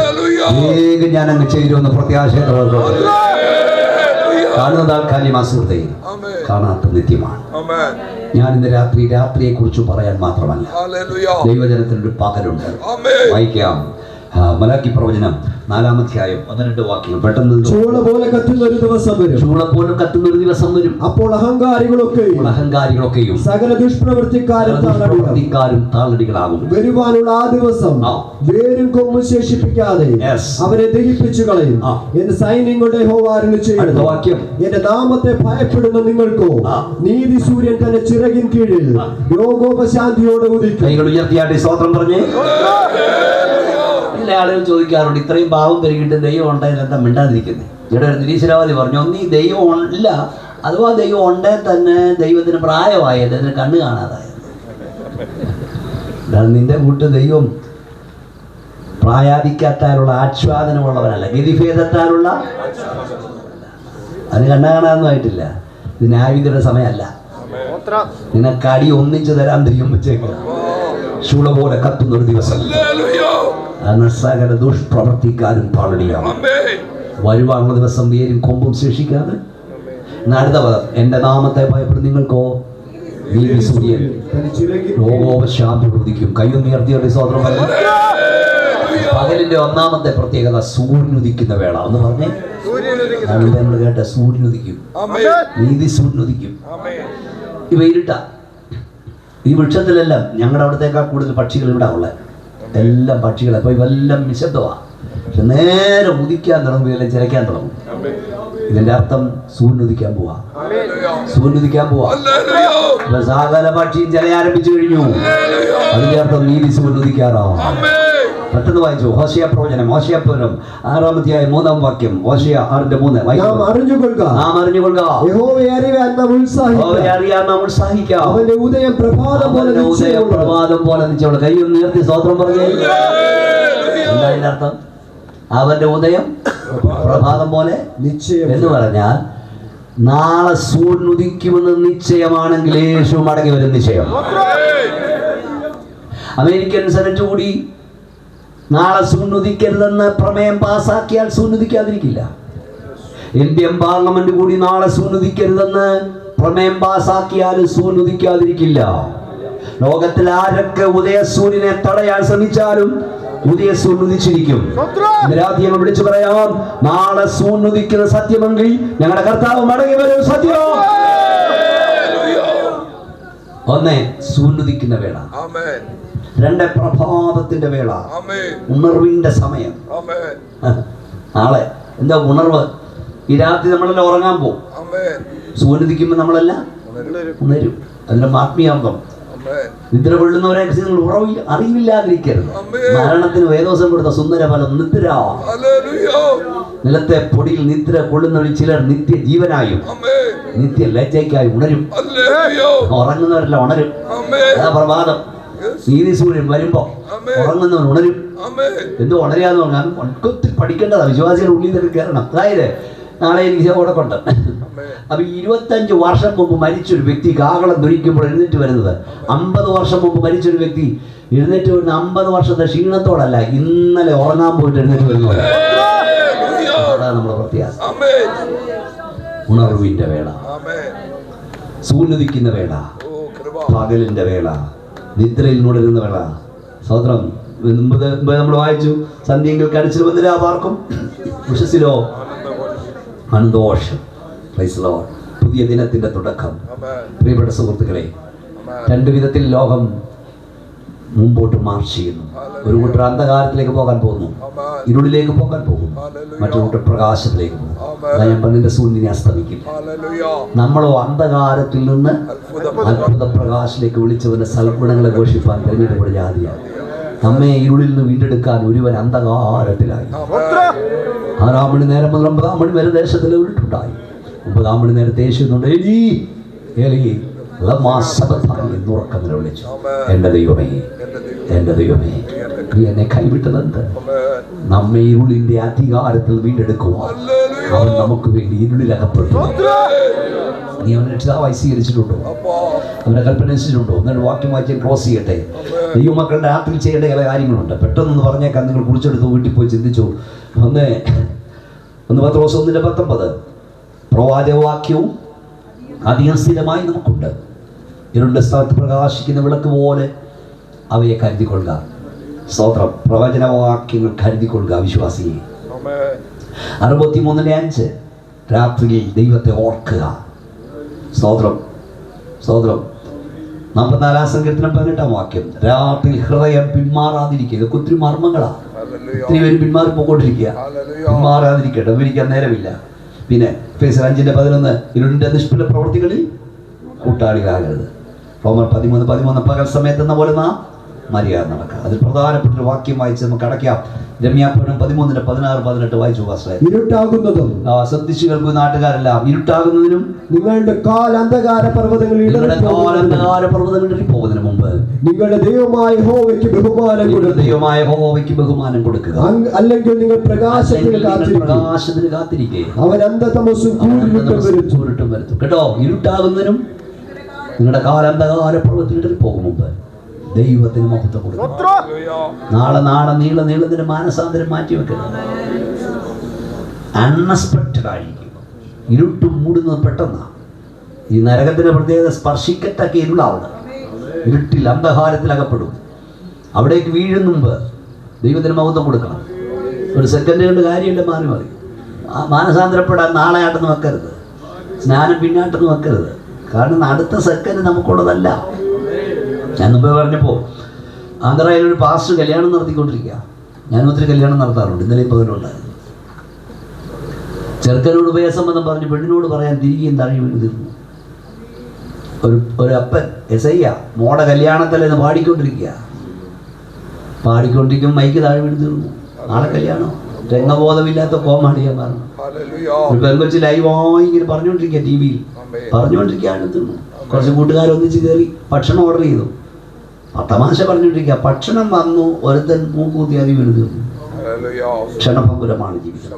വേഗം ഞാൻ അങ്ങ് ചേരുമെന്ന് പ്രത്യാശയോടെ കാണുന്നതാൽ കാലിമാസുഹൃത്തെ കാണാത്ത നിത്യമാണ്. ഞാൻ ഇന്ന് രാത്രിയെ കുറിച്ച് പറയാൻ മാത്രമല്ല, ദൈവജനത്തിനൊരു പകലുണ്ട്. വായിക്കാം മലാക്കി പ്രവചനം 4-ാം അധ്യായം 1-2 വാക്യങ്ങൾ. പെട്ടെന്ന് ചൂള പോലെ കത്തുന്ന ഒരു ദിവസം വരും. അപ്പോൾ അഹങ്കാരികളൊക്കെയും സകല ദുഷ്പ്രവൃത്തിക്കാരും താളടികളാകും. വരുവാനുള്ള ആ ദിവസം വേരും കൊമ്പും ശേഷിപ്പിക്കാതെ അവരെ ദഹിപ്പിച്ചു കളയും എന്ന് സൈന്യങ്ങളുടെ യഹോവ അരുളിച്ചെയ്യുന്നു. എന്റെ നാമത്തെ ഭയപ്പെടുന്ന നിങ്ങൾക്കോ നീതി സൂര്യൻ തന്റെ ചിറകിൻ കീഴിൽ യോഗോപശാന്തിയോടെ ഉദിക്കും. കൈകൾ ഉയർത്തിയാട്ടെ, സ്തോത്രം പറഞ്ഞേ. എല്ലാ ആളുകൾ ചോദിക്കാറുണ്ട്, ഇത്രയും പാവം പെരുകിട്ട് ദൈവം ഉണ്ടായാലും എന്താ മിണ്ടാതിരിക്കുന്നത്? ഇവിടെ ഒരു നിരീശ്വരവാദി പറഞ്ഞു, ഒന്നീ ദൈവം ഇല്ല, അഥവാ ദൈവം ഉണ്ടേ തന്നെ ദൈവത്തിന് പ്രായമായത്, അതിന് കണ്ണ് കാണാതായത്. നിന്റെ കൂട്ട് ദൈവം പ്രായാധിക്യത്താലുള്ള ആച്ഛാദനമുള്ളവനല്ല, ഗതിഭേദത്താലുള്ള. അത് കണ്ണാകാണാനൊന്നും ആയിട്ടില്ല. ഇത് ന്യായവിധിയുടെ സമയമല്ല. നിനക്ക് അടി ഒന്നിച്ചു തരാൻ ദൈവം വെച്ചേക്കുക. ശൂള പോലെ കത്തുന്ന ഒരു ദിവസം സകല ദുഷ്പ്രവർത്തിക്കാരും പാളടിയാണ്. വരുവാനുള്ള ദിവസം വേരും കൊമ്പും ശേഷിക്കാതെ. അടുത്ത പദം, എന്റെ നാമത്തെ ഭയപ്പെടും നിങ്ങൾക്കോ നീതി സൂര്യൻ ലോകോപശാന്തി ഉദിക്കും. കയ്യൊന്നുയർത്തിയുടെ സ്വതന്ത്രം. പകലിന്റെ ഒന്നാമത്തെ പ്രത്യേകത സൂര്യനുദിക്കുന്ന വേള. ഒന്ന് പറഞ്ഞേ, നമ്മൾ കേട്ട സൂര്യനുദിക്കും, നീതി സൂര്യനുദിക്കും. ഇവ ഇരുട്ട. ഈ വൃക്ഷത്തിലെല്ലാം ഞങ്ങളുടെ അവിടത്തേക്കാൾ കൂടുതൽ പക്ഷികൾ ഇവിടെ ഉള്ളത്. എല്ലാം പക്ഷികൾ. അപ്പൊ ഇവെല്ലാം നിശബ്ദമാണ്. പക്ഷെ നേരെ ഉദിക്കാൻ തുടങ്ങും, എല്ലാം ചിരയ്ക്കാൻ തുടങ്ങും. ഇതിന്റെ അർത്ഥം സൂര്യനുദിക്കാൻ പോവാ. സൂര്യനുദിക്കാൻ പോവാ. സകല പക്ഷിയും ചില ആരംഭിച്ചു കഴിഞ്ഞു. അതിന്റെ അർത്ഥം നീതി സൂര്യനുദിക്കാറോ. പെട്ടെന്ന് വായിച്ചു. ഹോശയ പ്രവചനം, ഹോശയ പുരം 6-ാം അധ്യായം 3-ാം വാക്യം. ഹോശയ 6:3. നാം അറിഞ്ഞുകൊള്ളുക, യഹോവയെ അറിയാൻ നാം ഉത്സാഹിക്കാം. അവന്റെ ഉദയം പ്രഭാതം പോലെ നിശ്ചയമുള്ള. കൈയൊന്ന് ഉയർത്തി സ്തോത്രം പറഞ്ഞേ. എന്താ അതിന്റെ അർത്ഥം? അവന്റെ ഉദയം പ്രഭാതം പോലെ നിശ്ചയം എന്ന് പറഞ്ഞാൽ നാളെ സൂര്യൻ ഉദിക്കുമെന്ന് നിശ്ചയമാണെങ്കിൽ യേശു മടങ്ങി വരും നിശ്ചയം. അമേരിക്കൻ സെനറ്റ് കൂടി നാളെ സൂര്യൻ ഉദിക്കരുതെന്ന് പ്രമേയം പാസാക്കിയാൽ സൂര്യൻ ഉദിക്കാതിരിക്കില്ല. ഇന്ത്യൻ പാർലമെന്റ് കൂടി നാളെ സൂര്യൻ ഉദിക്കരുതെന്ന് പ്രമേയം പാസാക്കിയാൽ സൂര്യൻ ഉദിക്കാതിരിക്കില്ല. ലോകത്തിൽ ആരൊക്കെ ഉദയസൂര്യനെ തടയാൻ ശ്രമിച്ചാലും ഉദയസൂര്യൻ ഉദിച്ചിരിക്കും. രാജ്യം വിളിച്ചു പറയാം, നാളെ സൂര്യൻ ഉദിക്കുന്ന സത്യമെങ്കിൽ ഞങ്ങളുടെ കർത്താവ് മടങ്ങി വരും. സത്യം. ഒന്ന്, സൂര്യൻ ഉദിക്കുന്ന വേള. രണ്ട്, പ്രഭാതത്തിന്റെ വേള, ഉണർവിന്റെ സമയം. നാളെ എന്താ ഉണർവ്? ഈ രാത്രി നമ്മളെല്ലാം ഉറങ്ങാൻ പോകും. സൂര്യൻ ഉദിക്കുമ്പോൾ നമ്മളെല്ലാം ഉണരും. അതിന്റെ ആത്മീയാർത്ഥം. നിദ്ര കൊള്ളുന്നവരെ നിങ്ങൾ അറിവില്ലാതിരിക്കരുത്. മരണത്തിന് വേദോസം കൊടുത്ത സുന്ദരഫലം നിദ്ര. നിലത്തെ പൊടിയിൽ നിദ്ര കൊള്ളുന്നവരിൽ ചിലർ നിത്യ ജീവനായും നിത്യ ലജ്ജയ്ക്കായി ഉണരും. ഉറങ്ങുന്നവരെല്ലാം ഉണരും. അതാ പ്രഭാതം. നീതി സൂര്യൻ വരുമ്പോ ഉറങ്ങുന്നവൻ ഉണരും. എന്തോ ഉണരാന്ന് പറഞ്ഞാൽ ഒത്തിരി പഠിക്കേണ്ടതാ. വിശ്വാസികളുടെ ഉള്ളിൽ നിന്നൊക്കെ കയറണം. അതായത് നാളെ എനിക്ക് അവിടെ കൊണ്ട് അപ്പൊ 25 വർഷം മുമ്പ് മരിച്ചൊരു വ്യക്തി കാഹളം ധരിക്കുമ്പോൾ എഴുന്നേറ്റ് വരുന്നത് 50 വർഷം മുമ്പ് മരിച്ചൊരു വ്യക്തി എഴുന്നേറ്റ് വരുന്ന 50 വർഷത്തെ ക്ഷീണത്തോടല്ല, ഇന്നലെ ഉറങ്ങാൻ പോയിട്ട് എഴുന്നേറ്റ് വരുന്നത്. അതാണ് നമ്മുടെ പ്രത്യാസം. ഉണർവിന്റെ വേള, സൂര്യനുദിക്കുന്ന വേള, പകലിന്റെ വേള, നിദ്രയിൽ ഉണരുന്ന വേള. സ്വതന്ത്രം നമ്മൾ വായിച്ചു. സന്ധ്യങ്ങൾ കടിച്ചു വന്നിരാ പാർക്കും, ഉഷസ്സിലോ സന്തോഷം. പുതിയ ദിനത്തിന്റെ തുടക്കം. പ്രിയപ്പെട്ട സുഹൃത്തുക്കളെ, രണ്ടു വിധത്തിൽ ലോകം മുമ്പോട്ട് മാർച്ച് ചെയ്യുന്നു. ഒരു കൂട്ടർ അന്ധകാരത്തിലേക്ക് പോകാൻ പോകുന്നു, ഇരുളിലേക്ക് പോകാൻ പോകുന്നു. മറ്റൊരു കൂട്ടർ പ്രകാശത്തിലേക്ക് പോകും. ഞാൻ പറഞ്ഞതിന്റെ സൂര്യനെ അസ്തമിക്കില്ല. നമ്മളോ അന്ധകാരത്തിൽ നിന്ന് അത്ഭുത പ്രകാശത്തിലേക്ക് വിളിച്ചവന്റെ സൽഗുണങ്ങളെ ഘോഷിപ്പാൻ തിരഞ്ഞെടുക്കുന്ന ജാതിയാണ്. നമ്മെ ഇരുളിൽ നിന്ന് വീണ്ടെടുക്കാൻ ഒരുവൻ അന്ധകാരത്തിലായി. 6 മണി നേരം മുതൽ 9 മണി വരെ ദേശത്തിൽ ഉരുട്ടുണ്ടായി. 9 മണി നേരത്തെ യേശുന്നുണ്ട് എന്നുറക്കം വിളിച്ചു. എന്റെ ദൈവമേ, എന്റെ ദൈവമേ, നീ എന്നെ കൈവിട്ടതെന്ത്? നമ്മെ ഇരുളിന്റെ അധികാരത്തിൽ വീണ്ടെടുക്കുവാൻ അവൻ നമുക്ക് വേണ്ടി ഇരുളിൽ അകപ്പെട്ടു. നീ അവനെ രക്ഷിതാവായി സ്വീകരിച്ചിട്ടുണ്ടോ? അവനെ കൽപ്പന അനുസരിച്ചിട്ടുണ്ടോ? എന്നിട്ട് വാക്യം വായിച്ച് ക്ലോസ് ചെയ്യട്ടെ. ദൈവമക്കളുടെ രാത്രി ചെയ്യേണ്ട ചില കാര്യങ്ങളുണ്ട്. പെട്ടെന്ന് പറഞ്ഞേക്കാൻ നിങ്ങൾ കുറിച്ചെടുത്ത് വീട്ടിൽ പോയി ചിന്തിച്ചു. ഒന്ന് പത്രോസ് 1:19 പ്രവാചകവാക്യവും അധികം സ്ഥിരമായി നമുക്കുണ്ട്. ഇരുളുടെ സ്ഥലത്ത് പ്രകാശിക്കുന്ന വിളക്ക് പോലെ അവയെ കരുതിക്കൊള്ളുക. സ്തോത്രം. പ്രവചനവാക്യങ്ങൾ കരുതിക്കൊള്ളുക വിശ്വാസിയെ. 63:5 രാത്രിയിൽ ദൈവത്തെ ഓർക്കുക. സ്തോത്രം, സ്തോത്രം. 44-ാം സങ്കീർത്തനം 18-ാം വാക്യം, രാത്രി ഹൃദയം പിന്മാറാതിരിക്കുക. ഇതൊക്കെ ഒത്തിരി മർമ്മങ്ങളാ. ഒത്തിരി പേര് പിന്മാറി പോയിക്കൊണ്ടിരിക്കുക. പിന്മാറാതിരിക്കട്ടെ, വിവരിക്കാൻ നേരമില്ല. പിന്നെ എഫേസ്യർ 5:11 ഇരുളിന്റെ നിഷ്ഫല പ്രവൃത്തികളിൽ കൂട്ടാളികളാകരുത്. റോമർ 13:13 പകൽ സമയത്ത് എന്ന പോലെ നാം മര്യാദ നടക്കുക. അതിൽ പ്രധാനപ്പെട്ട ഒരു വാക്യം വായിച്ച് നമുക്ക് അടയ്ക്കാം. രമ്യാപുരം 13:16-18 വായിച്ചു പാസ്റ്ററെ. ഇരുട്ടാകുന്നതും ശ്രദ്ധിച്ചു കേൾക്കുന്ന നാട്ടുകാരെല്ലാം, ഇരുട്ടാകുന്നതിനും നിങ്ങളുടെ കാൽ അന്ധകാര പർവ്വതങ്ങളിൽ പോകുന്നതിന് മുമ്പ് നിങ്ങളുടെ ദൈവമായ യഹോവയ്ക്ക് ബഹുമാനം കൊടുക്കുക. അല്ലെങ്കിൽ നിങ്ങൾ പ്രകാശത്തിന് കാത്തിരിക്കുക. അവൻ അന്ധതമസ്സും ചൂരിട്ടും വരുത്തും. കേട്ടോ, ഇരുട്ടാകുന്നതിനും നിങ്ങളുടെ കാൽ അന്ധകാര പർവ്വതത്തിൽ പോകും മുമ്പ് ദൈവത്തിന് മഹത്വം കൊടുക്കുക. നാളെ നീളത്തിന് മാനസാന്തരം മാറ്റി വെക്കരുത്. അൺഎക്സ്പെക്റ്റഡ് ആയിരിക്കും. ഇരുട്ടും മൂടുന്നത് പെട്ടെന്നാണ്. ഈ നരകത്തിന്റെ പ്രത്യേകത സ്പർശിക്കത്തക്ക ഇരുളാവുന്നത്. ഇരുട്ടിൽ അന്ധകാരത്തിൽ അകപ്പെടും. അവിടേക്ക് വീഴും മുമ്പ് ദൈവത്തിന് മഹത്വം കൊടുക്കണം. ഒരു സെക്കൻഡ് കൊണ്ട് കാര്യമില്ല, മാറി മതി. മാനസാന്തരപ്പെടാൻ നാളെ ആട്ടെന്ന് വെക്കരുത്, സ്നാനം പിന്നാട്ടെന്ന് വെക്കരുത്. കാരണം അടുത്ത സെക്കൻഡ് നമുക്കുള്ളതല്ല. ഞാൻ മുമ്പേ പറഞ്ഞപ്പോൾ ആന്ധ്രയിൽ ഒരു പാസ്റ്റർ കല്യാണം നടത്തിക്കൊണ്ടിരിക്കുക. ഞാൻ ഒത്തിരി കല്യാണം നടത്താറുണ്ട്. ഇന്നലെ പകലുണ്ടായിരുന്നു. ചെറുക്കനോട് ഉപയസംബന്ധം പറഞ്ഞ് പെണ്ണിനോട് പറയാൻ തിരികെയും താഴെ വീണ് തീർന്നു. ഒരു അപ്പൻ എസയ്യ മോടെ കല്യാണത്തല്ലെന്ന് പാടിക്കൊണ്ടിരിക്കും മൈക്ക് താഴെ വീണ് തീർന്നു. നാളെ കല്യാണം. രംഗബോധമില്ലാത്ത കോമാടിയന്മാരാണ്. ഒരു പെങ്കൊച്ച് ലൈവായി ഇങ്ങനെ പറഞ്ഞുകൊണ്ടിരിക്കുക, ടി വിയിൽ പറഞ്ഞുകൊണ്ടിരിക്കുകയാണ്. തീർന്നു. കുറച്ച് കൂട്ടുകാരൊന്നിച്ച് കയറി ഭക്ഷണം ഓർഡർ ചെയ്തു. തമാശ പറഞ്ഞുകൊണ്ടിരിക്കുക. ഭക്ഷണം വന്നു, ഒരുത്തൻ മൂക്കൂത്തി അതി വീണ് തീർന്നു. ക്ഷണഭംഗുരമാണ് ജീവിതം.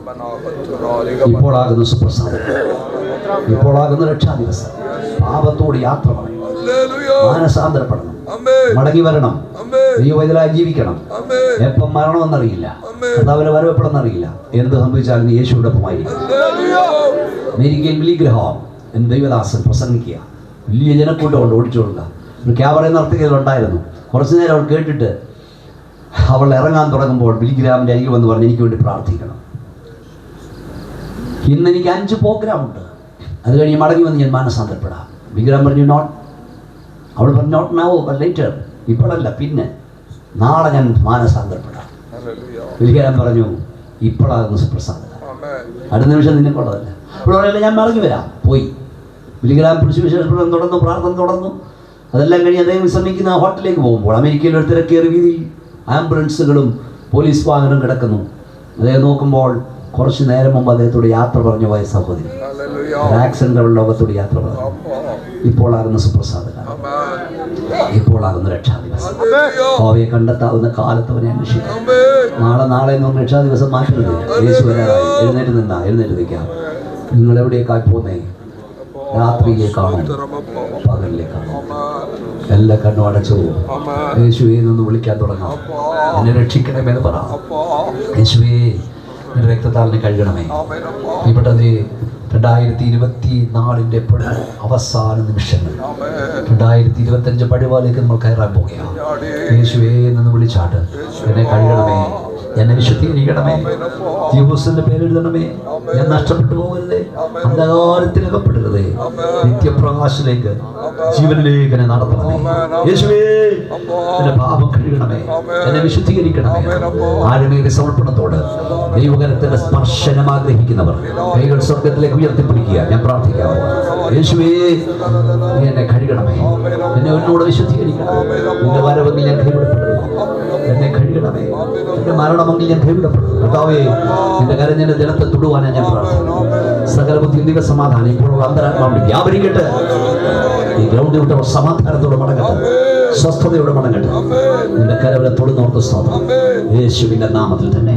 ഇപ്പോഴാകുന്ന സുപ്രസാദം, ഇപ്പോഴാകുന്ന രക്ഷാദിവസം. പാപത്തോട് യാത്ര പറയണം, മാനസാന്തരപ്പെടണം, മടങ്ങി വരണം, ദൈവവൈതലായി ജീവിക്കണം. എപ്പം മരണമെന്നറിയില്ല, കർത്താവിന്റെ വരവെപ്പോഴെന്നറിയില്ല. എന്ത് സംഭവിച്ചാലും നീ യേശുവിന്റെ ഒപ്പമായിരിക്കും. അമേരിക്കയിൽ ബിലിഗ്രഹം എന്ന് ദൈവദാസൻ പ്രസംഗിക്കുക. വലിയ ജനക്കൂട്ടം കൊണ്ട് ഓടിച്ചു കൊടുക്കുക. ഒരു ക്യാമറ നടത്തുകയിലുണ്ടായിരുന്നു. കുറച്ചു നേരം അവൾ കേട്ടിട്ട് അവൾ ഇറങ്ങാൻ തുടങ്ങുമ്പോൾ ബിലിഗ്രാമിൻ്റെ അരികിൽ വന്ന് പറഞ്ഞ് എനിക്ക് വേണ്ടി പ്രാർത്ഥിക്കണം. ഇന്ന് എനിക്ക് 5 പ്രോഗ്രാം ഉണ്ട്, അത് കഴിഞ്ഞ് മടങ്ങി വന്ന് ഞാൻ മാനസാന്തരപ്പെടാം. ബിലിഗ്രാം പറഞ്ഞു നോട്ട്. അവൾ പറഞ്ഞു നോട്ട് നൗ ബട്ട് ലേറ്റർ. ഇപ്പോഴല്ല, പിന്നെ നാളെ ഞാൻ മാനസാന്തരപ്പെടാം. ബിലിഗ്രാം പറഞ്ഞു ഇപ്പോഴാകുന്ന സുപ്രസാദം, അടുത്ത നിമിഷം നിന്നെ കൊള്ളതല്ല. ഇപ്പോൾ പറയല്ല ഞാൻ മടങ്ങി വരാം. പോയി ബിലിഗ്രാം സുവിശേഷം തുടർന്നു, പ്രാർത്ഥന തുടർന്നു. അതെല്ലാം കഴിഞ്ഞ് അദ്ദേഹം വിശ്രമിക്കുന്ന ഹോട്ടലിലേക്ക് പോകുമ്പോൾ അമേരിക്കയിൽ ഒരു തിരക്കേറി വീതിയിൽ ആംബുലൻസുകളും പോലീസ് വാഹനവും കിടക്കുന്നു. അദ്ദേഹം നോക്കുമ്പോൾ കുറച്ച് നേരം മുമ്പ് അദ്ദേഹത്തോട് യാത്ര പറഞ്ഞു പോയ സഹോദരി ആക്സിഡന്റ് ലോകത്തോട് യാത്ര പറഞ്ഞു. ഇപ്പോഴാകുന്ന സുപ്രസാദന, ഇപ്പോഴാകുന്ന രക്ഷാദിവസം. ഭാവിയെ കണ്ടെത്താവുന്ന കാലത്തവനെ അന്വേഷിക്കാം. നാളെ എന്ന് പറഞ്ഞ രക്ഷാദിവസം മാറ്റരുത്. യേശു വരാറായി. എഴുന്നേറ്റ് നിൽക്കാം. നിങ്ങൾ എവിടേക്കായി പോന്നേ? രാത്രിയിലേക്കാണോ പകലിലേക്കാണോ? എല്ലാ കണ്ണും അടച്ചു യേശുവേ നിന്ന് വിളിക്കാൻ തുടങ്ങാം. എന്നെ രക്ഷിക്കണമെന്ന് പറ. യേശുവേ രക്തത്താലിനെ കഴുകണമേ. ഇവിടെ 2024 എപ്പോഴും അവസാന നിമിഷങ്ങൾ, 2025 പടിവാലേക്ക് നമ്മൾ കയറാൻ പോകുകയാണ്. യേശുവേ നിന്ന് വിളിച്ചാട്ട് എന്നെ കഴുകണമേ, എന്നെ വിശുദ്ധീകരിക്കണമേ, ജീവസിന്റെ പേരെഴുതണമേ. ഞാൻ നഷ്ടപ്പെട്ടു പോകരുതേ, അന്ധകാരത്തിൽ അകപ്പെടരുതേ, നിത്യപ്രകാശത്തിലേക്ക് ജീവനിലേക്ക് എന്നെ നടത്തണമേ. യേശുവേ എന്റെ പാപം കഴുകണമേ, എന്നെ വിശുദ്ധീകരിക്കണമേ. ആഴമേറിയ സമർപ്പണത്തോട് ദൈവകരത്തിന്റെ സ്പർശനം ആഗ്രഹിക്കുന്നവർ കൈകൾ സ്വർഗത്തിലേക്ക് ഉയർത്തിപ്പിടിക്കുക. ഞാൻ പ്രാർത്ഥിക്കാം. യേശുവേ എന്നെ കഴുകണമേ, എന്നെ എന്നോട് വിശുദ്ധീകരിക്കണം. നിന്റെ വരവെങ്കിൽ ഞാൻ കൈവിടപ്പെടരുത്, എന്നെ കഴുകണമേ. എന്റെ മരണമെങ്കിൽ ഞാൻ കൈവിടപ്പെടുന്നു. കർത്താവേ നിന്റെ കരഞ്ഞിന്റെ ജനത്തെ തൊടുവാനാണ് ഞാൻ പ്രാർത്ഥിക്കുന്നു. സകല ബുദ്ധിന്തിക സമാധാനം ഇപ്പോഴുള്ള അന്തരാത്മാവിൽ വ്യാപരിക്കട്ടെ. ഈ ഗ്രൗണ്ടിൽ വിട്ടവർ സമാധാനത്തോടെ മടങ്ങട്ടെ, സ്വസ്ഥതയോടെ മടങ്ങട്ടെ. നിന്റെ കരവരെ തൊടുന്നോർത്ത് സ്തോത്രം. യേശുവിന്റെ നാമത്തിൽ തന്നെ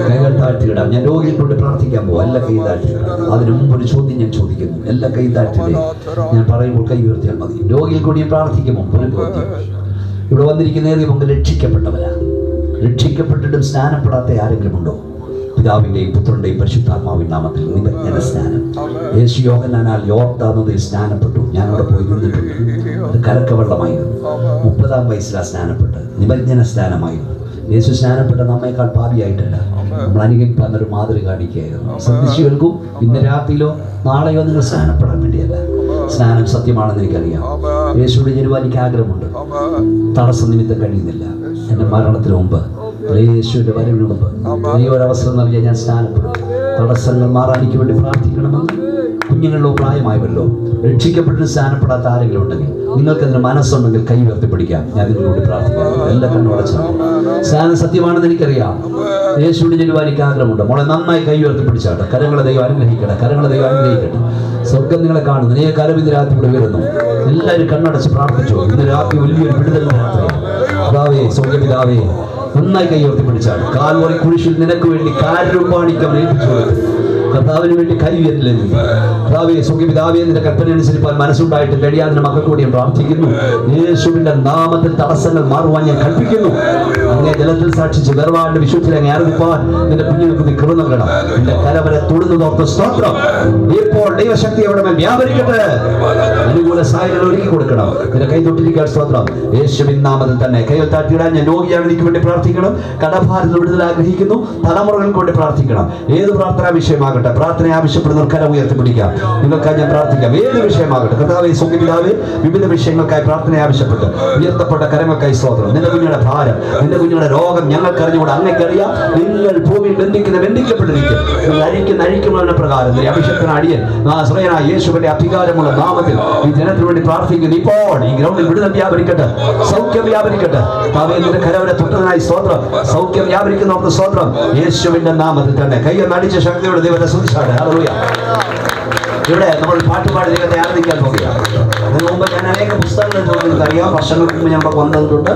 കൈകൾ താഴ്ത്തിയിടാം. ഞാൻ രോഗിയെ കൊണ്ട് പ്രാർത്ഥിക്കാൻ പോകും. എല്ലാ കൈ താഴ്ത്തിയിടാം. അതിനു മുമ്പ് ഒരു ചോദ്യം ഞാൻ ചോദിക്കുന്നു. എല്ലാ കൈ താഴ്ത്തിയിടേ. ഞാൻ പറയുമ്പോൾ കൈ ഉയർത്തിയാൽ മതി. രോഗിയെ കൂടി ഞാൻ പ്രാർത്ഥിക്കുമ്പോൾ ഒരു ചോദ്യം. ഇവിടെ വന്നിരിക്കുന്ന ഏറിയ പങ്ക് രക്ഷിക്കപ്പെട്ടവരാ. രക്ഷിക്കപ്പെട്ടിട്ടും സ്നാനപ്പെടാത്ത ആരെങ്കിലും ഉണ്ടോ? പിതാവിന്റെയും പുത്രന്റെയും പരിശുദ്ധാത്മാവിൻ നാമത്തിൽ നിമജ്ഞന സ്നാനം. യേശു യോഹന്നാനാൽ യോർദാനദിൽ സ്നാനപ്പെട്ടു. ഞാനവിടെ പോയി നിന്നിട്ടുണ്ട്. അത് കലക്കവെള്ളമായിരുന്നു. 30-ാം വയസ്സിലാണ് സ്നാനപ്പെട്ട്. നിമജ്ഞന സ്നാനമായിരുന്നു. യേശു സ്നാനപ്പെട്ട നമ്മേക്കാൾ പാപിയായിട്ടല്ല, നമ്മൾ അനുകരിക്കാൻ ഒരു മാതൃക കാണിക്കുകയായിരുന്നു. ശ്രദ്ധിച്ചു കേൾക്കും. ഇന്ന് രാത്രിയിലോ നാളെയോ നിങ്ങൾ സ്നാനപ്പെടാൻ വേണ്ടിയല്ല. സ്നാനം സത്യമാണെന്ന് എനിക്കറിയാം. യേശുവിടെ ജനുവാൻ എനിക്ക് ആഗ്രഹമുണ്ട്. തടസ്സം നിമിത്തം കഴിയുന്നില്ല. എൻ്റെ മരണത്തിന് മുമ്പ്, യേശുവിൻ്റെ വരവിന് മുമ്പ് ഈ ഒരവസരം നൽകിയാൽ ഞാൻ സ്നാനപ്പെടും. തടസ്സങ്ങൾ മാറാൻ എനിക്ക് വേണ്ടി പ്രാർത്ഥിക്കണമെന്ന് കുഞ്ഞുങ്ങളിലോ പ്രായമായവരിലോ രക്ഷിക്കപ്പെട്ട് സ്നാനപ്പെടാത്ത ആരെങ്കിലും ഉണ്ടെങ്കിൽ, നിങ്ങൾക്കതിന് മനസ്സുണ്ടെങ്കിൽ കൈ ഉയർത്തി പിടിക്കാം. ഞാൻ ഇതിനോട് പ്രാർത്ഥിക്കാം. എല്ലാ കണ്ണുടച്ചു. സ്നാനം സത്യമാണെന്ന് എനിക്കറിയാം. യേശുവിനെ ചെല്ലുവാൻ എനിക്ക് ആഗ്രഹമുണ്ട്. മോളെ നന്നായി കൈ ഉയർത്തി പിടിച്ചാട്ടെ. കരങ്ങളെ ദൈവം അനുഗ്രഹിക്കട്ടെ. കരങ്ങളെ ദൈവം അനുഗ്രഹിക്കട്ടെ. സ്വർഗം നിങ്ങളെ കാണുന്നു. നീ കരം ഇന്ന് രാത്രി ഇവിടെ വരുന്നു. എല്ലാവരും കണ്ണടച്ച് പ്രാർത്ഥിച്ചു. ഇന്ന് രാത്രി വലിയൊരു വിടുതലിന്റെ രാത്രിയാണ്. പിതാവേ, സ്വർഗ്ഗപിതാവേ, നന്നായി കൈ ഉയർത്തി പിടിച്ചാണ്. കാൽവറി കുരിശിൽ നിനക്ക് വേണ്ടി കാരുണ്യപാണിക്ക് അവൻ ഏൽപ്പിച്ചു കൊടുത്തു. കർത്താവിന് വേണ്ടി കൈ ഉയർത്തില്ലെന്ന് കർത്താവേ, സ്വർഗ്ഗപിതാവേ, നിന്റെ കൽപ്പന അനുസരിപ്പാൻ മനസ്സുണ്ടായിട്ട് കഴിയാതെ മക്കൾക്ക് കൂടി ഞാൻ പ്രാർത്ഥിക്കുന്നു. യേശുവിന്റെ നാമത്തിൽ തടസ്സങ്ങൾ മാറുവാൻ ഞാൻ കൽപ്പിക്കുന്നു. അങ്ങേ ജലത്തിൽ സാക്ഷിച്ച് വേർപാട് വിശുദ്ധിയിൽ അങ്ങ് ആരാധിപ്പാൻ നിന്റെ കുഞ്ഞുങ്ങൾക്ക് നീ കൃപ നൽകണം. നിന്റെ കരവരെ തൊടുന്നു നോർത്ത് സ്തോത്രം. ഇപ്പോൾ ദൈവശക്തി അവിടെ മേൽ വ്യാപരിക്കട്ടെ. അനുകൂല സാഹചര്യങ്ങൾ ഒരുക്കി കൊടുക്കണം. നിന്റെ കൈ തൊട്ടിരിക്കാൻ സ്തോത്രം. യേശുവിൻ നാമത്തിൽ തന്നെ കൈകൾ താട്ടിയിടാൻ ഞാൻ രോഗിയാണ്, എനിക്ക് വേണ്ടി പ്രാർത്ഥിക്കണം. കടഭാരത്തിൽ വിടുതൽ ആഗ്രഹിക്കുന്നു. തലമുറകൾക്ക് വേണ്ടി പ്രാർത്ഥിക്കണം. ഏത് പ്രാർത്ഥനാ വിഷയമാകട്ടെ, പ്രാർത്ഥന ആവശ്യപ്പെടുന്നവർ കരം ഉയർത്തിപ്പിടിക്കാം. നിങ്ങൾക്കായി ഞാൻ പ്രാർത്ഥിക്കാം. ഏത് വിഷയമാകട്ടെ, കർത്താവേ, സ്വർഗ്ഗപിതാവേ, വിവിധ വിഷയങ്ങൾക്കായി പ്രാർത്ഥന ആവശ്യപ്പെട്ട് ഉയർത്തപ്പെട്ട കരങ്ങൾക്കായി സ്തോത്രം. നിന്റെ കുഞ്ഞുങ്ങളുടെ ഭാരം, നിന്റെ കുഞ്ഞുങ്ങളുടെ രോഗം ഞങ്ങൾക്കറിഞ്ഞുകൂടെ, അങ്ങേക്കറിയാം. നിങ്ങൾ ഭൂമിയിൽ ബന്ധിക്കപ്പെട്ടിരിക്കും. നിങ്ങൾ അഴിക്കുന്നതിന് പ്രകാരം അഭിഷേകത്തിന് അടിയൻ നാസറേയനായ യേശുവിന്റെ അധികാരമുള്ള നാമത്തിൽ ഈ ജനത്തിന് വേണ്ടി പ്രാർത്ഥിക്കുന്നു. ഇപ്പോൾ ഈ ഗ്രൗണ്ടിൽ വിടുതൽ വ്യാപരിക്കട്ടെ, സൗഖ്യം വ്യാപരിക്കട്ടെ. നിന്റെ കരവരെ തൊട്ടതിനായി സ്തോത്രം. സൗഖ്യം വ്യാപരിക്കുന്നവർക്ക് സ്തോത്രം. യേശുവിന്റെ നാമത്തിൽ തന്നെ കയ്യൊന്ന് അടിച്ച ശക്തിയോടെ ദൈവത്തെ സ്തുതിച്ചാട്ടെ. ഹല്ലേലൂയ. ഇവിടെ നമ്മൾ പാട്ടുപാടി ദൈവത്തെ ആരാധിക്കാൻ പോകുകയാണ്. അതിന് മുമ്പ് ഞാൻ അനേക പുസ്തകങ്ങൾ ചോദിക്കുന്നത് അറിയാം. വർഷങ്ങൾക്ക് മുമ്പ് ഞങ്ങൾ വന്നിട്ടുണ്ട്.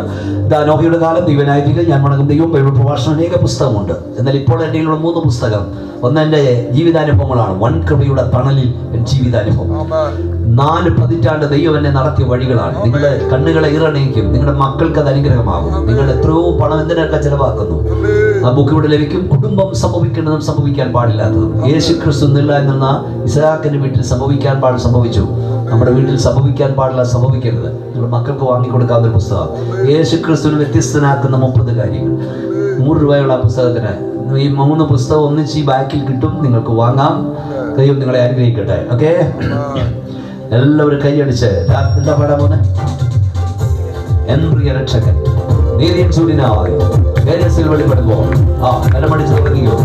നോഹയുടെ കാലം, ദൈവനായതിൽ ഞാൻ മടങ്ങും ദൈവം, ബൈബിൾ പ്രഭാഷണം, അനേക പുസ്തകമുണ്ട്. എന്നാൽ ഇപ്പോൾ എൻ്റെ കയ്യിലുള്ള 3 പുസ്തകം. ഒന്ന് എൻ്റെ ജീവിതാനുഭവങ്ങളാണ്. വൻ കൃപയുടെ തണലിൽ ജീവിതാനുഭവം. 4 പതിറ്റാണ്ട് ദൈവം എന്നെ നടത്തിയ വഴികളാണ്. നിങ്ങളുടെ കണ്ണുകളെ ഇറണിയിക്കും. നിങ്ങളുടെ മക്കൾക്ക് അത് അനുഗ്രഹമാകും. നിങ്ങൾ എത്രയോ പണം എന്തിനൊക്കെ ചെലവാക്കുന്നു. ആ ബുക്ക് ഇവിടെ ലഭിക്കും. കുടുംബം സംഭവിക്കേണ്ടതും സംഭവിക്കാൻ പാടില്ലാത്തതും. യേശു ക്രിസ്തു നിന്നില്ല എന്ന ഇസ്ഹാക്കിന്റെ വീട്ടിൽ സംഭവിച്ചു. നമ്മുടെ വീട്ടിൽ സംഭവിക്കാൻ പാടില്ല, സംഭവിക്കരുത്. നിങ്ങളുടെ മക്കൾക്ക് വാങ്ങിക്കൊടുക്കാവുന്ന ഒരു പുസ്തകം. യേശു ക്രിസ്തുവിന് വ്യത്യസ്തനാക്കുന്ന 30 കാര്യങ്ങൾ. 100 രൂപയുള്ള ആ പുസ്തകത്തിന് ഈ 3 പുസ്തകം ഒന്നിച്ച് ഈ ബാക്കിൽ കിട്ടും. നിങ്ങൾക്ക് വാങ്ങാം. ദൈവം നിങ്ങളെ അനുഗ്രഹിക്കട്ടെ. ഓക്കെ, എല്ലാവരും കൈയടിച്ച് എന്താ പാടാൻ പോന്നെ? എൻ പ്രിയ രക്ഷകൻ നീതിയും സൂര്യനായി തേജസ്സിൽ വെളിപ്പെടുമ്പോ കലമടിച്ച് തുടങ്ങിയോ?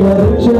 Rexha,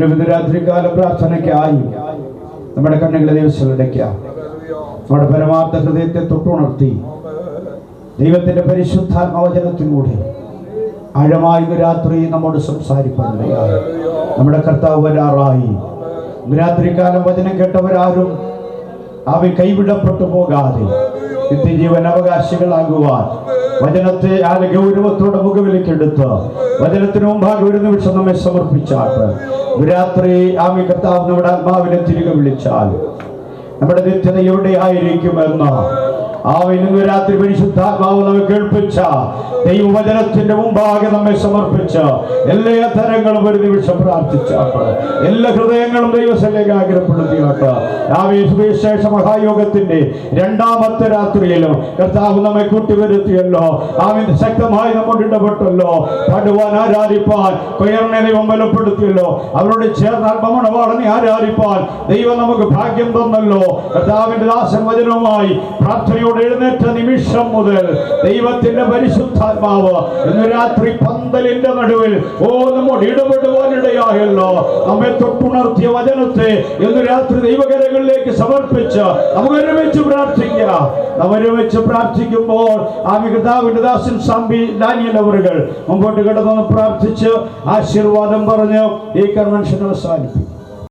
വീണ്ടും രാത്രികാല പ്രാർത്ഥനയ്ക്കായി നമ്മുടെ കണ്ണുകളെ ദൈവത്തിലേക്കാം. നമ്മുടെ പരമാർത്ഥ ഹൃദയത്തെ തൊട്ടുണർത്തി ദൈവത്തിന്റെ പരിശുദ്ധാത്മവചനത്തിലൂടെ ആഴമായി രാത്രി നമ്മോട് സംസാരിപ്പാനിടയായി. നമ്മുടെ കർത്താവ് വരാറായി. രാത്രികാലം വചനം കേട്ടവരാരും അവൻ കൈവിടപ്പെട്ടു പോകാതെ നിത്യജീവൻ അവകാശികളാകുവാൻ വചനത്തെ ഗൗരവത്തോടെ മുഖവിലേക്കെടുത്ത് വചനത്തിന് മുമ്പാകെ ഒരു നിമിഷം നമ്മെ സമർപ്പിച്ചാട്ട് രാത്രി ആമി കർത്താവ് നമ്മുടെ ആത്മാവിനെ തിരികെ വിളിച്ചാൽ നമ്മുടെ നിത്യത എവിടെ ആയിരിക്കുമെന്ന് ഇന്ന് രാത്രി പരിശുദ്ധാത്മാവ് നമ്മെ കേൾപ്പിച്ച ദൈവവചനത്തിന്റെ മുമ്പാകെ നമ്മെ സമർപ്പിച്ച് എല്ലാ തരങ്ങളും ഒരു നിമിഷം പ്രാർത്ഥിച്ചാട്ട് എല്ലാ ഹൃദയങ്ങളും ദൈവത്തിലേക്ക് ആഗ്രഹപ്പെടുത്തിയാട്ട് സുവിശേഷ മഹായോഗത്തിന്റെ രണ്ടാമത്തെ രാത്രിയിലും കർത്താവ് നമ്മെ കൂട്ടിവരുത്തിയല്ലോ. ശക്തമായി നമ്മോട് ഇടപെട്ടല്ലോ. പാടുവാൻ, ആരാധിപ്പാൻ കൊയറിനെ ദൈവം ബലപ്പെടുത്തിയല്ലോ. അവരോട് ചേർന്ന് ആത്മമണവാളനെ ആരാധിപ്പാൻ ദൈവം നമുക്ക് ഭാഗ്യം തന്നല്ലോ. കർത്താവിന്റെ ദാസൻ വചനവുമായി പ്രാർത്ഥനയോട് എഴുന്നേറ്റ നിമിഷം മുതൽ ദൈവത്തിന്റെ പരിശുദ്ധാത്മാവ് ഇന്ന് രാത്രി പന്തലിന്റെ നടുവിൽ നമ്മോട് ഇടപെടുവാനിടയായല്ലോ. നമ്മെ തൊട്ടുണർത്തിയ വചനത്തെ ഇന്ന് രാത്രി ദൈവകരങ്ങളിലേക്ക് സമർപ്പിച്ച് നമുക്ക് ഒരുമിച്ച് പ്രാർത്ഥിക്കാം. നാം ഒരുമിച്ച് പ്രാർത്ഥിക്കുമ്പോൾ കർത്താവിന്റെ ദാസൻ സാമ്പി ഡാനിയൽ അവറുകൾ മുമ്പോട്ട് കിടന്നു പ്രാർത്ഥിച്ച് ആശീർവാദം പറഞ്ഞ് ഈ കൺവെൻഷൻ അവസാനിപ്പിക്കും.